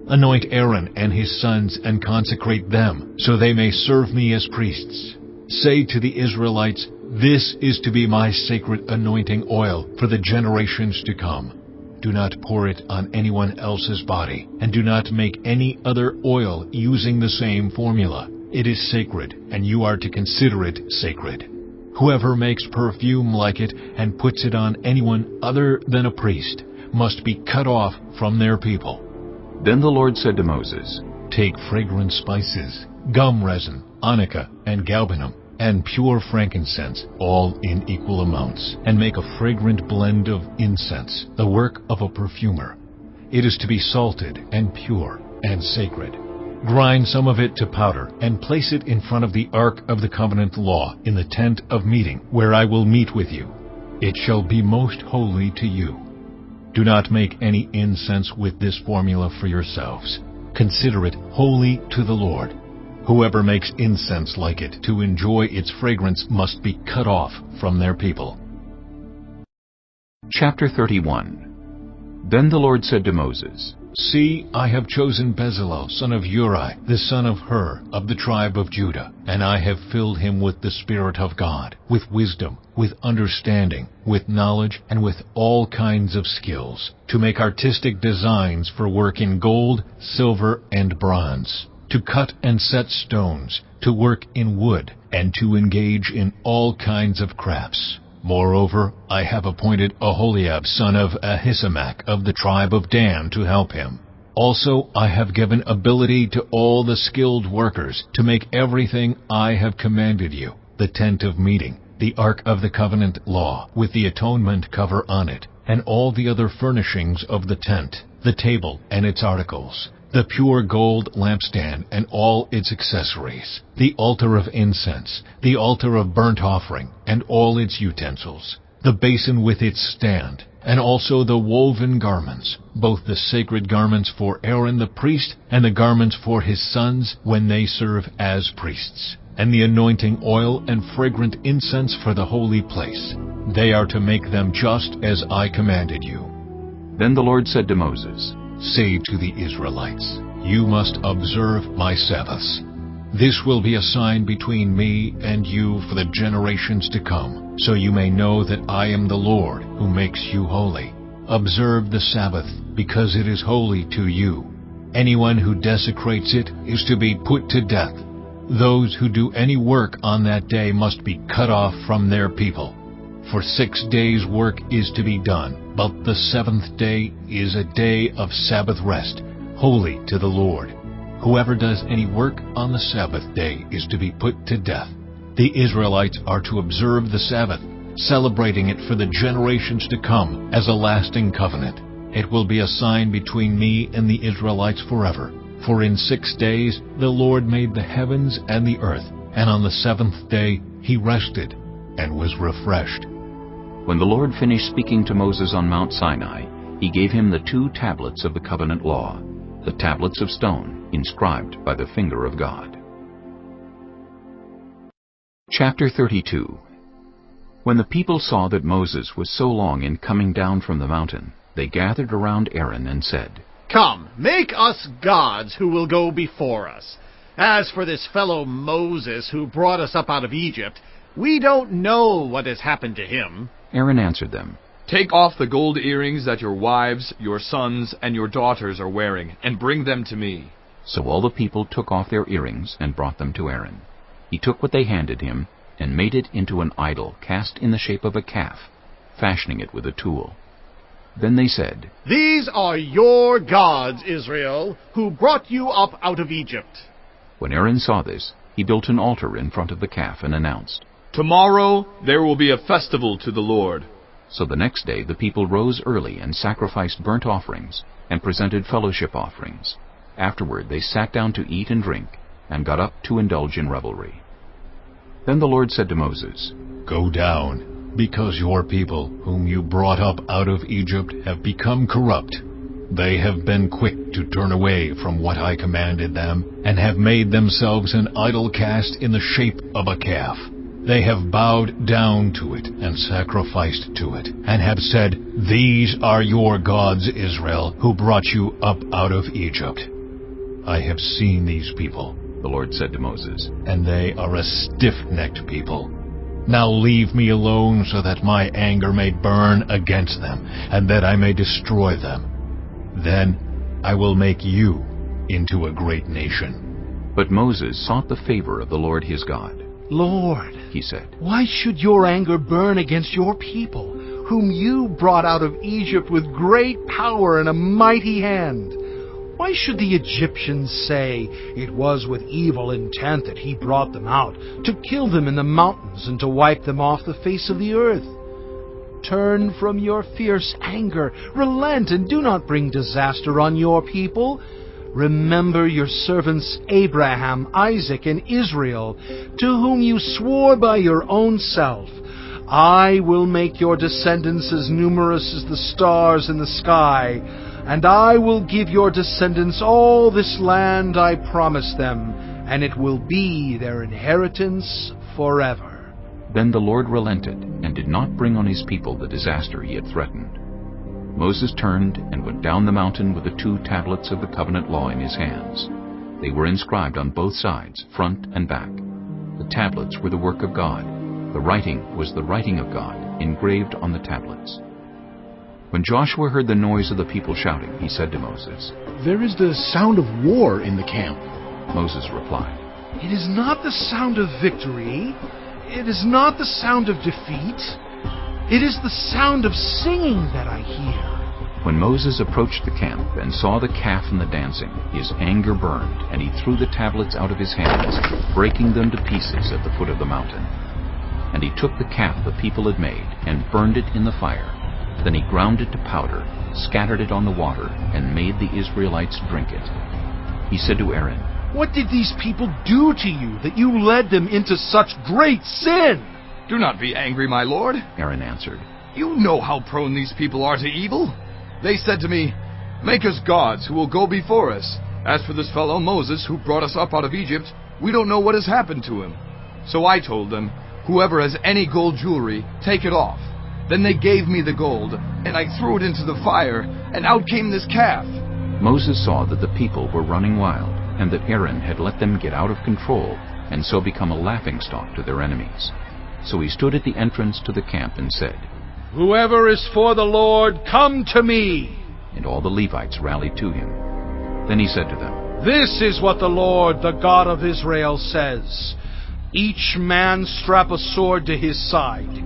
Anoint Aaron and his sons and consecrate them so they may serve me as priests. Say to the Israelites, This is to be my sacred anointing oil for the generations to come. Do not pour it on anyone else's body, and do not make any other oil using the same formula. It is sacred, and you are to consider it sacred. Whoever makes perfume like it and puts it on anyone other than a priest must be cut off from their people. Then the Lord said to Moses, Take fragrant spices, gum resin, onycha, and galbanum, and pure frankincense, all in equal amounts, and make a fragrant blend of incense, the work of a perfumer. It is to be salted and pure and sacred. Grind some of it to powder, and place it in front of the ark of the covenant law in the tent of meeting, where I will meet with you. It shall be most holy to you. Do not make any incense with this formula for yourselves. Consider it holy to the Lord. Whoever makes incense like it to enjoy its fragrance must be cut off from their people. Chapter 31. Then the Lord said to Moses, See, I have chosen Bezalel, son of Uri, the son of Hur, of the tribe of Judah, and I have filled him with the Spirit of God, with wisdom, with understanding, with knowledge, and with all kinds of skills, to make artistic designs for work in gold, silver, and bronze, to cut and set stones, to work in wood, and to engage in all kinds of crafts. Moreover, I have appointed Aholiab son of Ahisamach of the tribe of Dan to help him. Also, I have given ability to all the skilled workers to make everything I have commanded you: the tent of meeting, the ark of the covenant law, with the atonement cover on it, and all the other furnishings of the tent, the table and its articles, the pure gold lampstand and all its accessories, the altar of incense, the altar of burnt offering and all its utensils, the basin with its stand, and also the woven garments, both the sacred garments for Aaron the priest, and the garments for his sons when they serve as priests, and the anointing oil and fragrant incense for the holy place. They are to make them just as I commanded you. Then the Lord said to Moses, Say to the Israelites, You must observe my Sabbaths. This will be a sign between me and you for the generations to come, so you may know that I am the Lord who makes you holy. Observe the Sabbath, because it is holy to you. Anyone who desecrates it is to be put to death. Those who do any work on that day must be cut off from their people. For 6 days' work is to be done, but the seventh day is a day of Sabbath rest, holy to the Lord. Whoever does any work on the Sabbath day is to be put to death. The Israelites are to observe the Sabbath, celebrating it for the generations to come as a lasting covenant. It will be a sign between me and the Israelites forever. For in 6 days the Lord made the heavens and the earth, and on the seventh day he rested and was refreshed. When the Lord finished speaking to Moses on Mount Sinai, he gave him the 2 tablets of the covenant law, the tablets of stone, inscribed by the finger of God. Chapter 32. When the people saw that Moses was so long in coming down from the mountain, they gathered around Aaron and said, Come, make us gods who will go before us. As for this fellow Moses who brought us up out of Egypt, we don't know what has happened to him. Aaron answered them, Take off the gold earrings that your wives, your sons, and your daughters are wearing, and bring them to me. So all the people took off their earrings and brought them to Aaron. He took what they handed him and made it into an idol cast in the shape of a calf, fashioning it with a tool. Then they said, These are your gods, Israel, who brought you up out of Egypt. When Aaron saw this, he built an altar in front of the calf and announced, Tomorrow there will be a festival to the Lord. So the next day the people rose early and sacrificed burnt offerings and presented fellowship offerings. Afterward they sat down to eat and drink and got up to indulge in revelry. Then the Lord said to Moses, Go down, because your people, whom you brought up out of Egypt, have become corrupt. They have been quick to turn away from what I commanded them, and have made themselves an idol cast in the shape of a calf. They have bowed down to it and sacrificed to it, and have said, These are your gods, Israel, who brought you up out of Egypt. I have seen these people, the Lord said to Moses, and they are a stiff-necked people. Now leave me alone so that my anger may burn against them, and that I may destroy them. Then I will make you into a great nation. But Moses sought the favor of the Lord his God. Lord, he said, why should your anger burn against your people, whom you brought out of Egypt with great power and a mighty hand? Why should the Egyptians say, It was with evil intent that he brought them out, to kill them in the mountains and to wipe them off the face of the earth? Turn from your fierce anger, relent, and do not bring disaster on your people. Remember your servants Abraham, Isaac, and Israel, to whom you swore by your own self, I will make your descendants as numerous as the stars in the sky, and I will give your descendants all this land I promised them, and it will be their inheritance forever. Then the Lord relented and did not bring on his people the disaster he had threatened. Moses turned and went down the mountain with the 2 tablets of the covenant law in his hands. They were inscribed on both sides, front and back. The tablets were the work of God. The writing was the writing of God, engraved on the tablets. When Joshua heard the noise of the people shouting, he said to Moses, There is the sound of war in the camp. Moses replied, It is not the sound of victory. It is not the sound of defeat. It is the sound of singing that I hear. When Moses approached the camp and saw the calf and the dancing, his anger burned, and he threw the tablets out of his hands, breaking them to pieces at the foot of the mountain. And he took the calf the people had made and burned it in the fire. Then he ground it to powder, scattered it on the water, and made the Israelites drink it. He said to Aaron, What did these people do to you that you led them into such great sin? Do not be angry, my lord, Aaron answered. You know how prone these people are to evil. They said to me, 'Make us gods who will go before us. As for this fellow Moses who brought us up out of Egypt, we don't know what has happened to him.' So I told them, 'Whoever has any gold jewelry, take it off.' Then they gave me the gold, and I threw it into the fire, and out came this calf." Moses saw that the people were running wild, and that Aaron had let them get out of control, and so become a laughingstock to their enemies. So he stood at the entrance to the camp and said, "Whoever is for the Lord, come to me." And all the Levites rallied to him. Then he said to them, "This is what the Lord, the God of Israel, says. Each man strap a sword to his side.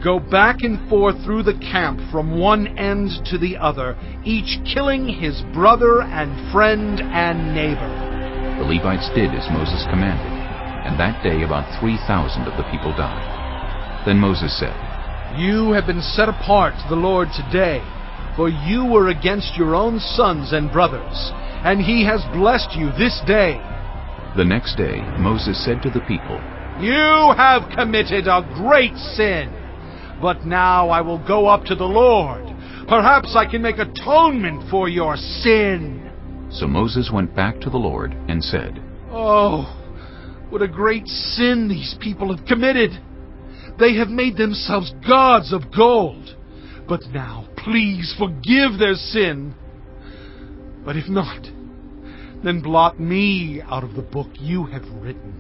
Go back and forth through the camp from one end to the other, each killing his brother and friend and neighbor." The Levites did as Moses commanded, and that day about 3,000 of the people died. Then Moses said, "You have been set apart to the Lord today, for you were against your own sons and brothers, and he has blessed you this day." The next day Moses said to the people, "You have committed a great sin. But now I will go up to the Lord. Perhaps I can make atonement for your sin." So Moses went back to the Lord and said, "Oh, what a great sin these people have committed. They have made themselves gods of gold. But now, please forgive their sin. But if not, then blot me out of the book you have written."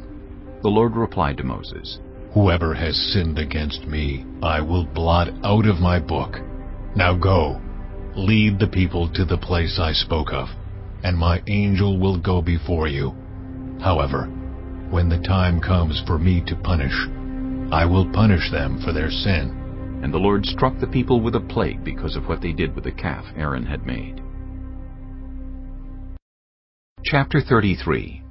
The Lord replied to Moses, "Whoever has sinned against me, I will blot out of my book. Now go, lead the people to the place I spoke of, and my angel will go before you. However, when the time comes for me to punish, I will punish them for their sin." And the Lord struck the people with a plague because of what they did with the calf Aaron had made. Chapter 33.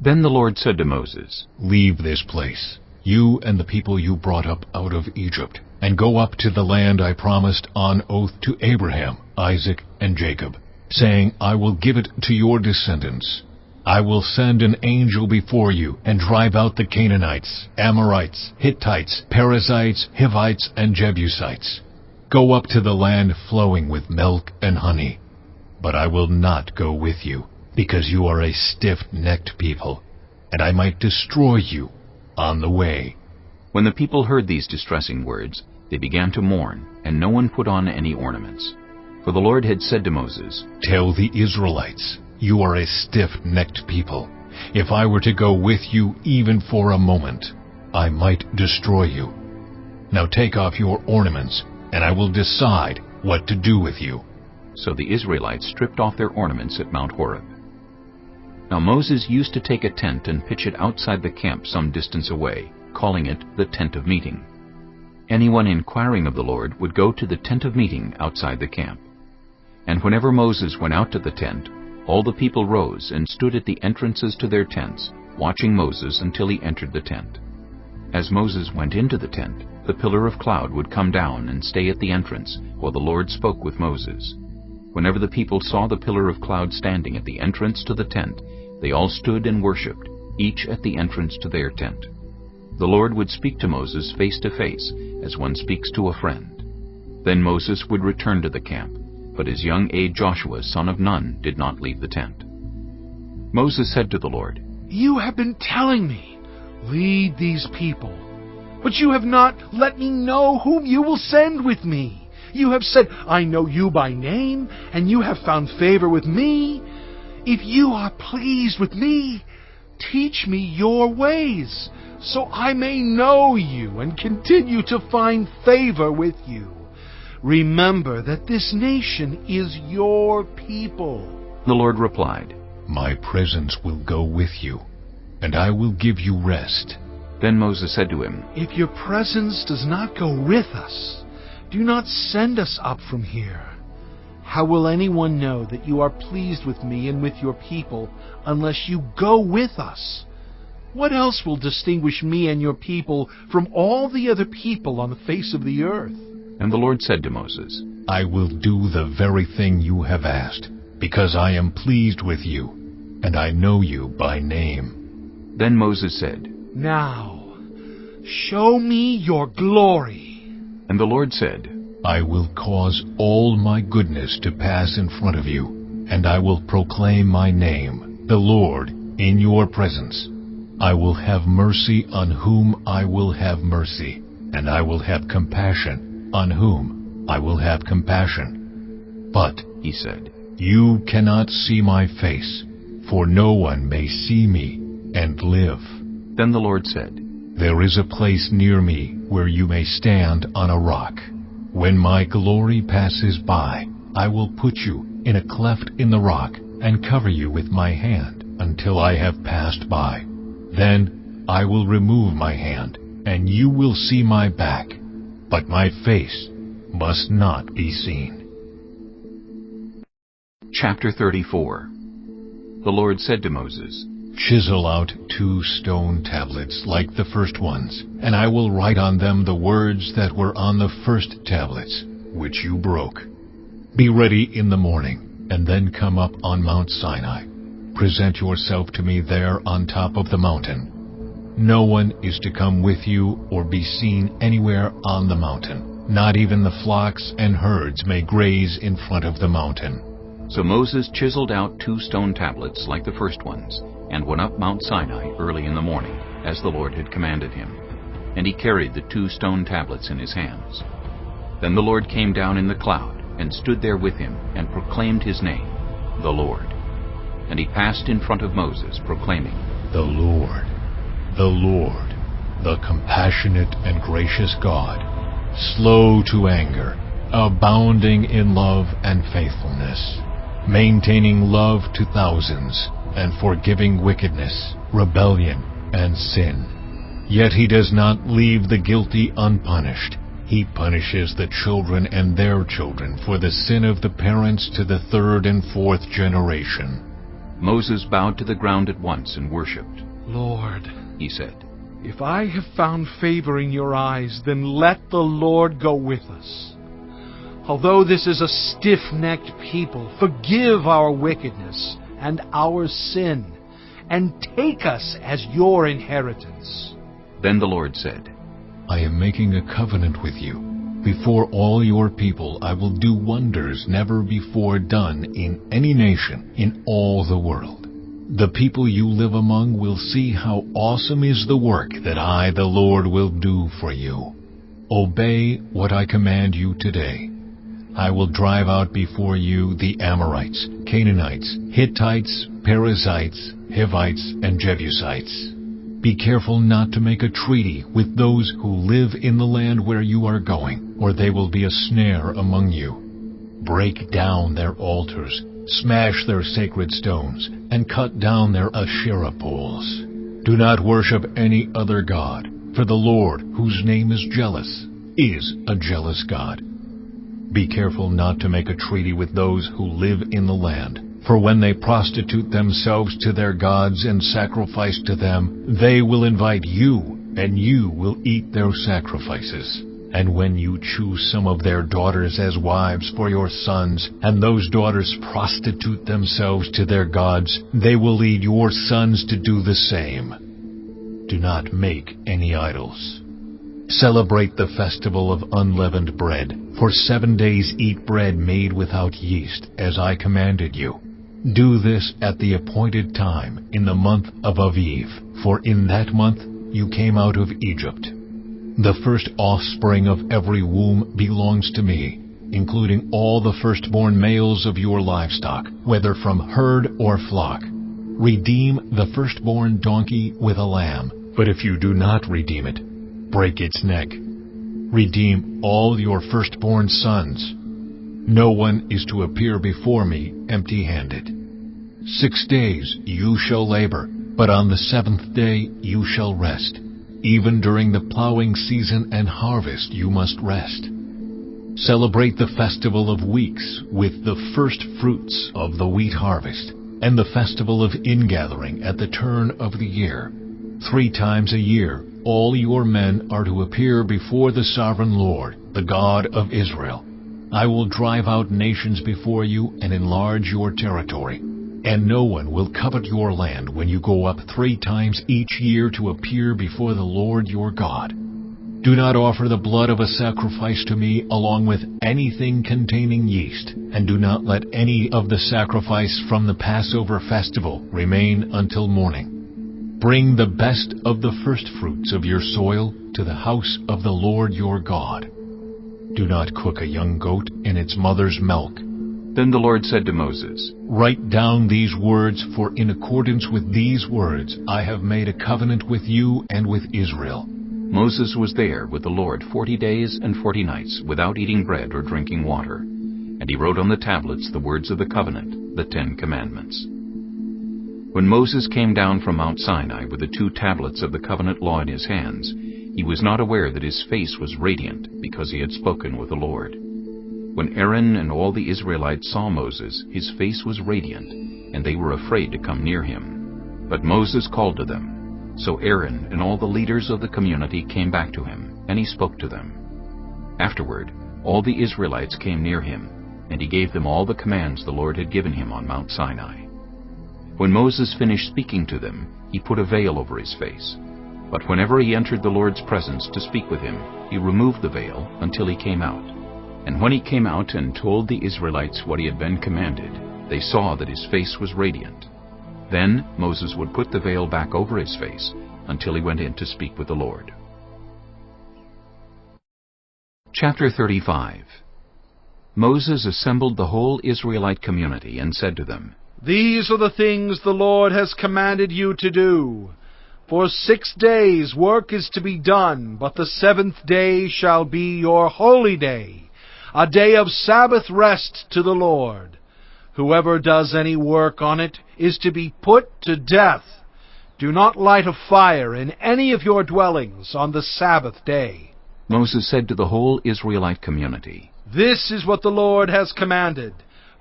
Then the Lord said to Moses, "Leave this place, you and the people you brought up out of Egypt, and go up to the land I promised on oath to Abraham, Isaac, and Jacob, saying, 'I will give it to your descendants.' I will send an angel before you and drive out the Canaanites, Amorites, Hittites, Perizzites, Hivites, and Jebusites. Go up to the land flowing with milk and honey. But I will not go with you, because you are a stiff-necked people, and I might destroy you on the way." When the people heard these distressing words, they began to mourn, and no one put on any ornaments. For the Lord had said to Moses, "Tell the Israelites, you are a stiff-necked people. If I were to go with you even for a moment, I might destroy you. Now take off your ornaments, and I will decide what to do with you." So the Israelites stripped off their ornaments at Mount Horeb. Now Moses used to take a tent and pitch it outside the camp some distance away, calling it the tent of meeting. Anyone inquiring of the Lord would go to the tent of meeting outside the camp. And whenever Moses went out to the tent, all the people rose and stood at the entrances to their tents, watching Moses until he entered the tent. As Moses went into the tent, the pillar of cloud would come down and stay at the entrance while the Lord spoke with Moses. Whenever the people saw the pillar of cloud standing at the entrance to the tent, they all stood and worshipped, each at the entrance to their tent. The Lord would speak to Moses face to face, as one speaks to a friend. Then Moses would return to the camp, but his young aide Joshua, son of Nun, did not leave the tent. Moses said to the Lord, "You have been telling me, 'Lead these people,' but you have not let me know whom you will send with me. You have said, 'I know you by name, and you have found favor with me.' If you are pleased with me, teach me your ways, so I may know you and continue to find favor with you. Remember that this nation is your people." The Lord replied, "My presence will go with you, and I will give you rest." Then Moses said to him, "If your presence does not go with us, do not send us up from here. How will anyone know that you are pleased with me and with your people unless you go with us? What else will distinguish me and your people from all the other people on the face of the earth?" And the Lord said to Moses, "I will do the very thing you have asked, because I am pleased with you, and I know you by name." Then Moses said, "Now, show me your glory." And the Lord said, I will cause all my goodness to pass in front of you, and I will proclaim my name, the Lord, in your presence. I will have mercy on whom I will have mercy, and I will have compassion on whom I will have compassion. But, he said, you cannot see my face, for no one may see me and live. Then the Lord said, there is a place near me where you may stand on a rock. When my glory passes by, I will put you in a cleft in the rock and cover you with my hand until I have passed by. Then I will remove my hand, and you will see my back, but my face must not be seen. Chapter 34. The Lord said to Moses, chisel out 2 stone tablets like the first ones, and I will write on them the words that were on the first tablets, which you broke. Be ready in the morning, and then come up on Mount Sinai. Present yourself to me there on top of the mountain. No one is to come with you or be seen anywhere on the mountain. Not even the flocks and herds may graze in front of the mountain. So Moses chiseled out 2 stone tablets like the first ones, and went up Mount Sinai early in the morning, as the Lord had commanded him. And he carried the 2 stone tablets in his hands. Then the Lord came down in the cloud, and stood there with him, and proclaimed his name, the Lord. And he passed in front of Moses, proclaiming, the Lord, the compassionate and gracious God, slow to anger, abounding in love and faithfulness, maintaining love to thousands, and forgiving wickedness, rebellion, and sin. Yet he does not leave the guilty unpunished. He punishes the children and their children for the sin of the parents to the 3rd and 4th generation. Moses bowed to the ground at once and worshipped. Lord, he said, if I have found favor in your eyes, then let the Lord go with us. Although this is a stiff-necked people, forgive our wickedness and our sin, and take us as your inheritance. Then the Lord said, I am making a covenant with you. Before all your people I will do wonders never before done in any nation in all the world. The people you live among will see how awesome is the work that I, the Lord, will do for you. Obey what I command you today. I will drive out before you the Amorites, Canaanites, Hittites, Perizzites, Hivites, and Jebusites. Be careful not to make a treaty with those who live in the land where you are going, or they will be a snare among you. Break down their altars, smash their sacred stones, and cut down their Asherah poles. Do not worship any other god, for the Lord, whose name is jealous, is a jealous God. Be careful not to make a treaty with those who live in the land, for when they prostitute themselves to their gods and sacrifice to them, they will invite you, and you will eat their sacrifices. And when you choose some of their daughters as wives for your sons, and those daughters prostitute themselves to their gods, they will lead your sons to do the same. Do not make any idols. Celebrate the festival of unleavened bread. For 7 days eat bread made without yeast, as I commanded you. Do this at the appointed time in the month of Aviv, for in that month you came out of Egypt. The first offspring of every womb belongs to me, including all the firstborn males of your livestock, whether from herd or flock. Redeem the firstborn donkey with a lamb, but if you do not redeem it, break its neck. Redeem all your firstborn sons. No one is to appear before me empty-handed. 6 days you shall labor, but on the 7th day you shall rest. Even during the plowing season and harvest you must rest. Celebrate the festival of weeks with the first fruits of the wheat harvest, and the festival of ingathering at the turn of the year. 3 times a year all your men are to appear before the sovereign Lord, the God of Israel. I will drive out nations before you and enlarge your territory, and no one will covet your land when you go up 3 times each year to appear before the Lord your God. Do not offer the blood of a sacrifice to me along with anything containing yeast, and do not let any of the sacrifice from the Passover festival remain until morning. Bring the best of the firstfruits of your soil to the house of the Lord your God. Do not cook a young goat in its mother's milk. Then the Lord said to Moses, Write down these words, for in accordance with these words I have made a covenant with you and with Israel. Moses was there with the Lord 40 days and 40 nights, without eating bread or drinking water. And he wrote on the tablets the words of the covenant, the 10 Commandments. When Moses came down from Mount Sinai with the 2 tablets of the covenant law in his hands, he was not aware that his face was radiant, because he had spoken with the Lord. When Aaron and all the Israelites saw Moses, his face was radiant, and they were afraid to come near him. But Moses called to them. So Aaron and all the leaders of the community came back to him, and he spoke to them. Afterward, all the Israelites came near him, and he gave them all the commands the Lord had given him on Mount Sinai. When Moses finished speaking to them, he put a veil over his face. But whenever he entered the Lord's presence to speak with him, he removed the veil until he came out. And when he came out and told the Israelites what he had been commanded, they saw that his face was radiant. Then Moses would put the veil back over his face until he went in to speak with the Lord. Chapter 35. Moses assembled the whole Israelite community and said to them, These are the things the Lord has commanded you to do. For 6 days work is to be done, but the 7th day shall be your holy day, a day of Sabbath rest to the Lord. Whoever does any work on it is to be put to death. Do not light a fire in any of your dwellings on the Sabbath day. Moses said to the whole Israelite community, This is what the Lord has commanded.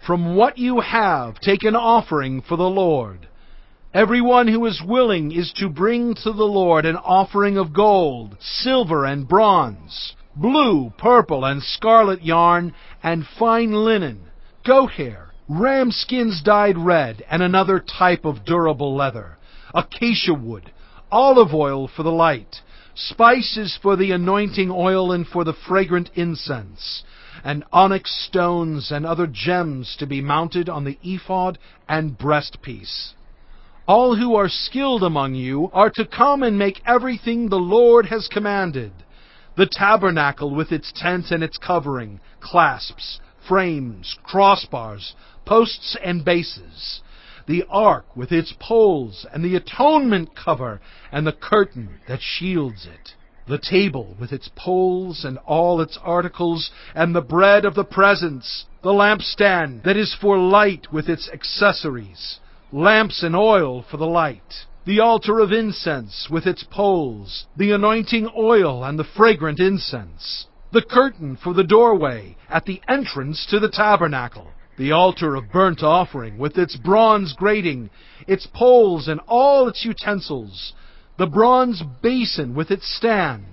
From what you have, take an offering for the Lord. Everyone who is willing is to bring to the Lord an offering of gold, silver, and bronze, blue, purple, and scarlet yarn, and fine linen, goat hair, ram skins dyed red, and another type of durable leather, acacia wood, olive oil for the light, spices for the anointing oil and for the fragrant incense, and onyx stones and other gems to be mounted on the ephod and breastpiece. All who are skilled among you are to come and make everything the Lord has commanded: the tabernacle with its tent and its covering, clasps, frames, crossbars, posts and bases, the ark with its poles, and the atonement cover and the curtain that shields it, the table with its poles and all its articles, and the bread of the presence, the lampstand that is for light with its accessories, lamps and oil for the light, the altar of incense with its poles, the anointing oil and the fragrant incense, the curtain for the doorway at the entrance to the tabernacle, the altar of burnt offering with its bronze grating, its poles and all its utensils, the bronze basin with its stand,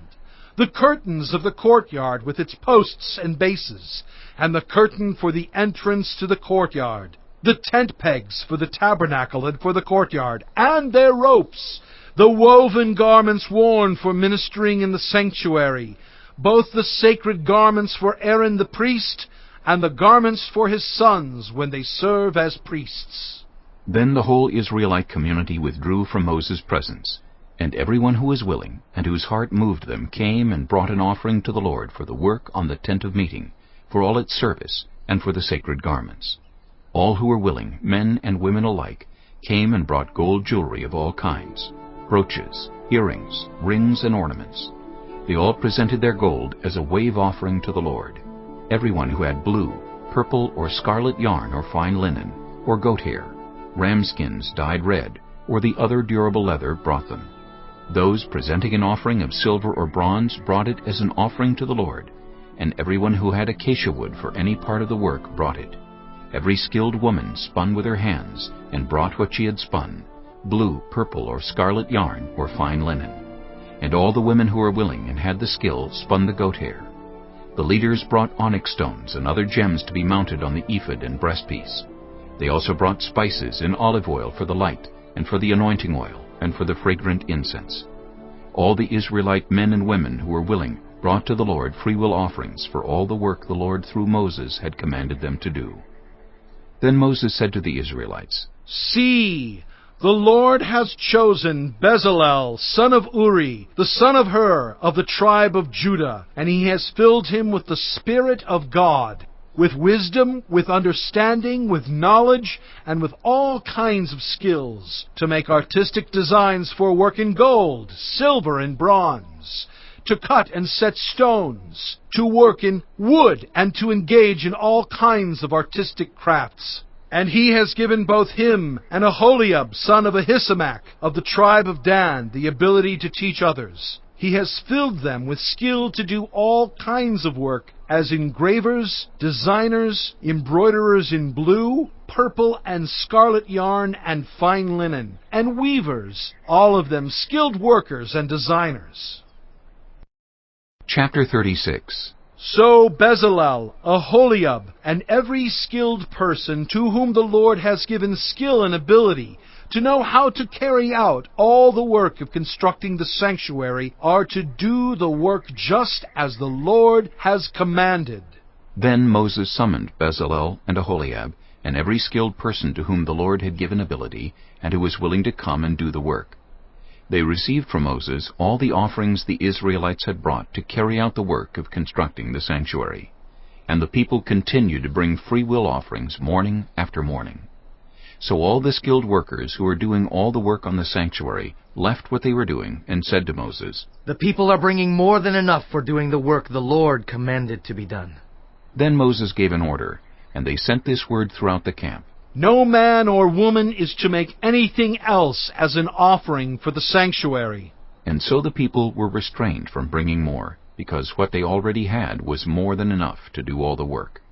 the curtains of the courtyard with its posts and bases, and the curtain for the entrance to the courtyard, the tent pegs for the tabernacle and for the courtyard, and their ropes, the woven garments worn for ministering in the sanctuary, both the sacred garments for Aaron the priest and the garments for his sons when they serve as priests. Then the whole Israelite community withdrew from Moses' presence, and everyone who was willing and whose heart moved them came and brought an offering to the Lord for the work on the tent of meeting, for all its service, and for the sacred garments. All who were willing, men and women alike, came and brought gold jewelry of all kinds, brooches, earrings, rings, and ornaments. They all presented their gold as a wave offering to the Lord. Everyone who had blue, purple, or scarlet yarn or fine linen, or goat hair, ram skins dyed red, or the other durable leather brought them. Those presenting an offering of silver or bronze brought it as an offering to the Lord, and everyone who had acacia wood for any part of the work brought it. Every skilled woman spun with her hands, and brought what she had spun, blue, purple, or scarlet yarn, or fine linen. And all the women who were willing and had the skill spun the goat hair. The leaders brought onyx stones and other gems to be mounted on the ephod and breastpiece. They also brought spices and olive oil for the light, and for the anointing oil, and for the fragrant incense. All the Israelite men and women who were willing brought to the Lord freewill offerings for all the work the Lord through Moses had commanded them to do. Then Moses said to the Israelites, "See, the Lord has chosen Bezalel, son of Uri, the son of Hur, of the tribe of Judah, and he has filled him with the Spirit of God, with wisdom, with understanding, with knowledge, and with all kinds of skills, to make artistic designs for work in gold, silver, and bronze, to cut and set stones, to work in wood, and to engage in all kinds of artistic crafts. And he has given both him and Aholiab, son of Ahisamach, of the tribe of Dan, the ability to teach others. He has filled them with skill to do all kinds of work, as engravers, designers, embroiderers in blue, purple, and scarlet yarn and fine linen, and weavers, all of them skilled workers and designers." Chapter 36. So Bezalel, Aholiab, and every skilled person to whom the Lord has given skill and ability to know how to carry out all the work of constructing the sanctuary are to do the work just as the Lord has commanded. Then Moses summoned Bezalel and Aholiab, and every skilled person to whom the Lord had given ability, and who was willing to come and do the work. They received from Moses all the offerings the Israelites had brought to carry out the work of constructing the sanctuary. And the people continued to bring free-will offerings morning after morning. So all the skilled workers who were doing all the work on the sanctuary left what they were doing and said to Moses, "The people are bringing more than enough for doing the work the Lord commanded to be done." Then Moses gave an order, and they sent this word throughout the camp: "No man or woman is to make anything else as an offering for the sanctuary." And so the people were restrained from bringing more, because what they already had was more than enough to do all the work.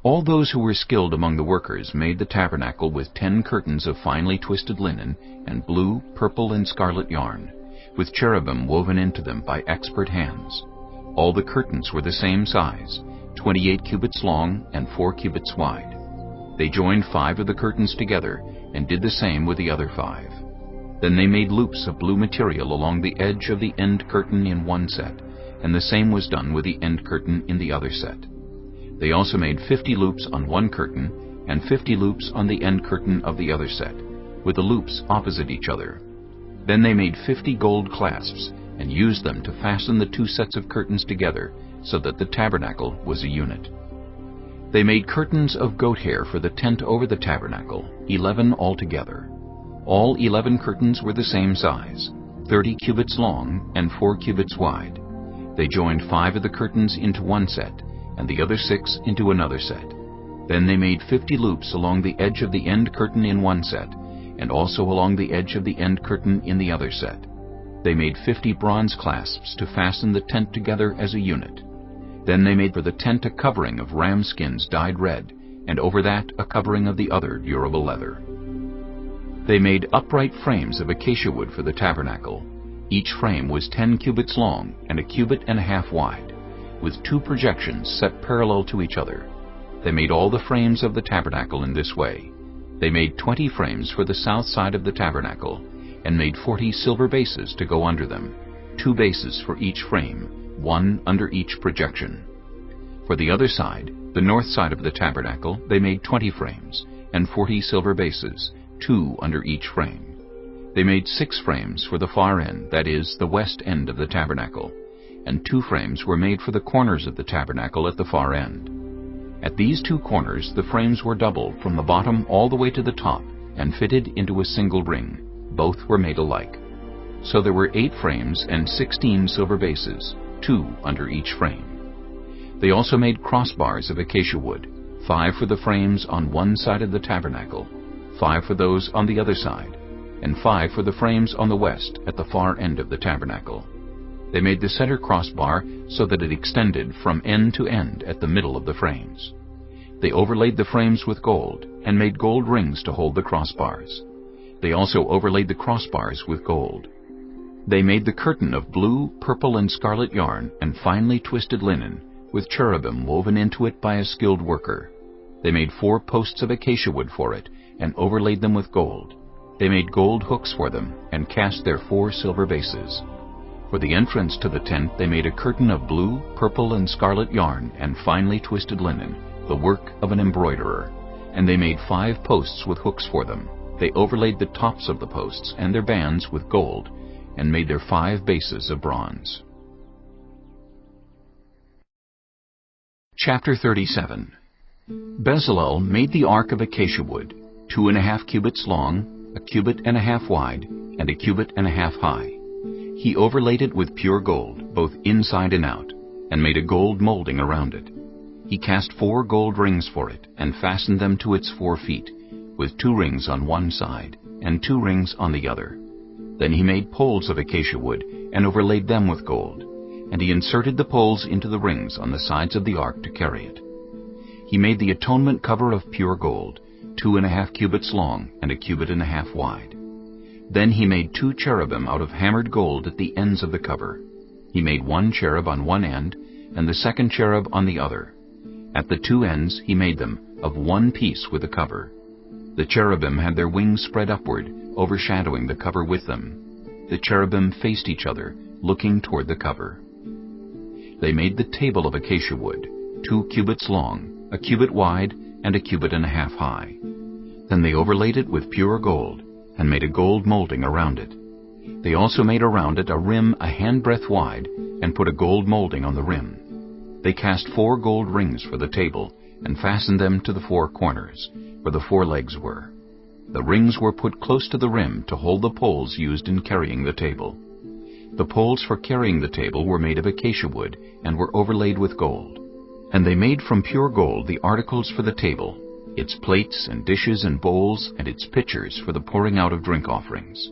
All those who were skilled among the workers made the tabernacle with 10 curtains of finely twisted linen and blue, purple, and scarlet yarn, with cherubim woven into them by expert hands. All the curtains were the same size, 28 cubits long and 4 cubits wide. They joined 5 of the curtains together and did the same with the other 5. Then they made loops of blue material along the edge of the end curtain in one set, and the same was done with the end curtain in the other set. They also made 50 loops on one curtain and 50 loops on the end curtain of the other set, with the loops opposite each other. Then they made 50 gold clasps and used them to fasten the 2 sets of curtains together so that the tabernacle was a unit. They made curtains of goat hair for the tent over the tabernacle, 11 altogether. All 11 curtains were the same size, 30 cubits long and 4 cubits wide. They joined 5 of the curtains into one set, and the other 6 into another set. Then they made 50 loops along the edge of the end curtain in one set, and also along the edge of the end curtain in the other set. They made 50 bronze clasps to fasten the tent together as a unit. Then they made for the tent a covering of ram skins dyed red, and over that a covering of the other durable leather. They made upright frames of acacia wood for the tabernacle. Each frame was 10 cubits long and 1.5 cubits wide, with 2 projections set parallel to each other. They made all the frames of the tabernacle in this way. They made 20 frames for the south side of the tabernacle, and made 40 silver bases to go under them, 2 bases for each frame, 1 under each projection. For the other side, the north side of the tabernacle, they made 20 frames, and 40 silver bases, 2 under each frame. They made 6 frames for the far end, that is, the west end of the tabernacle, and 2 frames were made for the corners of the tabernacle at the far end. At these 2 corners the frames were double from the bottom all the way to the top, and fitted into a single ring. Both were made alike. So there were 8 frames and 16 silver bases, 2 under each frame. They also made crossbars of acacia wood, 5 for the frames on one side of the tabernacle, 5 for those on the other side, and 5 for the frames on the west at the far end of the tabernacle. They made the center crossbar so that it extended from end to end at the middle of the frames. They overlaid the frames with gold, and made gold rings to hold the crossbars. They also overlaid the crossbars with gold. They made the curtain of blue, purple, and scarlet yarn and finely twisted linen, with cherubim woven into it by a skilled worker. They made 4 posts of acacia wood for it, and overlaid them with gold. They made gold hooks for them, and cast their 4 silver bases. For the entrance to the tent they made a curtain of blue, purple, and scarlet yarn, and finely twisted linen, the work of an embroiderer. And they made 5 posts with hooks for them. They overlaid the tops of the posts and their bands with gold, and made their 5 bases of bronze. Chapter 37. Bezalel made the ark of acacia wood, 2.5 cubits long, 1.5 cubits wide, and 1.5 cubits high. He overlaid it with pure gold, both inside and out, and made a gold molding around it. He cast 4 gold rings for it, and fastened them to its 4 feet, with 2 rings on one side, and 2 rings on the other. Then he made poles of acacia wood, and overlaid them with gold. And he inserted the poles into the rings on the sides of the ark to carry it. He made the atonement cover of pure gold, 2.5 cubits long, and 1.5 cubits wide. Then he made 2 cherubim out of hammered gold at the ends of the cover. He made 1 cherub on one end, and the second cherub on the other. At the 2 ends he made them of one piece with the cover. The cherubim had their wings spread upward, overshadowing the cover with them. The cherubim faced each other, looking toward the cover. They made the table of acacia wood, 2 cubits long, 1 cubit wide, and 1.5 cubits high. Then they overlaid it with pure gold, and made a gold molding around it. They also made around it a rim a handbreadth wide, and put a gold molding on the rim. They cast 4 gold rings for the table, and fastened them to the 4 corners, where the 4 legs were. The rings were put close to the rim to hold the poles used in carrying the table. The poles for carrying the table were made of acacia wood, and were overlaid with gold. And they made from pure gold the articles for the table, its plates and dishes and bowls, and its pitchers for the pouring out of drink offerings.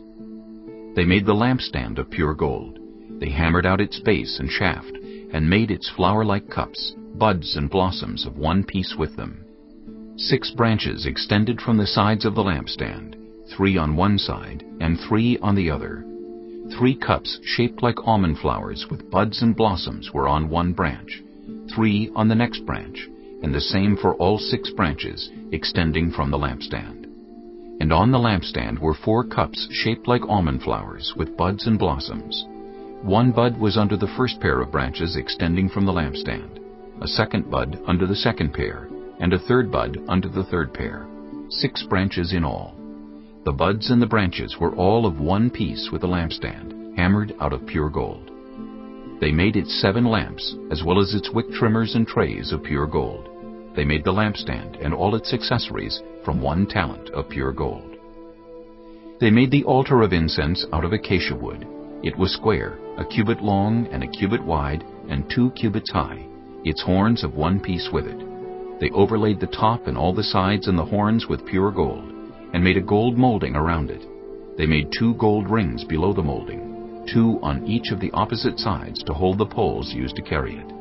They made the lampstand of pure gold. They hammered out its base and shaft, and made its flower-like cups, buds and blossoms of one piece with them. 6 branches extended from the sides of the lampstand, 3 on one side and 3 on the other. 3 cups shaped like almond flowers with buds and blossoms were on one branch, 3 on the next branch, and the same for all 6 branches extending from the lampstand. And on the lampstand were 4 cups shaped like almond flowers with buds and blossoms. 1 bud was under the first pair of branches extending from the lampstand, a second bud under the second pair, and a third bud under the third pair, 6 branches in all. The buds and the branches were all of one piece with the lampstand, hammered out of pure gold. They made its 7 lamps, as well as its wick trimmers and trays of pure gold. They made the lampstand and all its accessories from 1 talent of pure gold. They made the altar of incense out of acacia wood. It was square, 1 cubit long and 1 cubit wide, and 2 cubits high, its horns of one piece with it. They overlaid the top and all the sides and the horns with pure gold, and made a gold molding around it. They made 2 gold rings below the molding, 2 on each of the opposite sides to hold the poles used to carry it.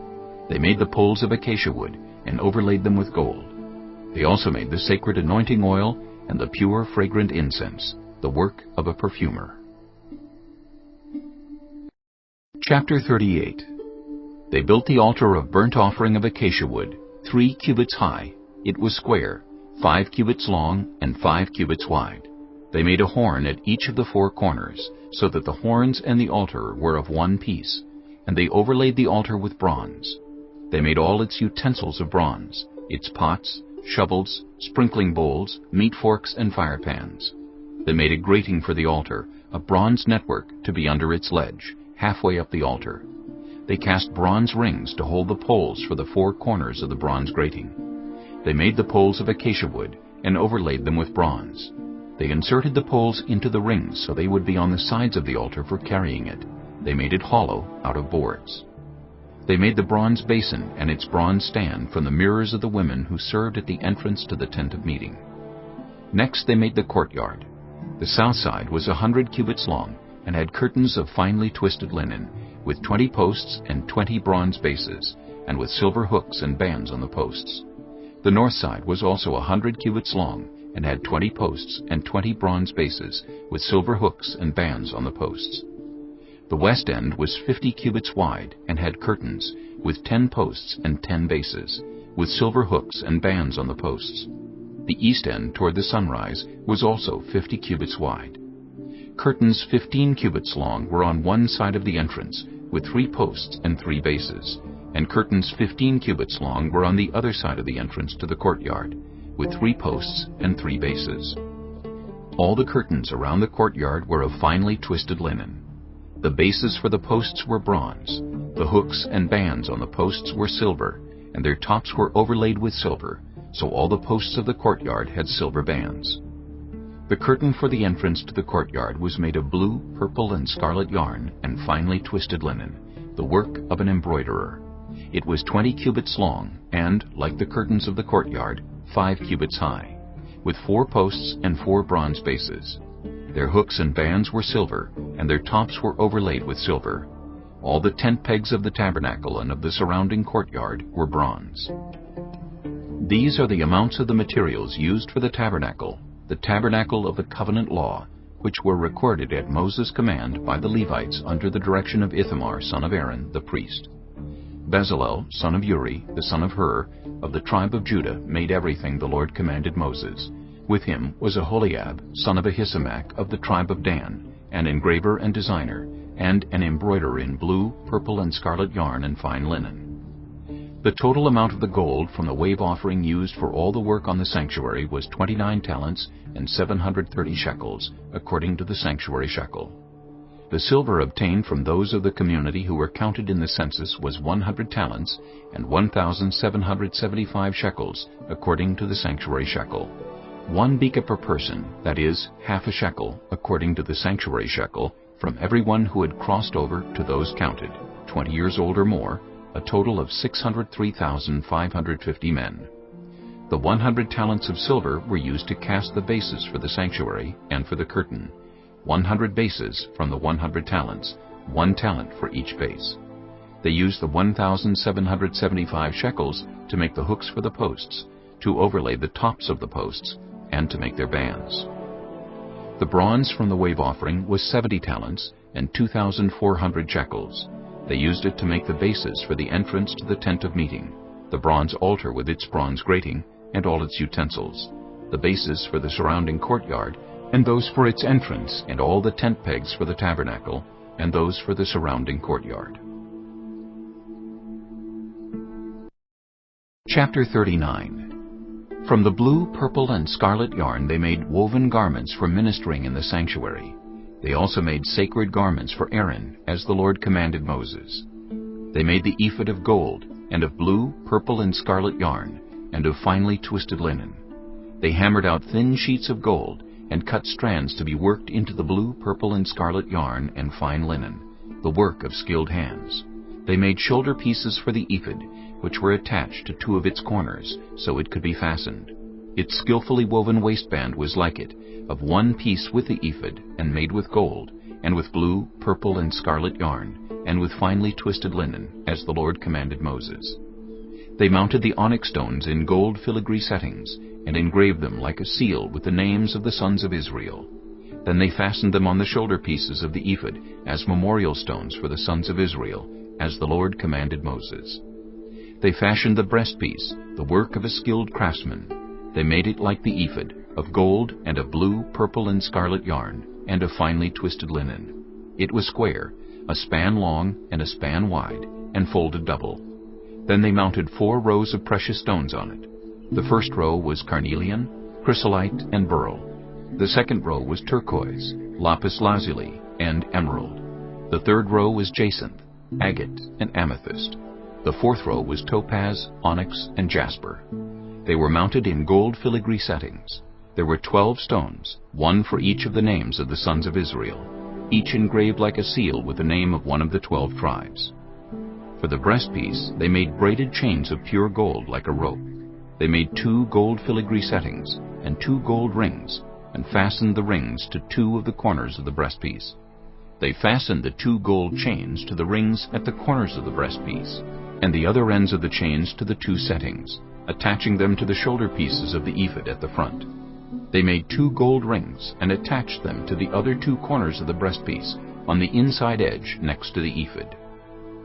They made the poles of acacia wood, and overlaid them with gold. They also made the sacred anointing oil and the pure fragrant incense, the work of a perfumer. Chapter 38. They built the altar of burnt offering of acacia wood, 3 cubits high. It was square, 5 cubits long and 5 cubits wide. They made a horn at each of the 4 corners, so that the horns and the altar were of one piece, and they overlaid the altar with bronze. They made all its utensils of bronze, its pots, shovels, sprinkling bowls, meat forks, and fire pans. They made a grating for the altar, a bronze network to be under its ledge, halfway up the altar. They cast bronze rings to hold the poles for the 4 corners of the bronze grating. They made the poles of acacia wood, and overlaid them with bronze. They inserted the poles into the rings so they would be on the sides of the altar for carrying it. They made it hollow out of boards. They made the bronze basin and its bronze stand from the mirrors of the women who served at the entrance to the tent of meeting. Next they made the courtyard. The south side was 100 cubits long, and had curtains of finely twisted linen, with 20 posts and 20 bronze bases, and with silver hooks and bands on the posts. The north side was also 100 cubits long, and had 20 posts and 20 bronze bases, with silver hooks and bands on the posts. The west end was 50 cubits wide, and had curtains, with 10 posts and 10 bases, with silver hooks and bands on the posts. The east end toward the sunrise was also 50 cubits wide. Curtains 15 cubits long were on one side of the entrance, with 3 posts and 3 bases, and curtains 15 cubits long were on the other side of the entrance to the courtyard, with 3 posts and 3 bases. All the curtains around the courtyard were of finely twisted linen. The bases for the posts were bronze. The hooks and bands on the posts were silver, and their tops were overlaid with silver, so all the posts of the courtyard had silver bands. The curtain for the entrance to the courtyard was made of blue, purple, and scarlet yarn and finely twisted linen, the work of an embroiderer. It was 20 cubits long and, like the curtains of the courtyard, 5 cubits high, with 4 posts and 4 bronze bases. Their hooks and bands were silver, and their tops were overlaid with silver. All the tent pegs of the tabernacle and of the surrounding courtyard were bronze. These are the amounts of the materials used for the tabernacle of the covenant law, which were recorded at Moses' command by the Levites under the direction of Ithamar, son of Aaron, the priest. Bezalel, son of Uri, the son of Hur, of the tribe of Judah, made everything the Lord commanded Moses. With him was Aholiab, son of Ahisamach, of the tribe of Dan, an engraver and designer, and an embroiderer in blue, purple, and scarlet yarn and fine linen. The total amount of the gold from the wave offering used for all the work on the sanctuary was 29 talents and 730 shekels, according to the sanctuary shekel. The silver obtained from those of the community who were counted in the census was 100 talents and 1,775 shekels, according to the sanctuary shekel. 1 beka per person, that is, half a shekel, according to the sanctuary shekel, from everyone who had crossed over to those counted, 20 years old or more, a total of 603,550 men. The 100 talents of silver were used to cast the bases for the sanctuary and for the curtain. 100 bases from the 100 talents, 1 talent for each base. They used the 1,775 shekels to make the hooks for the posts, to overlay the tops of the posts, and to make their bands. The bronze from the wave offering was 70 talents and 2,400 shekels. They used it to make the bases for the entrance to the tent of meeting, the bronze altar with its bronze grating and all its utensils, the bases for the surrounding courtyard, and those for its entrance, and all the tent pegs for the tabernacle, and those for the surrounding courtyard. Chapter 39. From the blue, purple, and scarlet yarn they made woven garments for ministering in the sanctuary. They also made sacred garments for Aaron, as the Lord commanded Moses. They made the ephod of gold, and of blue, purple, and scarlet yarn, and of finely twisted linen. They hammered out thin sheets of gold, and cut strands to be worked into the blue, purple, and scarlet yarn and fine linen, the work of skilled hands. They made shoulder pieces for the ephod, which were attached to 2 of its corners, so it could be fastened. Its skillfully woven waistband was like it, of 1 piece with the ephod, and made with gold, and with blue, purple, and scarlet yarn, and with finely twisted linen, as the Lord commanded Moses. They mounted the onyx stones in gold filigree settings, and engraved them like a seal with the names of the sons of Israel. Then they fastened them on the shoulder pieces of the ephod as memorial stones for the sons of Israel, as the Lord commanded Moses. They fashioned the breastpiece, the work of a skilled craftsman. They made it like the ephod, of gold and of blue, purple, and scarlet yarn, and of finely twisted linen. It was square, a span long and a span wide, and folded double. Then they mounted 4 rows of precious stones on it. The first row was carnelian, chrysolite, and beryl. The second row was turquoise, lapis lazuli, and emerald. The third row was jacinth, agate, and amethyst. The fourth row was topaz, onyx, and jasper. They were mounted in gold filigree settings. There were 12 stones, 1 for each of the names of the sons of Israel, each engraved like a seal with the name of one of the 12 tribes. For the breastpiece, they made braided chains of pure gold like a rope. They made 2 gold filigree settings and 2 gold rings, and fastened the rings to 2 of the corners of the breastpiece. They fastened the 2 gold chains to the rings at the corners of the breastpiece, and the other ends of the chains to the 2 settings, attaching them to the shoulder pieces of the ephod at the front. They made 2 gold rings and attached them to the other 2 corners of the breastpiece on the inside edge next to the ephod.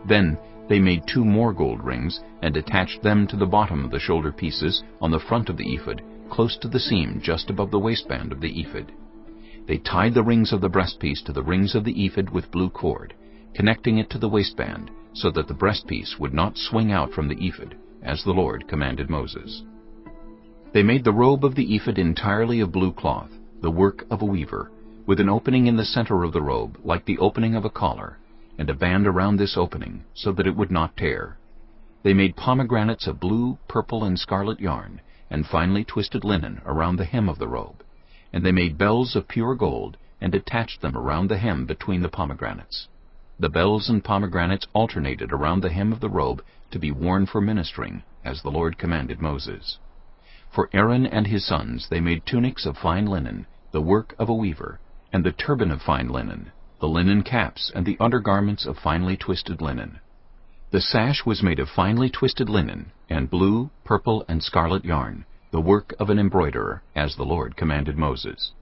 Then they made 2 more gold rings and attached them to the bottom of the shoulder pieces on the front of the ephod, close to the seam just above the waistband of the ephod. They tied the rings of the breastpiece to the rings of the ephod with blue cord, connecting it to the waistband so that the breastpiece would not swing out from the ephod, as the Lord commanded Moses. They made the robe of the ephod entirely of blue cloth, the work of a weaver, with an opening in the center of the robe like the opening of a collar, and a band around this opening so that it would not tear. They made pomegranates of blue, purple, and scarlet yarn, and finely twisted linen around the hem of the robe. And they made bells of pure gold, and attached them around the hem between the pomegranates. The bells and pomegranates alternated around the hem of the robe to be worn for ministering, as the Lord commanded Moses. For Aaron and his sons they made tunics of fine linen, the work of a weaver, and the turban of fine linen, the linen caps and the undergarments of finely twisted linen. The sash was made of finely twisted linen, and blue, purple, and scarlet yarn, the work of an embroiderer, as the Lord commanded Moses.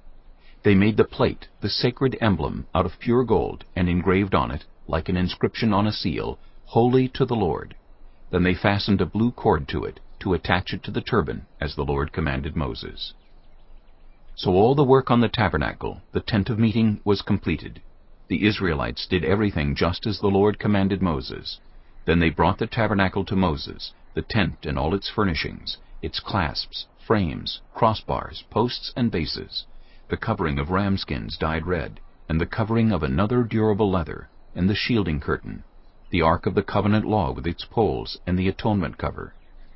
They made the plate, the sacred emblem, out of pure gold, and engraved on it, like an inscription on a seal, "Holy to the Lord." Then they fastened a blue cord to it, to attach it to the turban, as the Lord commanded Moses. So all the work on the tabernacle, the tent of meeting, was completed. The Israelites did everything just as the Lord commanded Moses. Then they brought the tabernacle to Moses, the tent and all its furnishings, its clasps, frames, crossbars, posts, and bases, the covering of ram skins dyed red, and the covering of another durable leather, and the shielding curtain, the ark of the covenant law with its poles, and the atonement cover,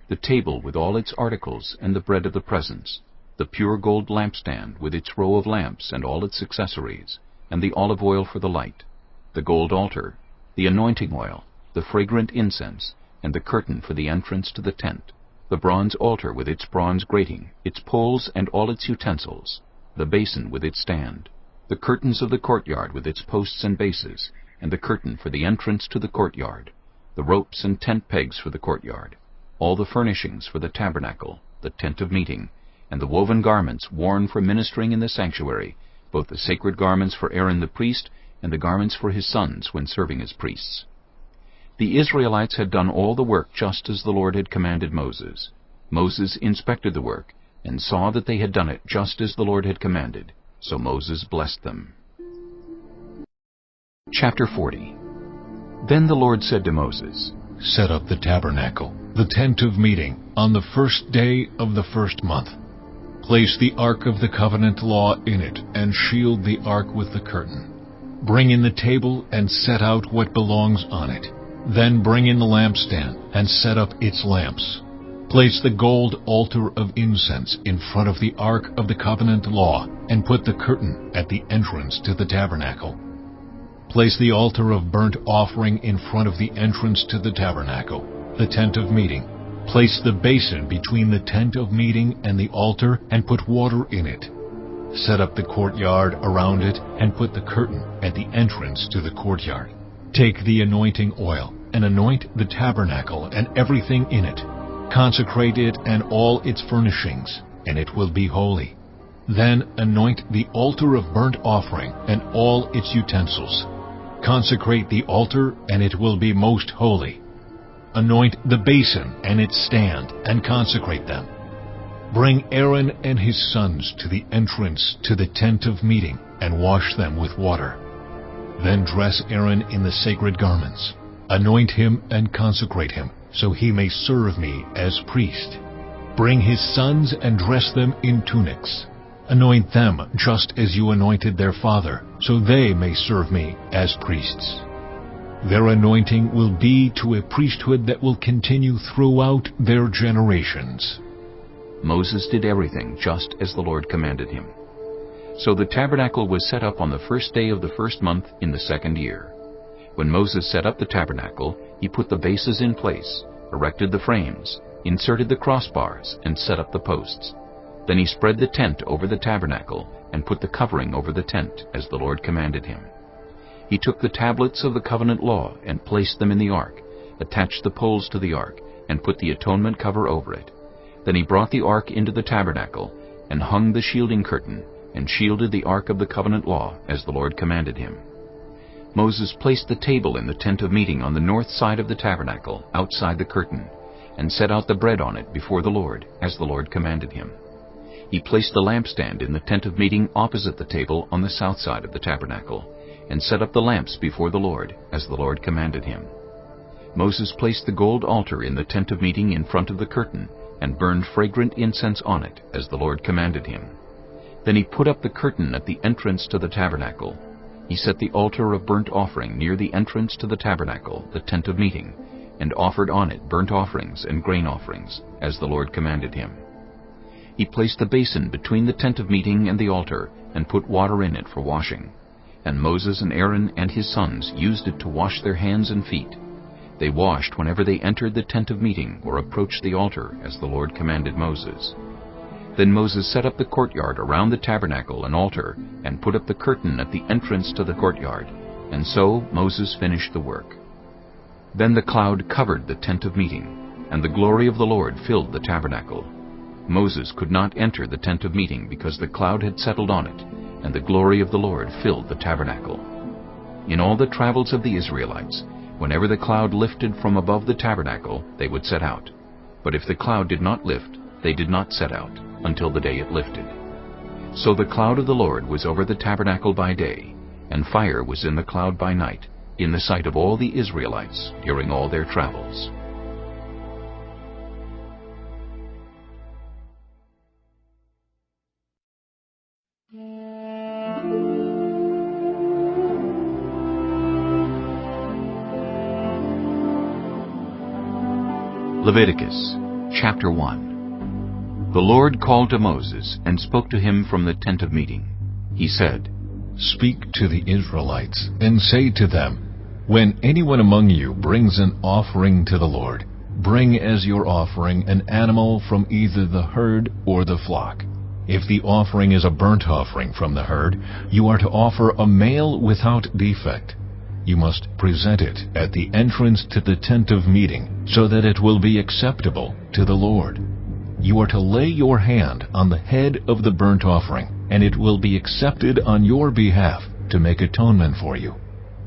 the table with all its articles, and the bread of the presence, the pure gold lampstand with its row of lamps and all its accessories, and the olive oil for the light, the gold altar, the anointing oil, the fragrant incense, and the curtain for the entrance to the tent, the bronze altar with its bronze grating, its poles and all its utensils, the basin with its stand, the curtains of the courtyard with its posts and bases, and the curtain for the entrance to the courtyard, the ropes and tent pegs for the courtyard, all the furnishings for the tabernacle, the tent of meeting, and the woven garments worn for ministering in the sanctuary, both the sacred garments for Aaron the priest and the garments for his sons when serving as priests. The Israelites had done all the work just as the Lord had commanded Moses. Moses inspected the work, and saw that they had done it just as the Lord had commanded. So Moses blessed them. Chapter 40. Then the Lord said to Moses, "Set up the tabernacle, the tent of meeting, on the first day of the first month. Place the ark of the covenant law in it, and shield the ark with the curtain. Bring in the table and set out what belongs on it. Then bring in the lampstand and set up its lamps. Place the gold altar of incense in front of the ark of the covenant law, and put the curtain at the entrance to the tabernacle. Place the altar of burnt offering in front of the entrance to the tabernacle, the tent of meeting. Place the basin between the tent of meeting and the altar, and put water in it. Set up the courtyard around it, and put the curtain at the entrance to the courtyard. Take the anointing oil, and anoint the tabernacle and everything in it. Consecrate it and all its furnishings, and it will be holy. Then anoint the altar of burnt offering and all its utensils. Consecrate the altar, and it will be most holy. Anoint the basin and its stand, and consecrate them. Bring Aaron and his sons to the entrance to the tent of meeting, and wash them with water. Then dress Aaron in the sacred garments. Anoint him and consecrate him, so he may serve me as priest. Bring his sons and dress them in tunics. Anoint them just as you anointed their father, so they may serve me as priests. Their anointing will be to a priesthood that will continue throughout their generations." Moses did everything just as the Lord commanded him. So the tabernacle was set up on the first day of the first month in the second year. When Moses set up the tabernacle, he put the bases in place, erected the frames, inserted the crossbars, and set up the posts. Then he spread the tent over the tabernacle and put the covering over the tent, as the Lord commanded him. He took the tablets of the covenant law and placed them in the ark, attached the poles to the ark, and put the atonement cover over it. Then he brought the ark into the tabernacle, and hung the shielding curtain, and shielded the ark of the covenant law, as the Lord commanded him. Moses placed the table in the tent of meeting on the north side of the tabernacle, outside the curtain, and set out the bread on it before the Lord, as the Lord commanded him. He placed the lampstand in the tent of meeting opposite the table on the south side of the tabernacle, and set up the lamps before the Lord, as the Lord commanded him. Moses placed the gold altar in the tent of meeting in front of the curtain, and burned fragrant incense on it, as the Lord commanded him. Then he put up the curtain at the entrance to the tabernacle. He set the altar of burnt offering near the entrance to the tabernacle, the tent of meeting, and offered on it burnt offerings and grain offerings, as the Lord commanded him. He placed the basin between the tent of meeting and the altar, and put water in it for washing. And Moses and Aaron and his sons used it to wash their hands and feet. They washed whenever they entered the tent of meeting or approached the altar, as the Lord commanded Moses. Then Moses set up the courtyard around the tabernacle and altar, and put up the curtain at the entrance to the courtyard. And so Moses finished the work. Then the cloud covered the tent of meeting, and the glory of the Lord filled the tabernacle. Moses could not enter the tent of meeting because the cloud had settled on it, and the glory of the Lord filled the tabernacle. In all the travels of the Israelites, whenever the cloud lifted from above the tabernacle, they would set out. But if the cloud did not lift, they did not set out, until the day it lifted. So the cloud of the Lord was over the tabernacle by day, and fire was in the cloud by night, in the sight of all the Israelites during all their travels. Leviticus chapter 1. The Lord called to Moses and spoke to him from the tent of meeting. He said, "Speak to the Israelites and say to them, when anyone among you brings an offering to the Lord, bring as your offering an animal from either the herd or the flock. If the offering is a burnt offering from the herd, you are to offer a male without defect. You must present it at the entrance to the tent of meeting, so that it will be acceptable to the Lord. You are to lay your hand on the head of the burnt offering, and it will be accepted on your behalf to make atonement for you.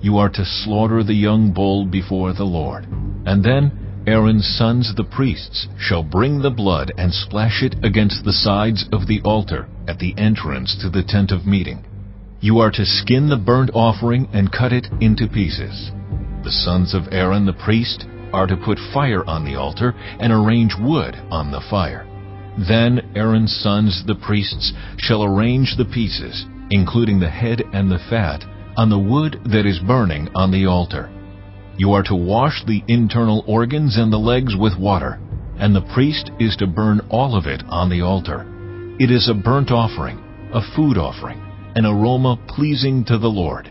You are to slaughter the young bull before the Lord. And then Aaron's sons the priests shall bring the blood and splash it against the sides of the altar at the entrance to the tent of meeting. You are to skin the burnt offering and cut it into pieces. The sons of Aaron the priest are to put fire on the altar and arrange wood on the fire. Then Aaron's sons the priests shall arrange the pieces, including the head and the fat, on the wood that is burning on the altar. You are to wash the internal organs and the legs with water, and the priest is to burn all of it on the altar. It is a burnt offering, a food offering, an aroma pleasing to the Lord.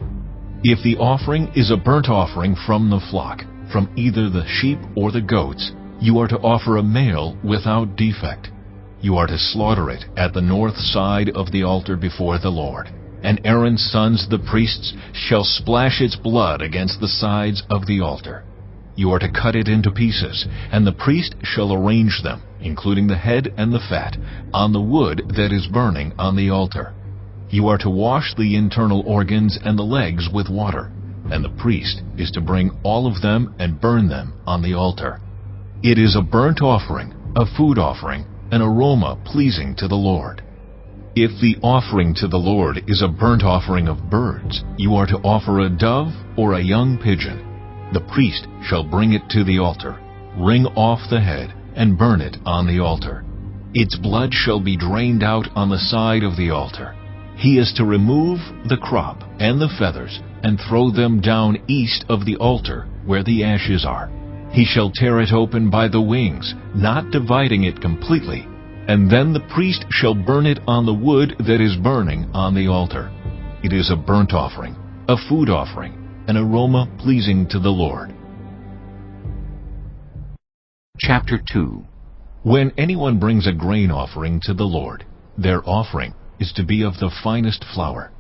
If the offering is a burnt offering from the flock, from either the sheep or the goats, you are to offer a male without defect. You are to slaughter it at the north side of the altar before the Lord. And Aaron's sons the priests shall splash its blood against the sides of the altar. You are to cut it into pieces, and the priest shall arrange them, including the head and the fat, on the wood that is burning on the altar. You are to wash the internal organs and the legs with water, and the priest is to bring all of them and burn them on the altar. It is a burnt offering, a food offering, an aroma pleasing to the Lord. If the offering to the Lord is a burnt offering of birds, you are to offer a dove or a young pigeon. The priest shall bring it to the altar, wring off the head, and burn it on the altar. Its blood shall be drained out on the side of the altar. He is to remove the crop and the feathers and throw them down east of the altar where the ashes are. He shall tear it open by the wings, not dividing it completely, and then the priest shall burn it on the wood that is burning on the altar. It is a burnt offering, a food offering, an aroma pleasing to the Lord. Chapter 2. When anyone brings a grain offering to the Lord, their offering is to be of the finest flour.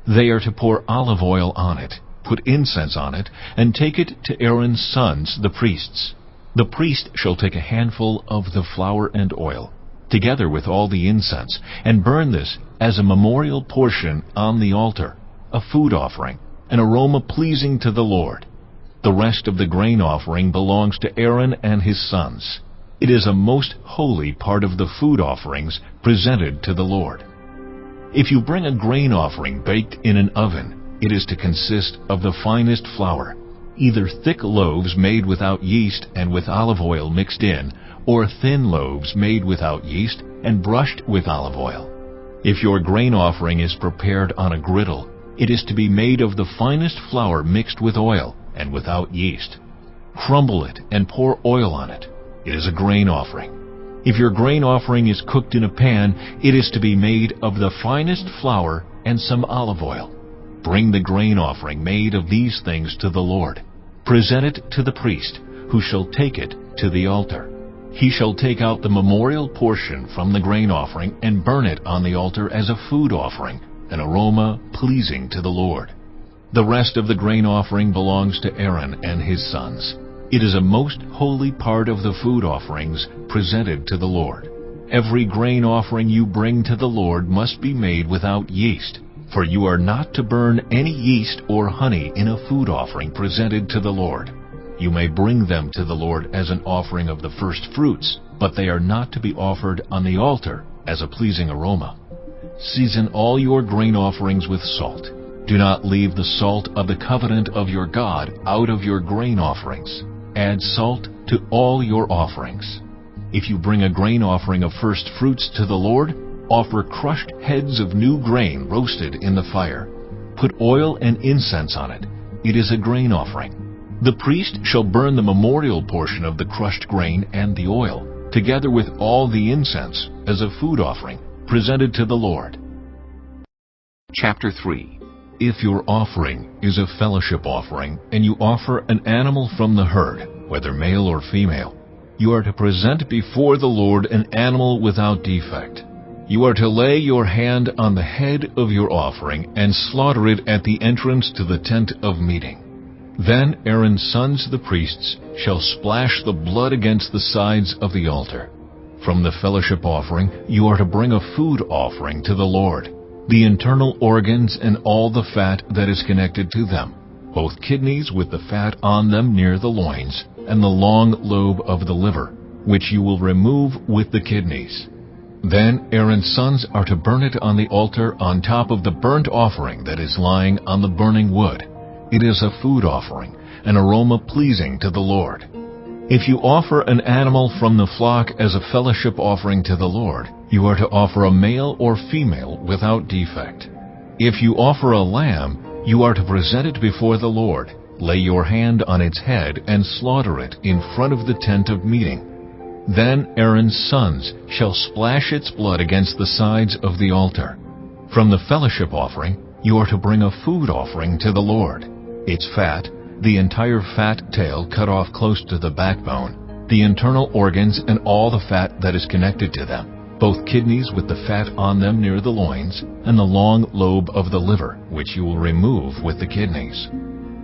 They are to pour olive oil on it, put incense on it, and take it to Aaron's sons, the priests. The priest shall take a handful of the flour and oil, together with all the incense, and burn this as a memorial portion on the altar, a food offering, an aroma pleasing to the Lord. The rest of the grain offering belongs to Aaron and his sons. It is a most holy part of the food offerings presented to the Lord. If you bring a grain offering baked in an oven, it is to consist of the finest flour, either thick loaves made without yeast and with olive oil mixed in, or thin loaves made without yeast and brushed with olive oil. If your grain offering is prepared on a griddle, it is to be made of the finest flour mixed with oil and without yeast. Crumble it and pour oil on it. It is a grain offering. If your grain offering is cooked in a pan, it is to be made of the finest flour and some olive oil. Bring the grain offering made of these things to the Lord. Present it to the priest, who shall take it to the altar. He shall take out the memorial portion from the grain offering and burn it on the altar as a food offering, an aroma pleasing to the Lord. The rest of the grain offering belongs to Aaron and his sons. It is a most holy part of the food offerings presented to the Lord. Every grain offering you bring to the Lord must be made without yeast, for you are not to burn any yeast or honey in a food offering presented to the Lord. You may bring them to the Lord as an offering of the first fruits, but they are not to be offered on the altar as a pleasing aroma. Season all your grain offerings with salt. Do not leave the salt of the covenant of your God out of your grain offerings. Add salt to all your offerings. If you bring a grain offering of first fruits to the Lord, offer crushed heads of new grain roasted in the fire. Put oil and incense on it. It is a grain offering. The priest shall burn the memorial portion of the crushed grain and the oil, together with all the incense, as a food offering, presented to the Lord. Chapter 3. If your offering is a fellowship offering, and you offer an animal from the herd, whether male or female, you are to present before the Lord an animal without defect. You are to lay your hand on the head of your offering and slaughter it at the entrance to the tent of meeting. Then Aaron's sons the priests shall splash the blood against the sides of the altar. From the fellowship offering you are to bring a food offering to the Lord, the internal organs and all the fat that is connected to them, both kidneys with the fat on them near the loins, and the long lobe of the liver, which you will remove with the kidneys. Then Aaron's sons are to burn it on the altar on top of the burnt offering that is lying on the burning wood. It is a food offering, an aroma pleasing to the Lord. If you offer an animal from the flock as a fellowship offering to the Lord, you are to offer a male or female without defect. If you offer a lamb, you are to present it before the Lord. Lay your hand on its head and slaughter it in front of the tent of meeting. Then Aaron's sons shall splash its blood against the sides of the altar. From the fellowship offering, you are to bring a food offering to the Lord. Its fat, the entire fat tail cut off close to the backbone, the internal organs and all the fat that is connected to them, both kidneys with the fat on them near the loins, and the long lobe of the liver, which you will remove with the kidneys.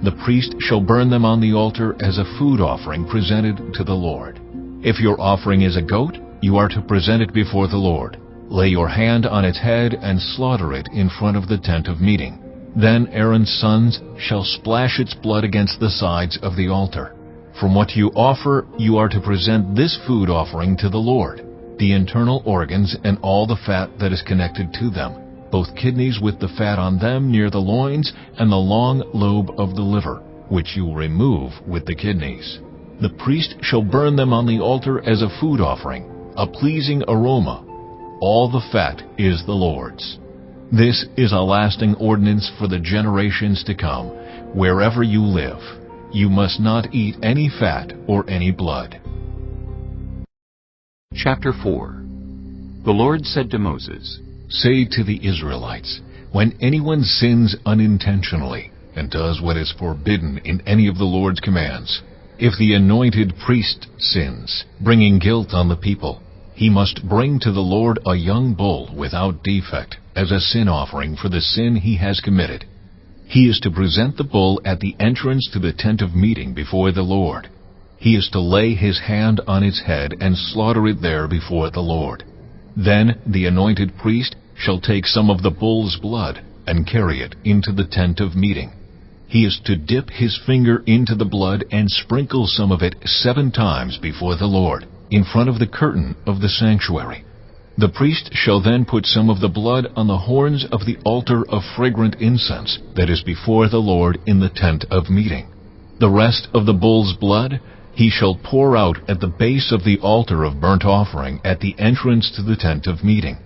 The priest shall burn them on the altar as a food offering presented to the Lord. If your offering is a goat, you are to present it before the Lord. Lay your hand on its head and slaughter it in front of the tent of meeting. Then Aaron's sons shall splash its blood against the sides of the altar. From what you offer, you are to present this food offering to the Lord, the internal organs and all the fat that is connected to them, both kidneys with the fat on them near the loins, and the long lobe of the liver, which you will remove with the kidneys. The priest shall burn them on the altar as a food offering, a pleasing aroma. All the fat is the Lord's. This is a lasting ordinance for the generations to come. Wherever you live, you must not eat any fat or any blood. Chapter 4. The Lord said to Moses, Say to the Israelites, when anyone sins unintentionally and does what is forbidden in any of the Lord's commands, if the anointed priest sins, bringing guilt on the people, he must bring to the Lord a young bull without defect as a sin offering for the sin he has committed. He is to present the bull at the entrance to the tent of meeting before the Lord. He is to lay his hand on its head and slaughter it there before the Lord. Then the anointed priest shall take some of the bull's blood and carry it into the tent of meeting. He is to dip his finger into the blood and sprinkle some of it 7 times before the Lord, in front of the curtain of the sanctuary. The priest shall then put some of the blood on the horns of the altar of fragrant incense that is before the Lord in the tent of meeting. The rest of the bull's blood he shall pour out at the base of the altar of burnt offering at the entrance to the tent of meeting.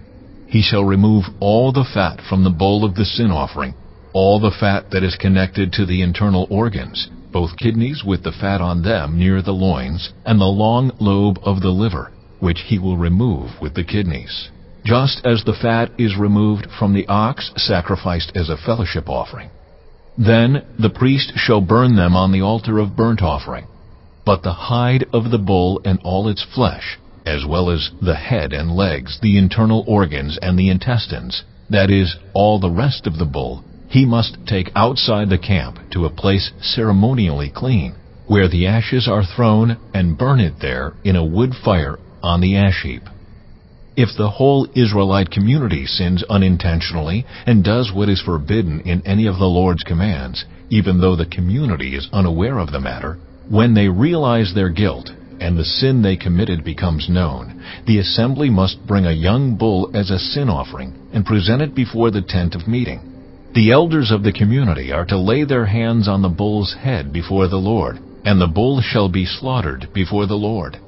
He shall remove all the fat from the bull of the sin offering, all the fat that is connected to the internal organs, both kidneys with the fat on them near the loins, and the long lobe of the liver, which he will remove with the kidneys, just as the fat is removed from the ox sacrificed as a fellowship offering. Then the priest shall burn them on the altar of burnt offering. But the hide of the bull and all its flesh, as well as the head and legs, the internal organs, and the intestines, that is, all the rest of the bull, he must take outside the camp to a place ceremonially clean, where the ashes are thrown, and burn it there in a wood fire on the ash heap. If the whole Israelite community sins unintentionally and does what is forbidden in any of the Lord's commands, even though the community is unaware of the matter, when they realize their guilt and the sin they committed becomes known, the assembly must bring a young bull as a sin offering and present it before the tent of meeting. The elders of the community are to lay their hands on the bull's head before the Lord, and the bull shall be slaughtered before the Lord.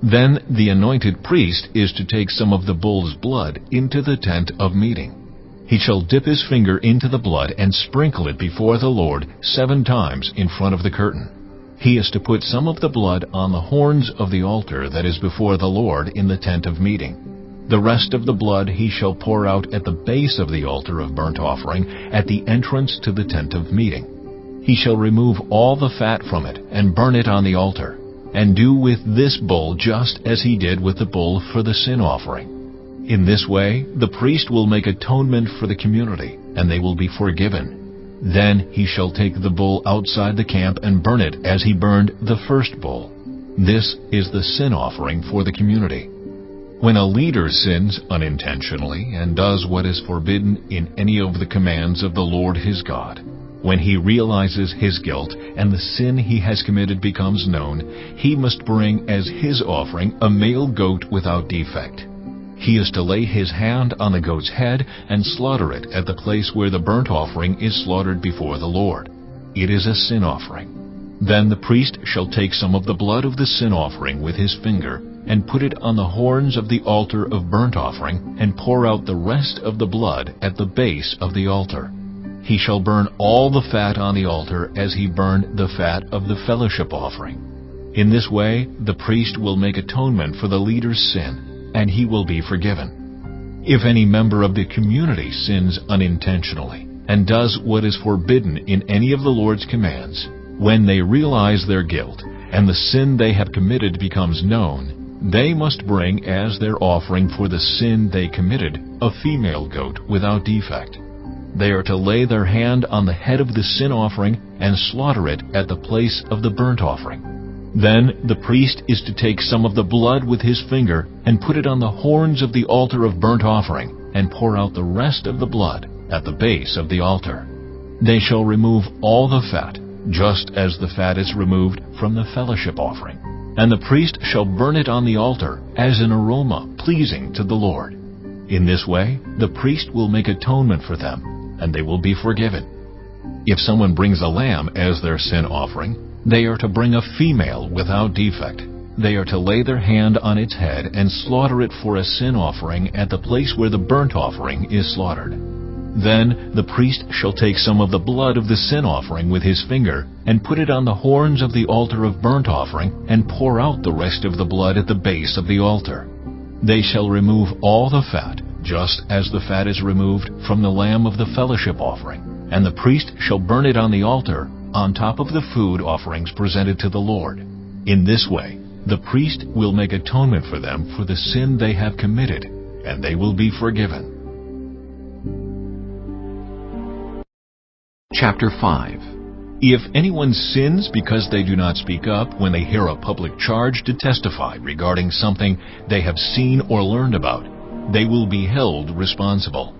Then the anointed priest is to take some of the bull's blood into the tent of meeting. He shall dip his finger into the blood and sprinkle it before the Lord 7 times in front of the curtain. He is to put some of the blood on the horns of the altar that is before the Lord in the tent of meeting. The rest of the blood he shall pour out at the base of the altar of burnt offering at the entrance to the tent of meeting. He shall remove all the fat from it and burn it on the altar, and do with this bull just as he did with the bull for the sin offering. In this way, the priest will make atonement for the community, and they will be forgiven. Then he shall take the bull outside the camp and burn it as he burned the first bull. This is the sin offering for the community. When a leader sins unintentionally and does what is forbidden in any of the commands of the Lord his God, when he realizes his guilt and the sin he has committed becomes known, he must bring as his offering a male goat without defect. He is to lay his hand on the goat's head and slaughter it at the place where the burnt offering is slaughtered before the Lord. It is a sin offering. Then the priest shall take some of the blood of the sin offering with his finger and put it on the horns of the altar of burnt offering and pour out the rest of the blood at the base of the altar. He shall burn all the fat on the altar as he burned the fat of the fellowship offering. In this way, the priest will make atonement for the leader's sin, and he will be forgiven. If any member of the community sins unintentionally and does what is forbidden in any of the Lord's commands, when they realize their guilt and the sin they have committed becomes known, they must bring as their offering for the sin they committed a female goat without defect. They are to lay their hand on the head of the sin offering and slaughter it at the place of the burnt offering. Then the priest is to take some of the blood with his finger and put it on the horns of the altar of burnt offering and pour out the rest of the blood at the base of the altar. They shall remove all the fat, just as the fat is removed from the fellowship offering, and the priest shall burn it on the altar as an aroma pleasing to the Lord. In this way, the priest will make atonement for them, and they will be forgiven. If someone brings a lamb as their sin offering, they are to bring a female without defect. They are to lay their hand on its head and slaughter it for a sin offering at the place where the burnt offering is slaughtered. Then the priest shall take some of the blood of the sin offering with his finger and put it on the horns of the altar of burnt offering and pour out the rest of the blood at the base of the altar. They shall remove all the fat, just as the fat is removed from the lamb of the fellowship offering, and the priest shall burn it on the altar on top of the food offerings presented to the Lord. In this way, the priest will make atonement for them for the sin they have committed, and they will be forgiven. Chapter 5. If anyone sins because they do not speak up when they hear a public charge to testify regarding something they have seen or learned about, they will be held responsible.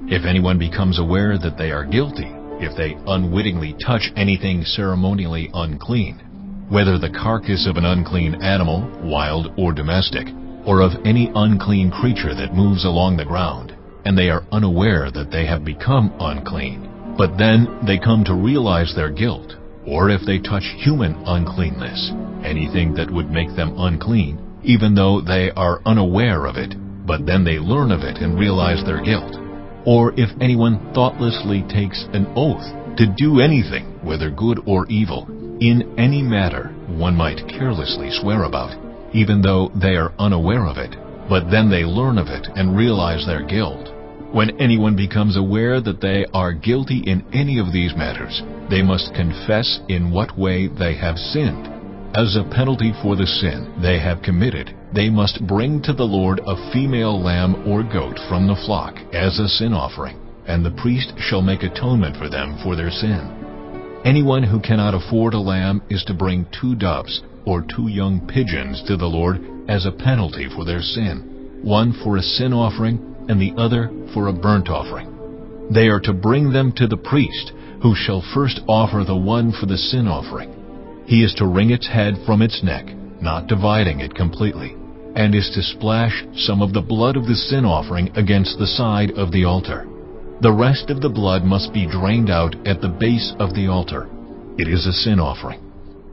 If anyone becomes aware that they are guilty, if they unwittingly touch anything ceremonially unclean, whether the carcass of an unclean animal, wild or domestic, or of any unclean creature that moves along the ground, and they are unaware that they have become unclean, but then they come to realize their guilt, or if they touch human uncleanness, anything that would make them unclean, even though they are unaware of it, but then they learn of it and realize their guilt, or if anyone thoughtlessly takes an oath to do anything, whether good or evil, in any matter one might carelessly swear about, even though they are unaware of it, but then they learn of it and realize their guilt. When anyone becomes aware that they are guilty in any of these matters, they must confess in what way they have sinned. As a penalty for the sin they have committed, they must bring to the Lord a female lamb or goat from the flock as a sin offering, and the priest shall make atonement for them for their sin. Anyone who cannot afford a lamb is to bring 2 doves or 2 young pigeons to the Lord as a penalty for their sin, one for a sin offering and the other for a burnt offering. They are to bring them to the priest, who shall first offer the one for the sin offering. He is to wring its head from its neck, not dividing it completely, and is to splash some of the blood of the sin offering against the side of the altar. The rest of the blood must be drained out at the base of the altar. It is a sin offering.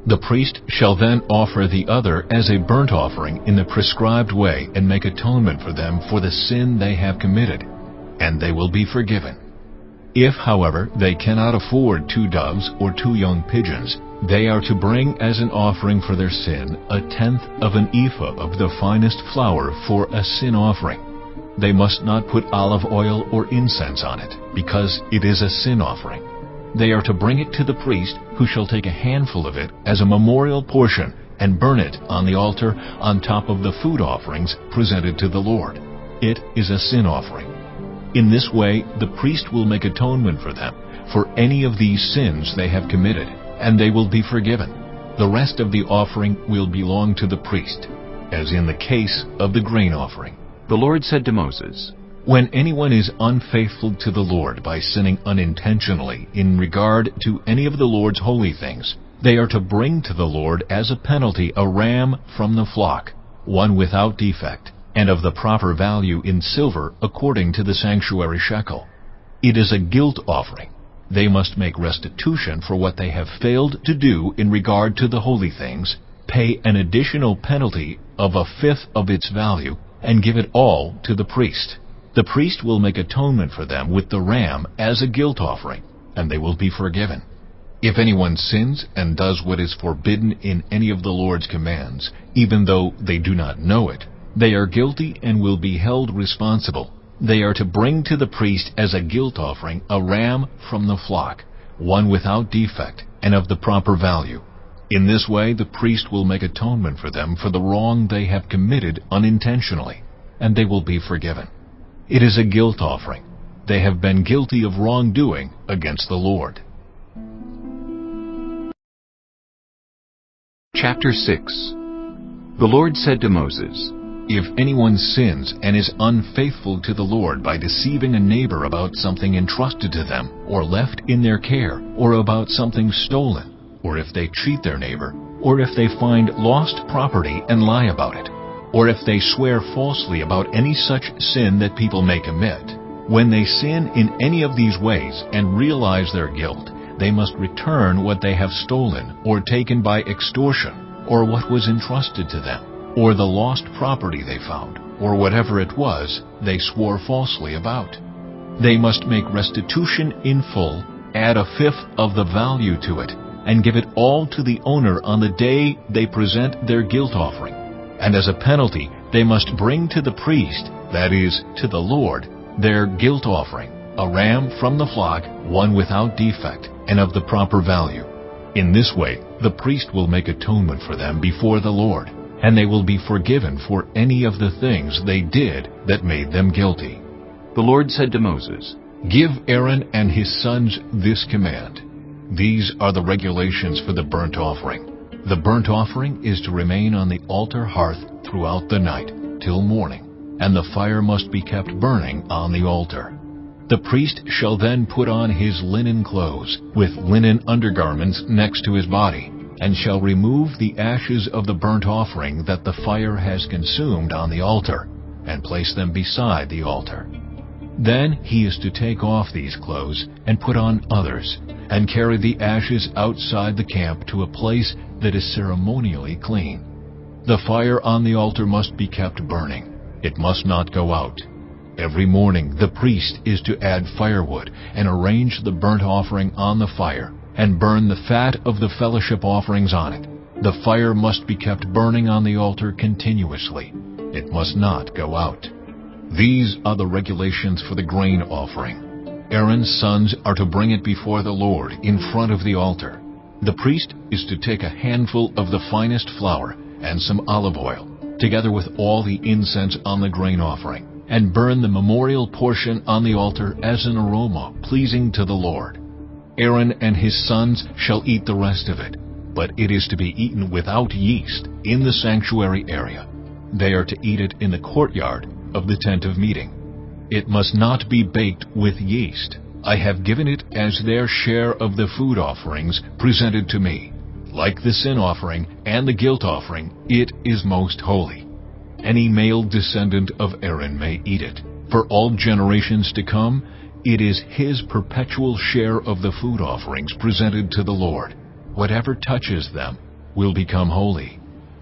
The priest shall then offer the other as a burnt offering in the prescribed way and make atonement for them for the sin they have committed, and they will be forgiven. If, however, they cannot afford 2 doves or 2 young pigeons, they are to bring as an offering for their sin 1/10 of an ephah of the finest flour for a sin offering. They must not put olive oil or incense on it, because it is a sin offering. They are to bring it to the priest, who shall take a handful of it as a memorial portion and burn it on the altar on top of the food offerings presented to the Lord. It is a sin offering. In this way, the priest will make atonement for them for any of these sins they have committed, and they will be forgiven. The rest of the offering will belong to the priest, as in the case of the grain offering. The Lord said to Moses, When anyone is unfaithful to the Lord by sinning unintentionally in regard to any of the Lord's holy things, they are to bring to the Lord as a penalty a ram from the flock, one without defect, and of the proper value in silver according to the sanctuary shekel. It is a guilt offering. They must make restitution for what they have failed to do in regard to the holy things, pay an additional penalty of 1/5 of its value, and give it all to the priest. The priest will make atonement for them with the ram as a guilt offering, and they will be forgiven. If anyone sins and does what is forbidden in any of the Lord's commands, even though they do not know it, they are guilty and will be held responsible. They are to bring to the priest as a guilt offering a ram from the flock, one without defect and of the proper value. In this way the priest will make atonement for them for the wrong they have committed unintentionally, and they will be forgiven. It is a guilt offering. They have been guilty of wrongdoing against the Lord. Chapter 6. The Lord said to Moses, If anyone sins and is unfaithful to the Lord by deceiving a neighbor about something entrusted to them or left in their care, or about something stolen, or if they cheat their neighbor, or if they find lost property and lie about it, or if they swear falsely about any such sin that people may commit, when they sin in any of these ways and realize their guilt, they must return what they have stolen or taken by extortion, or what was entrusted to them, or the lost property they found, or whatever it was they swore falsely about. They must make restitution in full, add 1/5 of the value to it, and give it all to the owner on the day they present their guilt offering. And as a penalty, they must bring to the priest, that is, to the Lord, their guilt offering, a ram from the flock, one without defect, and of the proper value. In this way, the priest will make atonement for them before the Lord, and they will be forgiven for any of the things they did that made them guilty. The Lord said to Moses, Give Aaron and his sons this command. These are the regulations for the burnt offering. The burnt offering is to remain on the altar hearth throughout the night, till morning, and the fire must be kept burning on the altar. The priest shall then put on his linen clothes, with linen undergarments next to his body, and shall remove the ashes of the burnt offering that the fire has consumed on the altar, and place them beside the altar. Then he is to take off these clothes and put on others, and carry the ashes outside the camp to a place that is ceremonially clean. The fire on the altar must be kept burning. It must not go out. Every morning the priest is to add firewood and arrange the burnt offering on the fire, and burn the fat of the fellowship offerings on it. The fire must be kept burning on the altar continuously. It must not go out. These are the regulations for the grain offering. Aaron's sons are to bring it before the Lord in front of the altar. The priest is to take a handful of the finest flour and some olive oil, together with all the incense on the grain offering, and burn the memorial portion on the altar as an aroma pleasing to the Lord. Aaron and his sons shall eat the rest of it, but it is to be eaten without yeast in the sanctuary area. They are to eat it in the courtyard of the tent of meeting. It must not be baked with yeast. I have given it as their share of the food offerings presented to me. Like the sin offering and the guilt offering, it is most holy. Any male descendant of Aaron may eat it. For all generations to come, it is his perpetual share of the food offerings presented to the Lord. Whatever touches them will become holy.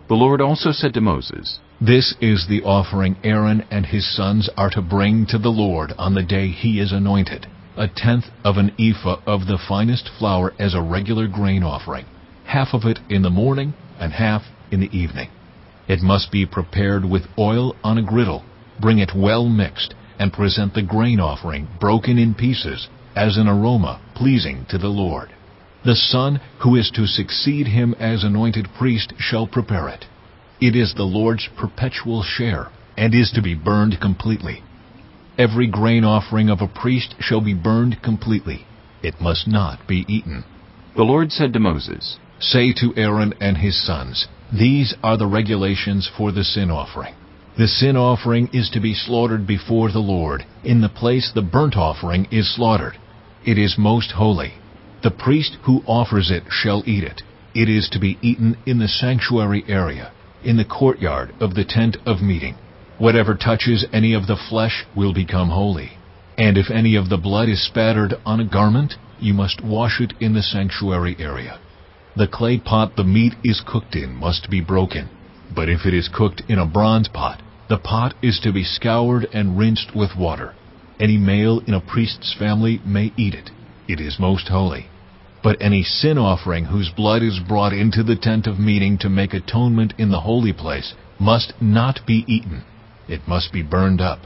The Lord also said to Moses, This is the offering Aaron and his sons are to bring to the Lord on the day he is anointed, 1/10 of an ephah of the finest flour as a regular grain offering, half of it in the morning and half in the evening. It must be prepared with oil on a griddle. Bring it well mixed, and present the grain offering broken in pieces as an aroma pleasing to the Lord. The son who is to succeed him as anointed priest shall prepare it. It is the Lord's perpetual share, and is to be burned completely. Every grain offering of a priest shall be burned completely. It must not be eaten. The Lord said to Moses, Say to Aaron and his sons, These are the regulations for the sin offering. The sin offering is to be slaughtered before the Lord, in the place the burnt offering is slaughtered. It is most holy. The priest who offers it shall eat it. It is to be eaten in the sanctuary area, in the courtyard of the tent of meeting. Whatever touches any of the flesh will become holy. And if any of the blood is spattered on a garment, you must wash it in the sanctuary area. The clay pot the meat is cooked in must be broken. But if it is cooked in a bronze pot, the pot is to be scoured and rinsed with water. Any male in a priest's family may eat it. It is most holy. But any sin offering whose blood is brought into the tent of meeting to make atonement in the holy place must not be eaten. It must be burned up.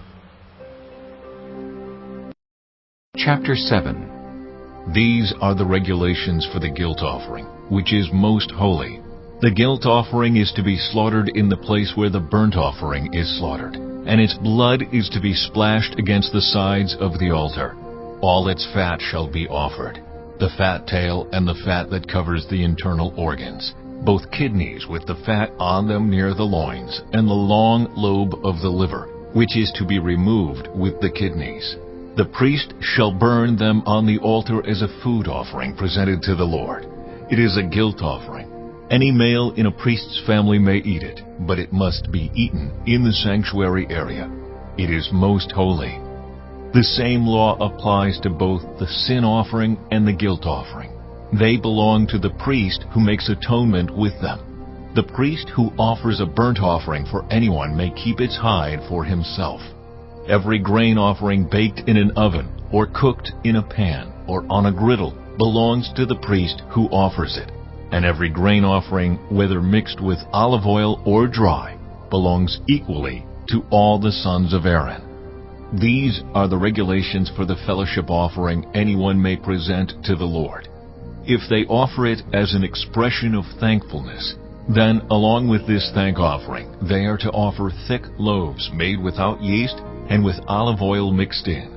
Chapter 7. These are the regulations for the guilt offering, which is most holy. The guilt offering is to be slaughtered in the place where the burnt offering is slaughtered, and its blood is to be splashed against the sides of the altar. All its fat shall be offered, the fat tail and the fat that covers the internal organs, both kidneys with the fat on them near the loins, and the long lobe of the liver, which is to be removed with the kidneys. The priest shall burn them on the altar as a food offering presented to the Lord. It is a guilt offering. Any male in a priest's family may eat it, but it must be eaten in the sanctuary area. It is most holy. The same law applies to both the sin offering and the guilt offering. They belong to the priest who makes atonement with them. The priest who offers a burnt offering for anyone may keep its hide for himself. Every grain offering baked in an oven or cooked in a pan or on a griddle belongs to the priest who offers it. And every grain offering, whether mixed with olive oil or dry, belongs equally to all the sons of Aaron. These are the regulations for the fellowship offering anyone may present to the Lord. If they offer it as an expression of thankfulness, then along with this thank offering, they are to offer thick loaves made without yeast and with olive oil mixed in,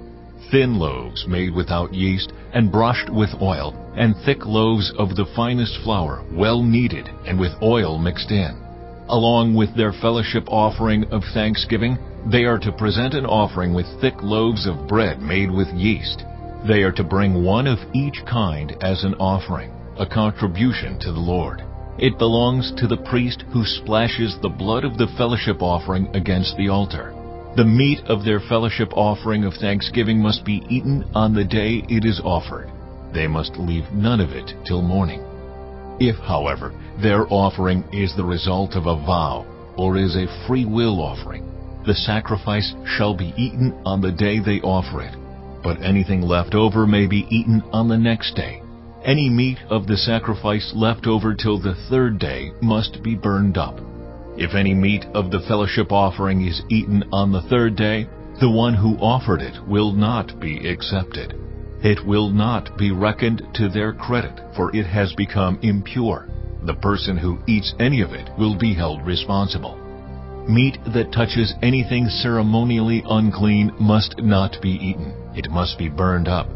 thin loaves made without yeast and brushed with oil, and thick loaves of the finest flour, well kneaded and with oil mixed in. Along with their fellowship offering of thanksgiving, they are to present an offering with thick loaves of bread made with yeast. They are to bring one of each kind as an offering, a contribution to the Lord. It belongs to the priest who splashes the blood of the fellowship offering against the altar. The meat of their fellowship offering of thanksgiving must be eaten on the day it is offered. They must leave none of it till morning. If, however, their offering is the result of a vow or is a free will offering, the sacrifice shall be eaten on the day they offer it, but anything left over may be eaten on the next day. Any meat of the sacrifice left over till the third day must be burned up. If any meat of the fellowship offering is eaten on the third day, the one who offered it will not be accepted. It will not be reckoned to their credit, for it has become impure. The person who eats any of it will be held responsible. Meat that touches anything ceremonially unclean must not be eaten. It must be burned up.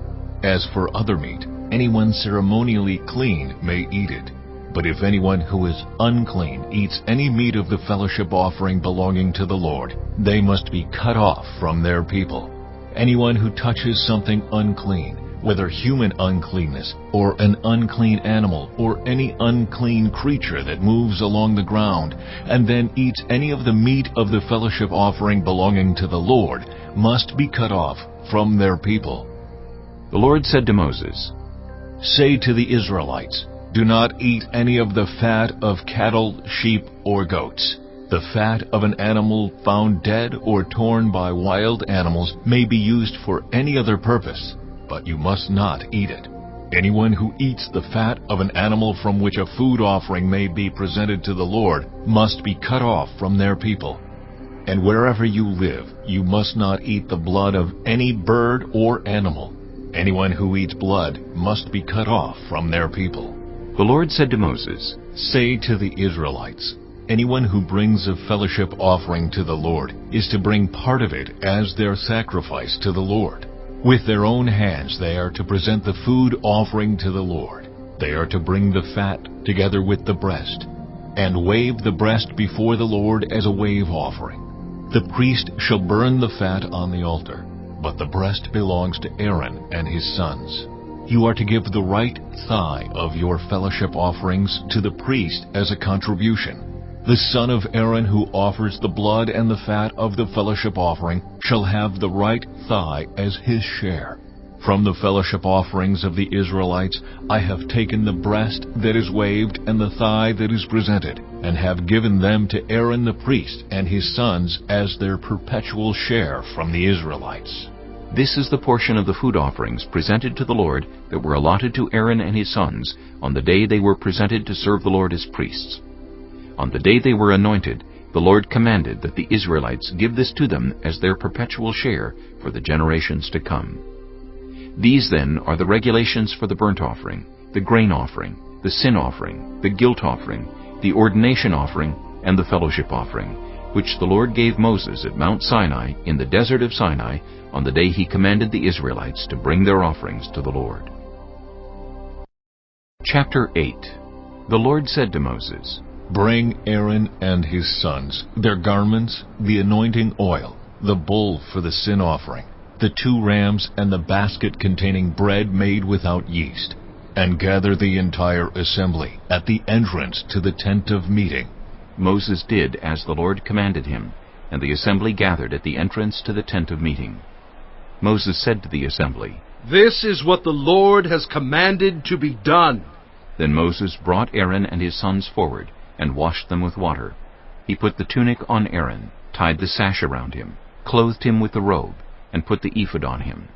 As for other meat, anyone ceremonially clean may eat it. But if anyone who is unclean eats any meat of the fellowship offering belonging to the Lord, they must be cut off from their people. Anyone who touches something unclean, whether human uncleanness, or an unclean animal, or any unclean creature that moves along the ground, and then eats any of the meat of the fellowship offering belonging to the Lord, must be cut off from their people. The Lord said to Moses, "Say to the Israelites, do not eat any of the fat of cattle, sheep, or goats. The fat of an animal found dead or torn by wild animals may be used for any other purpose, but you must not eat it. Anyone who eats the fat of an animal from which a food offering may be presented to the Lord must be cut off from their people. And wherever you live, you must not eat the blood of any bird or animal. Anyone who eats blood must be cut off from their people." The Lord said to Moses, "Say to the Israelites, anyone who brings a fellowship offering to the Lord is to bring part of it as their sacrifice to the Lord. With their own hands they are to present the food offering to the Lord. They are to bring the fat together with the breast, and wave the breast before the Lord as a wave offering. The priest shall burn the fat on the altar, but the breast belongs to Aaron and his sons. You are to give the right thigh of your fellowship offerings to the priest as a contribution. The son of Aaron who offers the blood and the fat of the fellowship offering shall have the right thigh as his share. From the fellowship offerings of the Israelites I have taken the breast that is waved and the thigh that is presented, and have given them to Aaron the priest and his sons as their perpetual share from the Israelites." This is the portion of the food offerings presented to the Lord that were allotted to Aaron and his sons on the day they were presented to serve the Lord as priests. On the day they were anointed, the Lord commanded that the Israelites give this to them as their perpetual share for the generations to come. These then are the regulations for the burnt offering, the grain offering, the sin offering, the guilt offering, the ordination offering, and the fellowship offering, which the Lord gave Moses at Mount Sinai in the desert of Sinai on the day he commanded the Israelites to bring their offerings to the Lord. Chapter 8. The Lord said to Moses, "Bring Aaron and his sons, their garments, the anointing oil, the bull for the sin offering, the 2 rams and the basket containing bread made without yeast, and gather the entire assembly at the entrance to the tent of meeting." Moses did as the Lord commanded him, and the assembly gathered at the entrance to the tent of meeting. Moses said to the assembly, "This is what the Lord has commanded to be done." Then Moses brought Aaron and his sons forward, and washed them with water. He put the tunic on Aaron, tied the sash around him, clothed him with the robe, and put the ephod on him.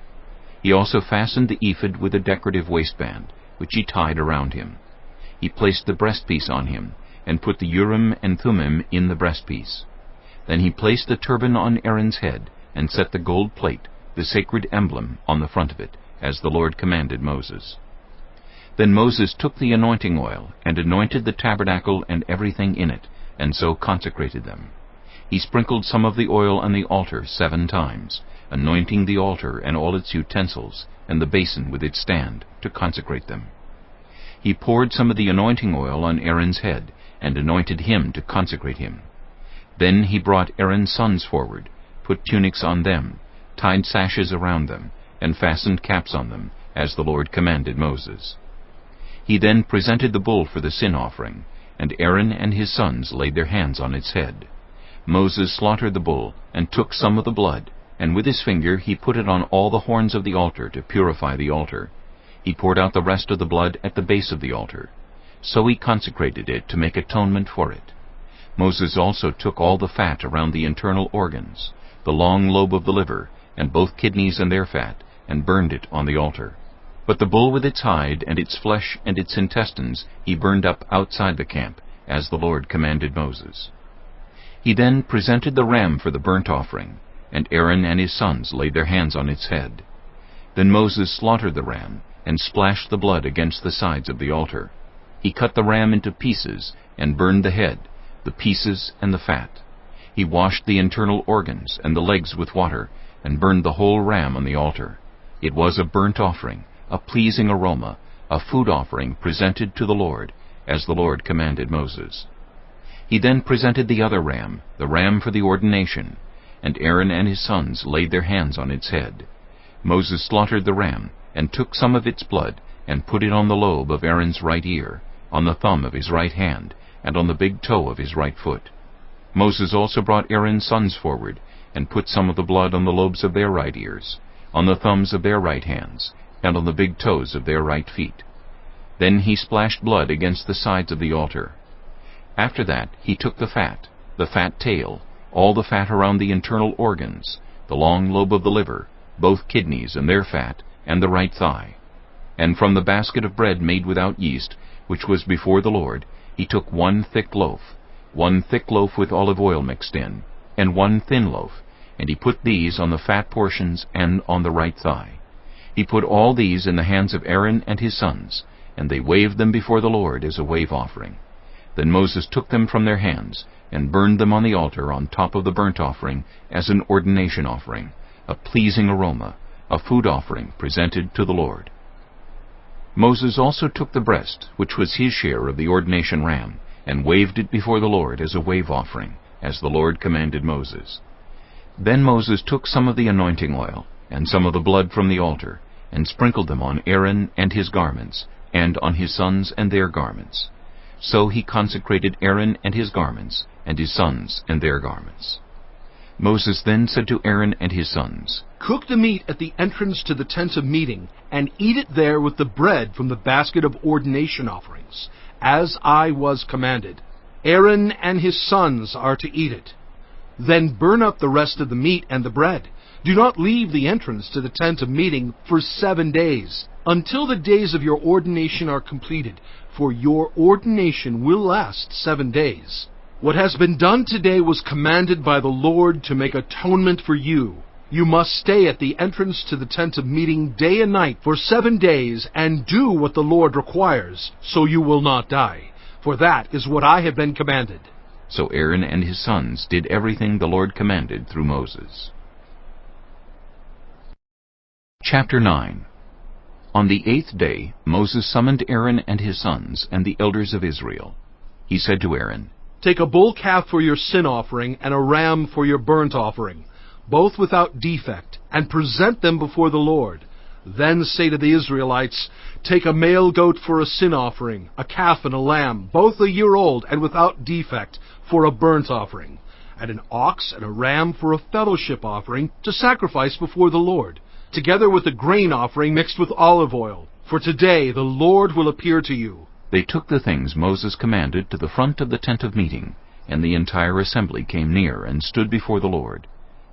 He also fastened the ephod with a decorative waistband, which he tied around him. He placed the breastpiece on him, and put the Urim and Thummim in the breastpiece. Then he placed the turban on Aaron's head, and set the gold plate, the sacred emblem, on the front of it, as the Lord commanded Moses. Then Moses took the anointing oil, and anointed the tabernacle and everything in it, and so consecrated them. He sprinkled some of the oil on the altar 7 times, anointing the altar and all its utensils, and the basin with its stand, to consecrate them. He poured some of the anointing oil on Aaron's head, and anointed him to consecrate him. Then he brought Aaron's sons forward, put tunics on them, tied sashes around them, and fastened caps on them, as the Lord commanded Moses. He then presented the bull for the sin offering, and Aaron and his sons laid their hands on its head. Moses slaughtered the bull, and took some of the blood, and with his finger he put it on all the horns of the altar to purify the altar. He poured out the rest of the blood at the base of the altar. So he consecrated it to make atonement for it. Moses also took all the fat around the internal organs, the long lobe of the liver, and both kidneys and their fat, and burned it on the altar. But the bull with its hide and its flesh and its intestines he burned up outside the camp, as the Lord commanded Moses. He then presented the ram for the burnt offering, and Aaron and his sons laid their hands on its head. Then Moses slaughtered the ram, and splashed the blood against the sides of the altar. He cut the ram into pieces, and burned the head, the pieces and the fat. He washed the internal organs and the legs with water, and burned the whole ram on the altar. It was a burnt offering, a pleasing aroma, a food offering presented to the Lord, as the Lord commanded Moses. He then presented the other ram, the ram for the ordination, and Aaron and his sons laid their hands on its head. Moses slaughtered the ram, and took some of its blood, and put it on the lobe of Aaron's right ear, on the thumb of his right hand, and on the big toe of his right foot. Moses also brought Aaron's sons forward, and put some of the blood on the lobes of their right ears, on the thumbs of their right hands, and on the big toes of their right feet. Then he splashed blood against the sides of the altar. After that he took the fat tail, all the fat around the internal organs, the long lobe of the liver, both kidneys and their fat, and the right thigh. And from the basket of bread made without yeast, which was before the Lord, he took one thick loaf with olive oil mixed in, and one thin loaf, and he put these on the fat portions and on the right thigh. He put all these in the hands of Aaron and his sons, and they waved them before the Lord as a wave offering. Then Moses took them from their hands, and burned them on the altar on top of the burnt offering as an ordination offering, a pleasing aroma, a food offering presented to the Lord. Moses also took the breast, which was his share of the ordination ram, and waved it before the Lord as a wave offering, as the Lord commanded Moses. Then Moses took some of the anointing oil, and some of the blood from the altar, and sprinkled them on Aaron and his garments, and on his sons and their garments. So he consecrated Aaron and his garments, and his sons and their garments. Moses then said to Aaron and his sons, "Cook the meat at the entrance to the tent of meeting, and eat it there with the bread from the basket of ordination offerings, as I was commanded. Aaron and his sons are to eat it. Then burn up the rest of the meat and the bread. Do not leave the entrance to the tent of meeting for 7 days, until the days of your ordination are completed, for your ordination will last 7 days. What has been done today was commanded by the Lord to make atonement for you. You must stay at the entrance to the tent of meeting day and night for 7 days, and do what the Lord requires, so you will not die. For that is what I have been commanded." So Aaron and his sons did everything the Lord commanded through Moses. Chapter 9. On the 8th day Moses summoned Aaron and his sons and the elders of Israel. He said to Aaron, "Take a bull calf for your sin offering and a ram for your burnt offering, both without defect, and present them before the Lord. Then say to the Israelites, take a male goat for a sin offering, a calf and a lamb, both a year old and without defect, for a burnt offering, and an ox and a ram for a fellowship offering to sacrifice before the Lord, together with a grain offering mixed with olive oil. For today the Lord will appear to you." They took the things Moses commanded to the front of the tent of meeting, and the entire assembly came near and stood before the Lord.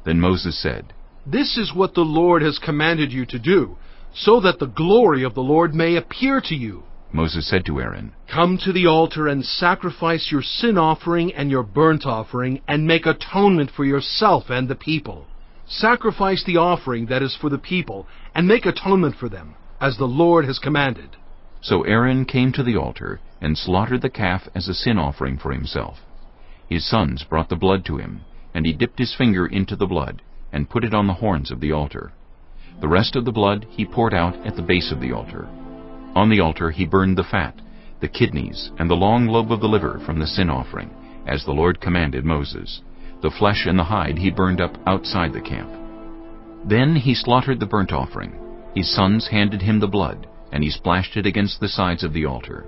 Then Moses said, "This is what the Lord has commanded you to do, so that the glory of the Lord may appear to you." Moses said to Aaron, "Come to the altar and sacrifice your sin offering and your burnt offering, and make atonement for yourself and the people. Sacrifice the offering that is for the people, and make atonement for them, as the Lord has commanded." So Aaron came to the altar, and slaughtered the calf as a sin offering for himself. His sons brought the blood to him, and he dipped his finger into the blood, and put it on the horns of the altar. The rest of the blood he poured out at the base of the altar. On the altar he burned the fat, the kidneys, and the long lobe of the liver from the sin offering, as the Lord commanded Moses. The flesh and the hide he burned up outside the camp. Then he slaughtered the burnt offering. His sons handed him the blood, and he splashed it against the sides of the altar.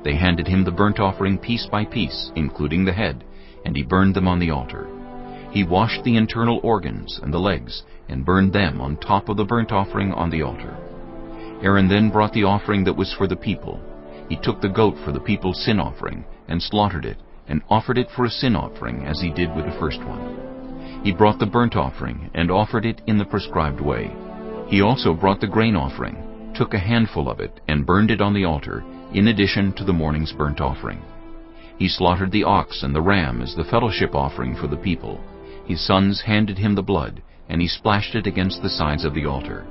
They handed him the burnt offering piece by piece, including the head, and he burned them on the altar. He washed the internal organs and the legs, and burned them on top of the burnt offering on the altar. Aaron then brought the offering that was for the people. He took the goat for the people's sin offering, and slaughtered it, and offered it for a sin offering, as he did with the first one. He brought the burnt offering, and offered it in the prescribed way. He also brought the grain offering, took a handful of it, and burned it on the altar, in addition to the morning's burnt offering. He slaughtered the ox and the ram as the fellowship offering for the people. His sons handed him the blood, and he splashed it against the sides of the altar.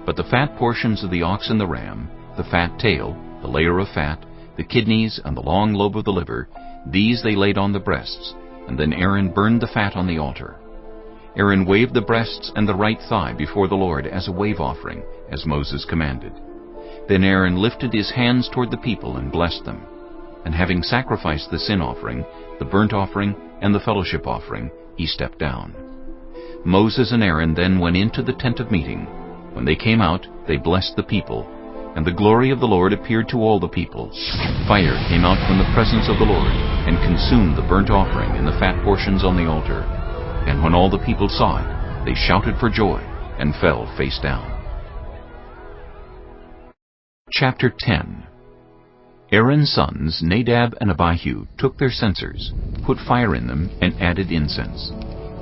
But the fat portions of the ox and the ram, the fat tail, the layer of fat, the kidneys, and the long lobe of the liver, these they laid on the breasts, and then Aaron burned the fat on the altar. Aaron waved the breasts and the right thigh before the Lord as a wave offering, as Moses commanded. Then Aaron lifted his hands toward the people and blessed them. And having sacrificed the sin offering, the burnt offering, and the fellowship offering, he stepped down. Moses and Aaron then went into the tent of meeting. When they came out, they blessed the people, and the glory of the Lord appeared to all the people. Fire came out from the presence of the Lord, and consumed the burnt offering and the fat portions on the altar. And when all the people saw it, they shouted for joy, and fell face down. Chapter 10. Aaron's sons, Nadab and Abihu, took their censers, put fire in them, and added incense.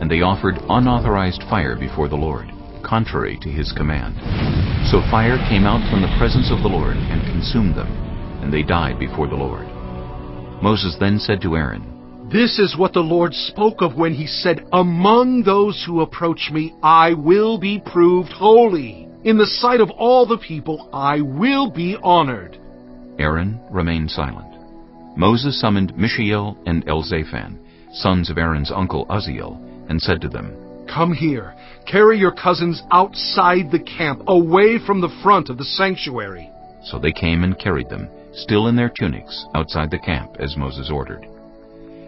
And they offered unauthorized fire before the Lord, contrary to his command. So fire came out from the presence of the Lord and consumed them, and they died before the Lord. Moses then said to Aaron, "This is what the Lord spoke of when he said, 'Among those who approach me, I will be proved holy. In the sight of all the people, I will be honored.'" Aaron remained silent. Moses summoned Mishael and Elzaphan, sons of Aaron's uncle Uzziel, and said to them, "Come here, carry your cousins outside the camp, away from the front of the sanctuary." So they came and carried them, still in their tunics, outside the camp, as Moses ordered.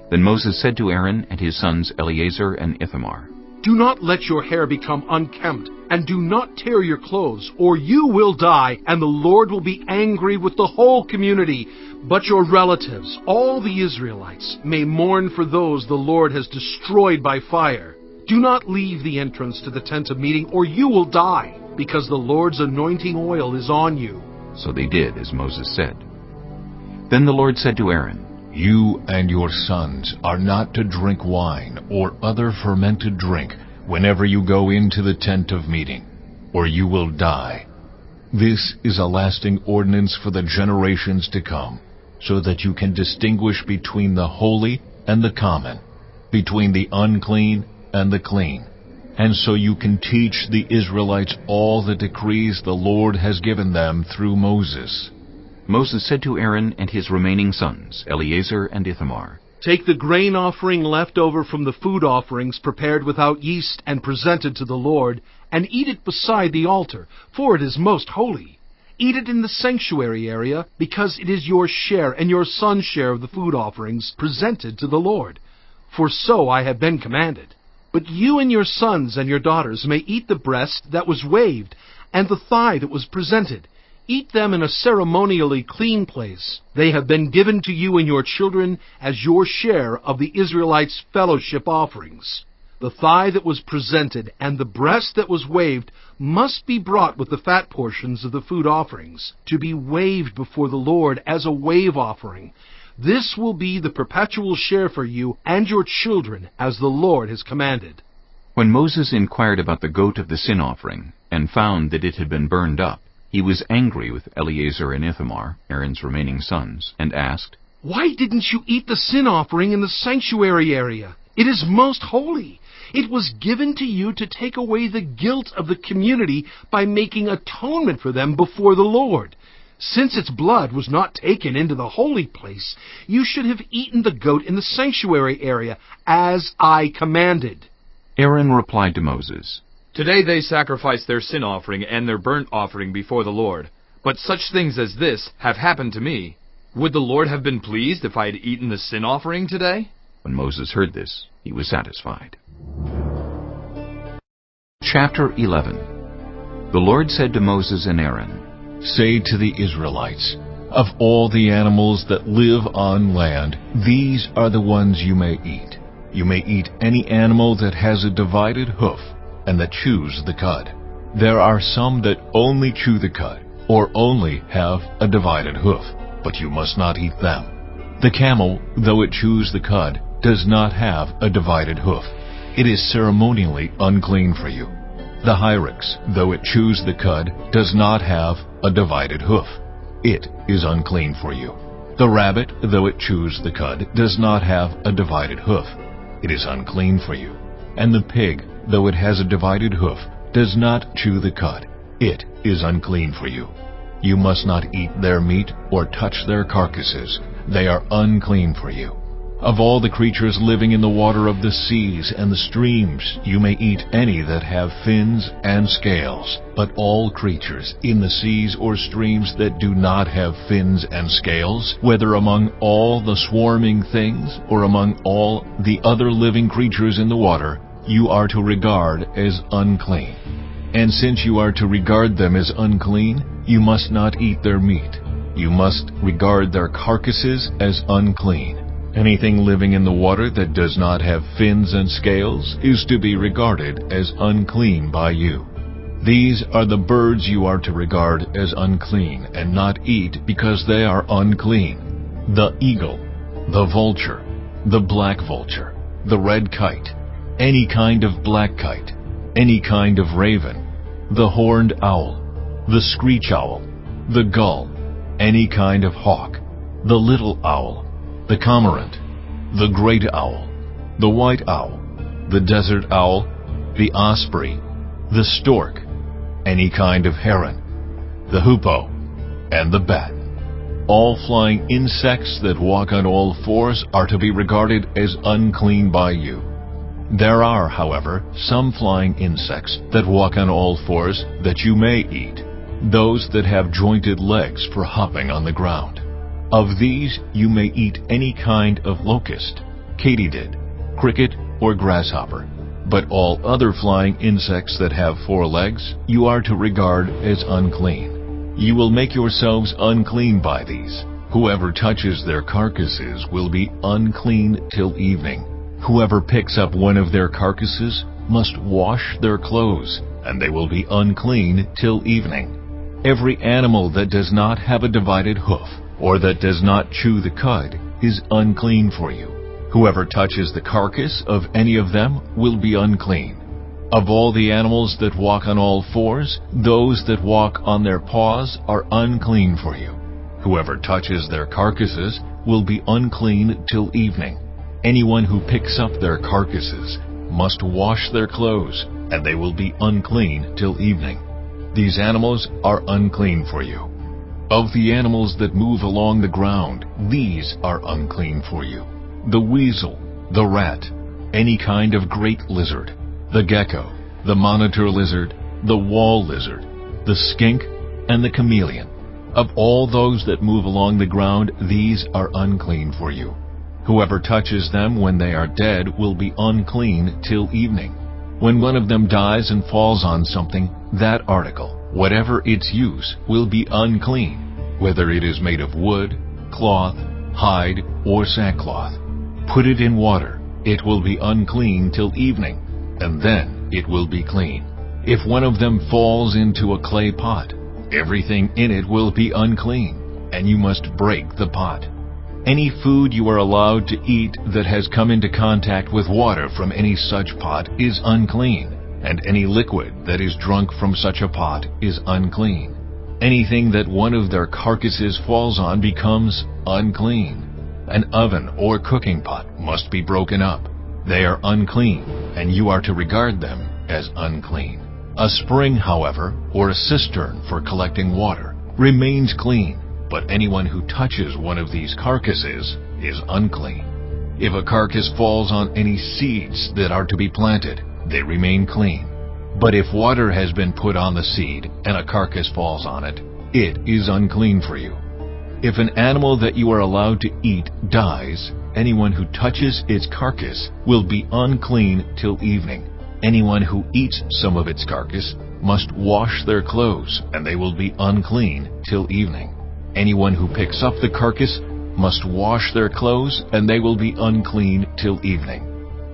Then Moses said to Aaron and his sons Eleazar and Ithamar, "Do not let your hair become unkempt, and do not tear your clothes, or you will die, and the Lord will be angry with the whole community. But your relatives, all the Israelites, may mourn for those the Lord has destroyed by fire. Do not leave the entrance to the tent of meeting, or you will die, because the Lord's anointing oil is on you." So they did as Moses said. Then the Lord said to Aaron, "You and your sons are not to drink wine or other fermented drink whenever you go into the tent of meeting, or you will die. This is a lasting ordinance for the generations to come, so that you can distinguish between the holy and the common, between the unclean and the clean, and so you can teach the Israelites all the decrees the Lord has given them through Moses." Moses said to Aaron and his remaining sons, Eleazar and Ithamar, "Take the grain offering left over from the food offerings prepared without yeast and presented to the Lord, and eat it beside the altar, for it is most holy. Eat it in the sanctuary area, because it is your share and your son's share of the food offerings presented to the Lord. For so I have been commanded. But you and your sons and your daughters may eat the breast that was waved, and the thigh that was presented. Eat them in a ceremonially clean place. They have been given to you and your children as your share of the Israelites' fellowship offerings. The thigh that was presented and the breast that was waved must be brought with the fat portions of the food offerings, to be waved before the Lord as a wave offering. This will be the perpetual share for you and your children, as the Lord has commanded." When Moses inquired about the goat of the sin offering, and found that it had been burned up, he was angry with Eleazar and Ithamar, Aaron's remaining sons, and asked, "Why didn't you eat the sin offering in the sanctuary area? It is most holy. It was given to you to take away the guilt of the community by making atonement for them before the Lord. Since its blood was not taken into the holy place, you should have eaten the goat in the sanctuary area, as I commanded." Aaron replied to Moses, "Today they sacrifice their sin offering and their burnt offering before the Lord. But such things as this have happened to me. Would the Lord have been pleased if I had eaten the sin offering today?" When Moses heard this, he was satisfied. Chapter 11. The Lord said to Moses and Aaron, "Say to the Israelites, Of all the animals that live on land, these are the ones you may eat. You may eat any animal that has a divided hoof and that chews the cud. There are some that only chew the cud, or only have a divided hoof, but you must not eat them. The camel, though it chews the cud, does not have a divided hoof. It is ceremonially unclean for you. The hyrax, though it chews the cud, does not have a divided hoof. It is unclean for you. The rabbit, though it chews the cud, does not have a divided hoof. It is unclean for you. And the pig, though it has a divided hoof, does not chew the cud. It is unclean for you. You must not eat their meat or touch their carcasses. They are unclean for you. Of all the creatures living in the water of the seas and the streams, you may eat any that have fins and scales. But all creatures in the seas or streams that do not have fins and scales, whether among all the swarming things or among all the other living creatures in the water, you are to regard as unclean. And since you are to regard them as unclean, you must not eat their meat. You must regard their carcasses as unclean. Anything living in the water that does not have fins and scales is to be regarded as unclean by you. These are the birds you are to regard as unclean and not eat because they are unclean: the eagle, the vulture, the black vulture, the red kite, any kind of black kite, any kind of raven, the horned owl, the screech owl, the gull, any kind of hawk, the little owl, the cormorant, the great owl, the white owl, the desert owl, the osprey, the stork, any kind of heron, the hoopoe, and the bat. All flying insects that walk on all fours are to be regarded as unclean by you. There are, however, some flying insects that walk on all fours that you may eat, those that have jointed legs for hopping on the ground. Of these you may eat any kind of locust, katydid, cricket, or grasshopper. But all other flying insects that have 4 legs you are to regard as unclean. You will make yourselves unclean by these. Whoever touches their carcasses will be unclean till evening. Whoever picks up one of their carcasses must wash their clothes, and they will be unclean till evening. Every animal that does not have a divided hoof, or that does not chew the cud, is unclean for you. Whoever touches the carcass of any of them will be unclean. Of all the animals that walk on all fours, those that walk on their paws are unclean for you. Whoever touches their carcasses will be unclean till evening. Anyone who picks up their carcasses must wash their clothes, and they will be unclean till evening. These animals are unclean for you. Of the animals that move along the ground, these are unclean for you: the weasel, the rat, any kind of great lizard, the gecko, the monitor lizard, the wall lizard, the skink, and the chameleon. Of all those that move along the ground, these are unclean for you. Whoever touches them when they are dead will be unclean till evening. When one of them dies and falls on something, that article, whatever its use, will be unclean, whether it is made of wood, cloth, hide, or sackcloth. Put it in water, it will be unclean till evening, and then it will be clean. If one of them falls into a clay pot, everything in it will be unclean, and you must break the pot. Any food you are allowed to eat that has come into contact with water from any such pot is unclean, and any liquid that is drunk from such a pot is unclean. Anything that one of their carcasses falls on becomes unclean. An oven or cooking pot must be broken up. They are unclean, and you are to regard them as unclean. A spring, however, or a cistern for collecting water, remains clean, but anyone who touches one of these carcasses is unclean. If a carcass falls on any seeds that are to be planted, they remain clean. But if water has been put on the seed and a carcass falls on it, it is unclean for you. If an animal that you are allowed to eat dies, anyone who touches its carcass will be unclean till evening. Anyone who eats some of its carcass must wash their clothes, and they will be unclean till evening. Anyone who picks up the carcass must wash their clothes, and they will be unclean till evening.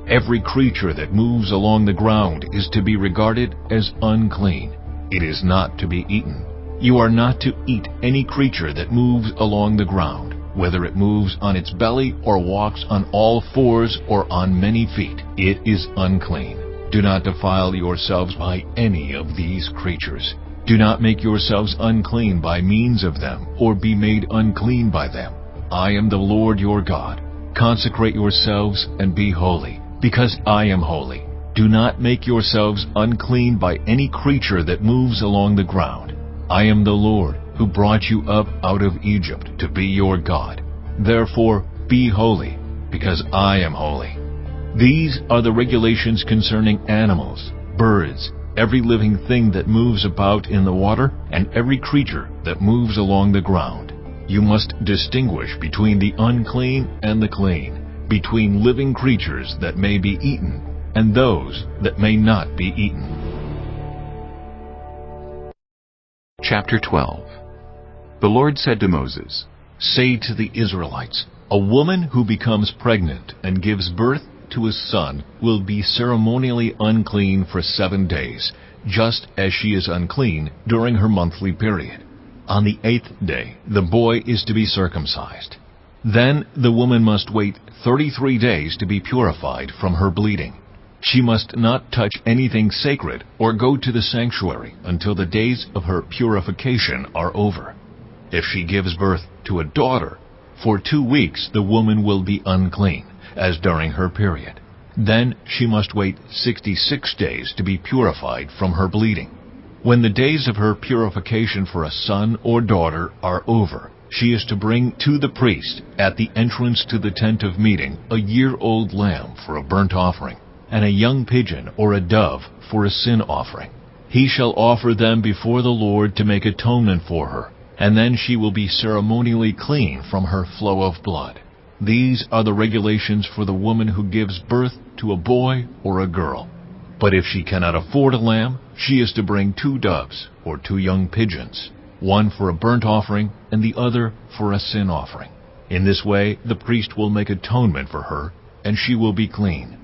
Every creature that moves along the ground is to be regarded as unclean. It is not to be eaten. You are not to eat any creature that moves along the ground, whether it moves on its belly or walks on all fours or on many feet. It is unclean. Do not defile yourselves by any of these creatures. Do not make yourselves unclean by means of them, or be made unclean by them. I am the Lord your God. Consecrate yourselves and be holy, because I am holy. Do not make yourselves unclean by any creature that moves along the ground. I am the Lord, who brought you up out of Egypt to be your God. Therefore, be holy, because I am holy. These are the regulations concerning animals, birds, every living thing that moves about in the water, and every creature that moves along the ground. You must distinguish between the unclean and the clean, between living creatures that may be eaten and those that may not be eaten. Chapter 12. The Lord said to Moses, Say to the Israelites, a woman who becomes pregnant and gives birth to a son will be ceremonially unclean for 7 days, just as she is unclean during her monthly period. On the 8th day, the boy is to be circumcised. Then the woman must wait 33 days to be purified from her bleeding. She must not touch anything sacred or go to the sanctuary until the days of her purification are over. If she gives birth to a daughter, for 2 weeks the woman will be unclean, as during her period. Then she must wait 66 days to be purified from her bleeding. When the days of her purification for a son or daughter are over, she is to bring to the priest at the entrance to the tent of meeting a year-old lamb for a burnt offering, and a young pigeon or a dove for a sin offering. He shall offer them before the Lord to make atonement for her, and then she will be ceremonially clean from her flow of blood. These are the regulations for the woman who gives birth to a boy or a girl. But if she cannot afford a lamb, she is to bring 2 doves or 2 young pigeons, one for a burnt offering and the other for a sin offering. In this way the priest will make atonement for her, and she will be clean.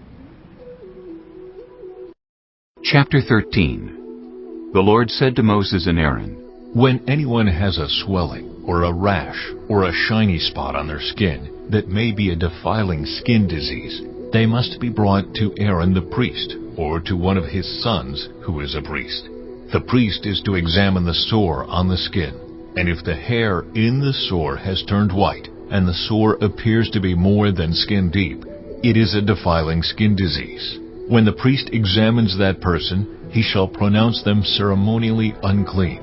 Chapter 13. The Lord said to Moses and Aaron, When anyone has a swelling, or a rash, or a shiny spot on their skin that may be a defiling skin disease, they must be brought to Aaron the priest, or to one of his sons who is a priest. The priest is to examine the sore on the skin, and if the hair in the sore has turned white, and the sore appears to be more than skin deep, it is a defiling skin disease. When the priest examines that person, he shall pronounce them ceremonially unclean.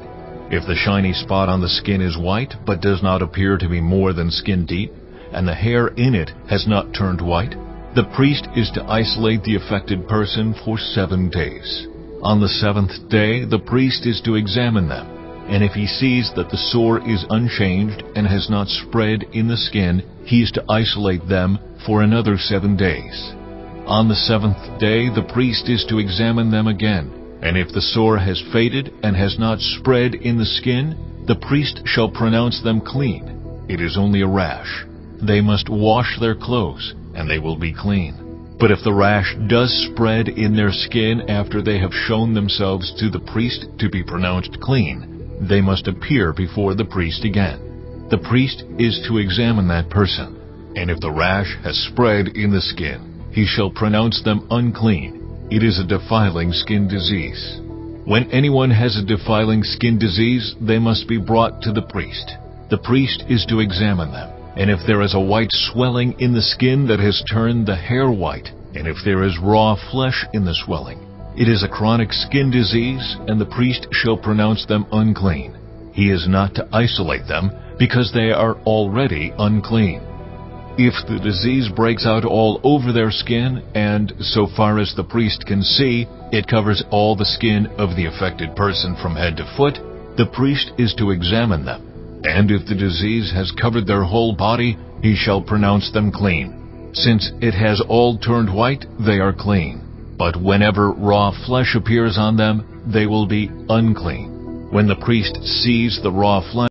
If the shiny spot on the skin is white, but does not appear to be more than skin deep, and the hair in it has not turned white, the priest is to isolate the affected person for 7 days. On the 7th day, the priest is to examine them, and if he sees that the sore is unchanged and has not spread in the skin, he is to isolate them for another 7 days. On the 7th day, the priest is to examine them again, and if the sore has faded and has not spread in the skin, the priest shall pronounce them clean. It is only a rash. They must wash their clothes, and they will be clean. But if the rash does spread in their skin after they have shown themselves to the priest to be pronounced clean, they must appear before the priest again. The priest is to examine that person, and if the rash has spread in the skin, he shall pronounce them unclean. It is a defiling skin disease. When anyone has a defiling skin disease, they must be brought to the priest. The priest is to examine them. And if there is a white swelling in the skin that has turned the hair white, and if there is raw flesh in the swelling, it is a chronic skin disease, and the priest shall pronounce them unclean. He is not to isolate them, because they are already unclean. If the disease breaks out all over their skin, and, so far as the priest can see, it covers all the skin of the affected person from head to foot, the priest is to examine them. And if the disease has covered their whole body, he shall pronounce them clean. Since it has all turned white, they are clean. But whenever raw flesh appears on them, they will be unclean. When the priest sees the raw flesh,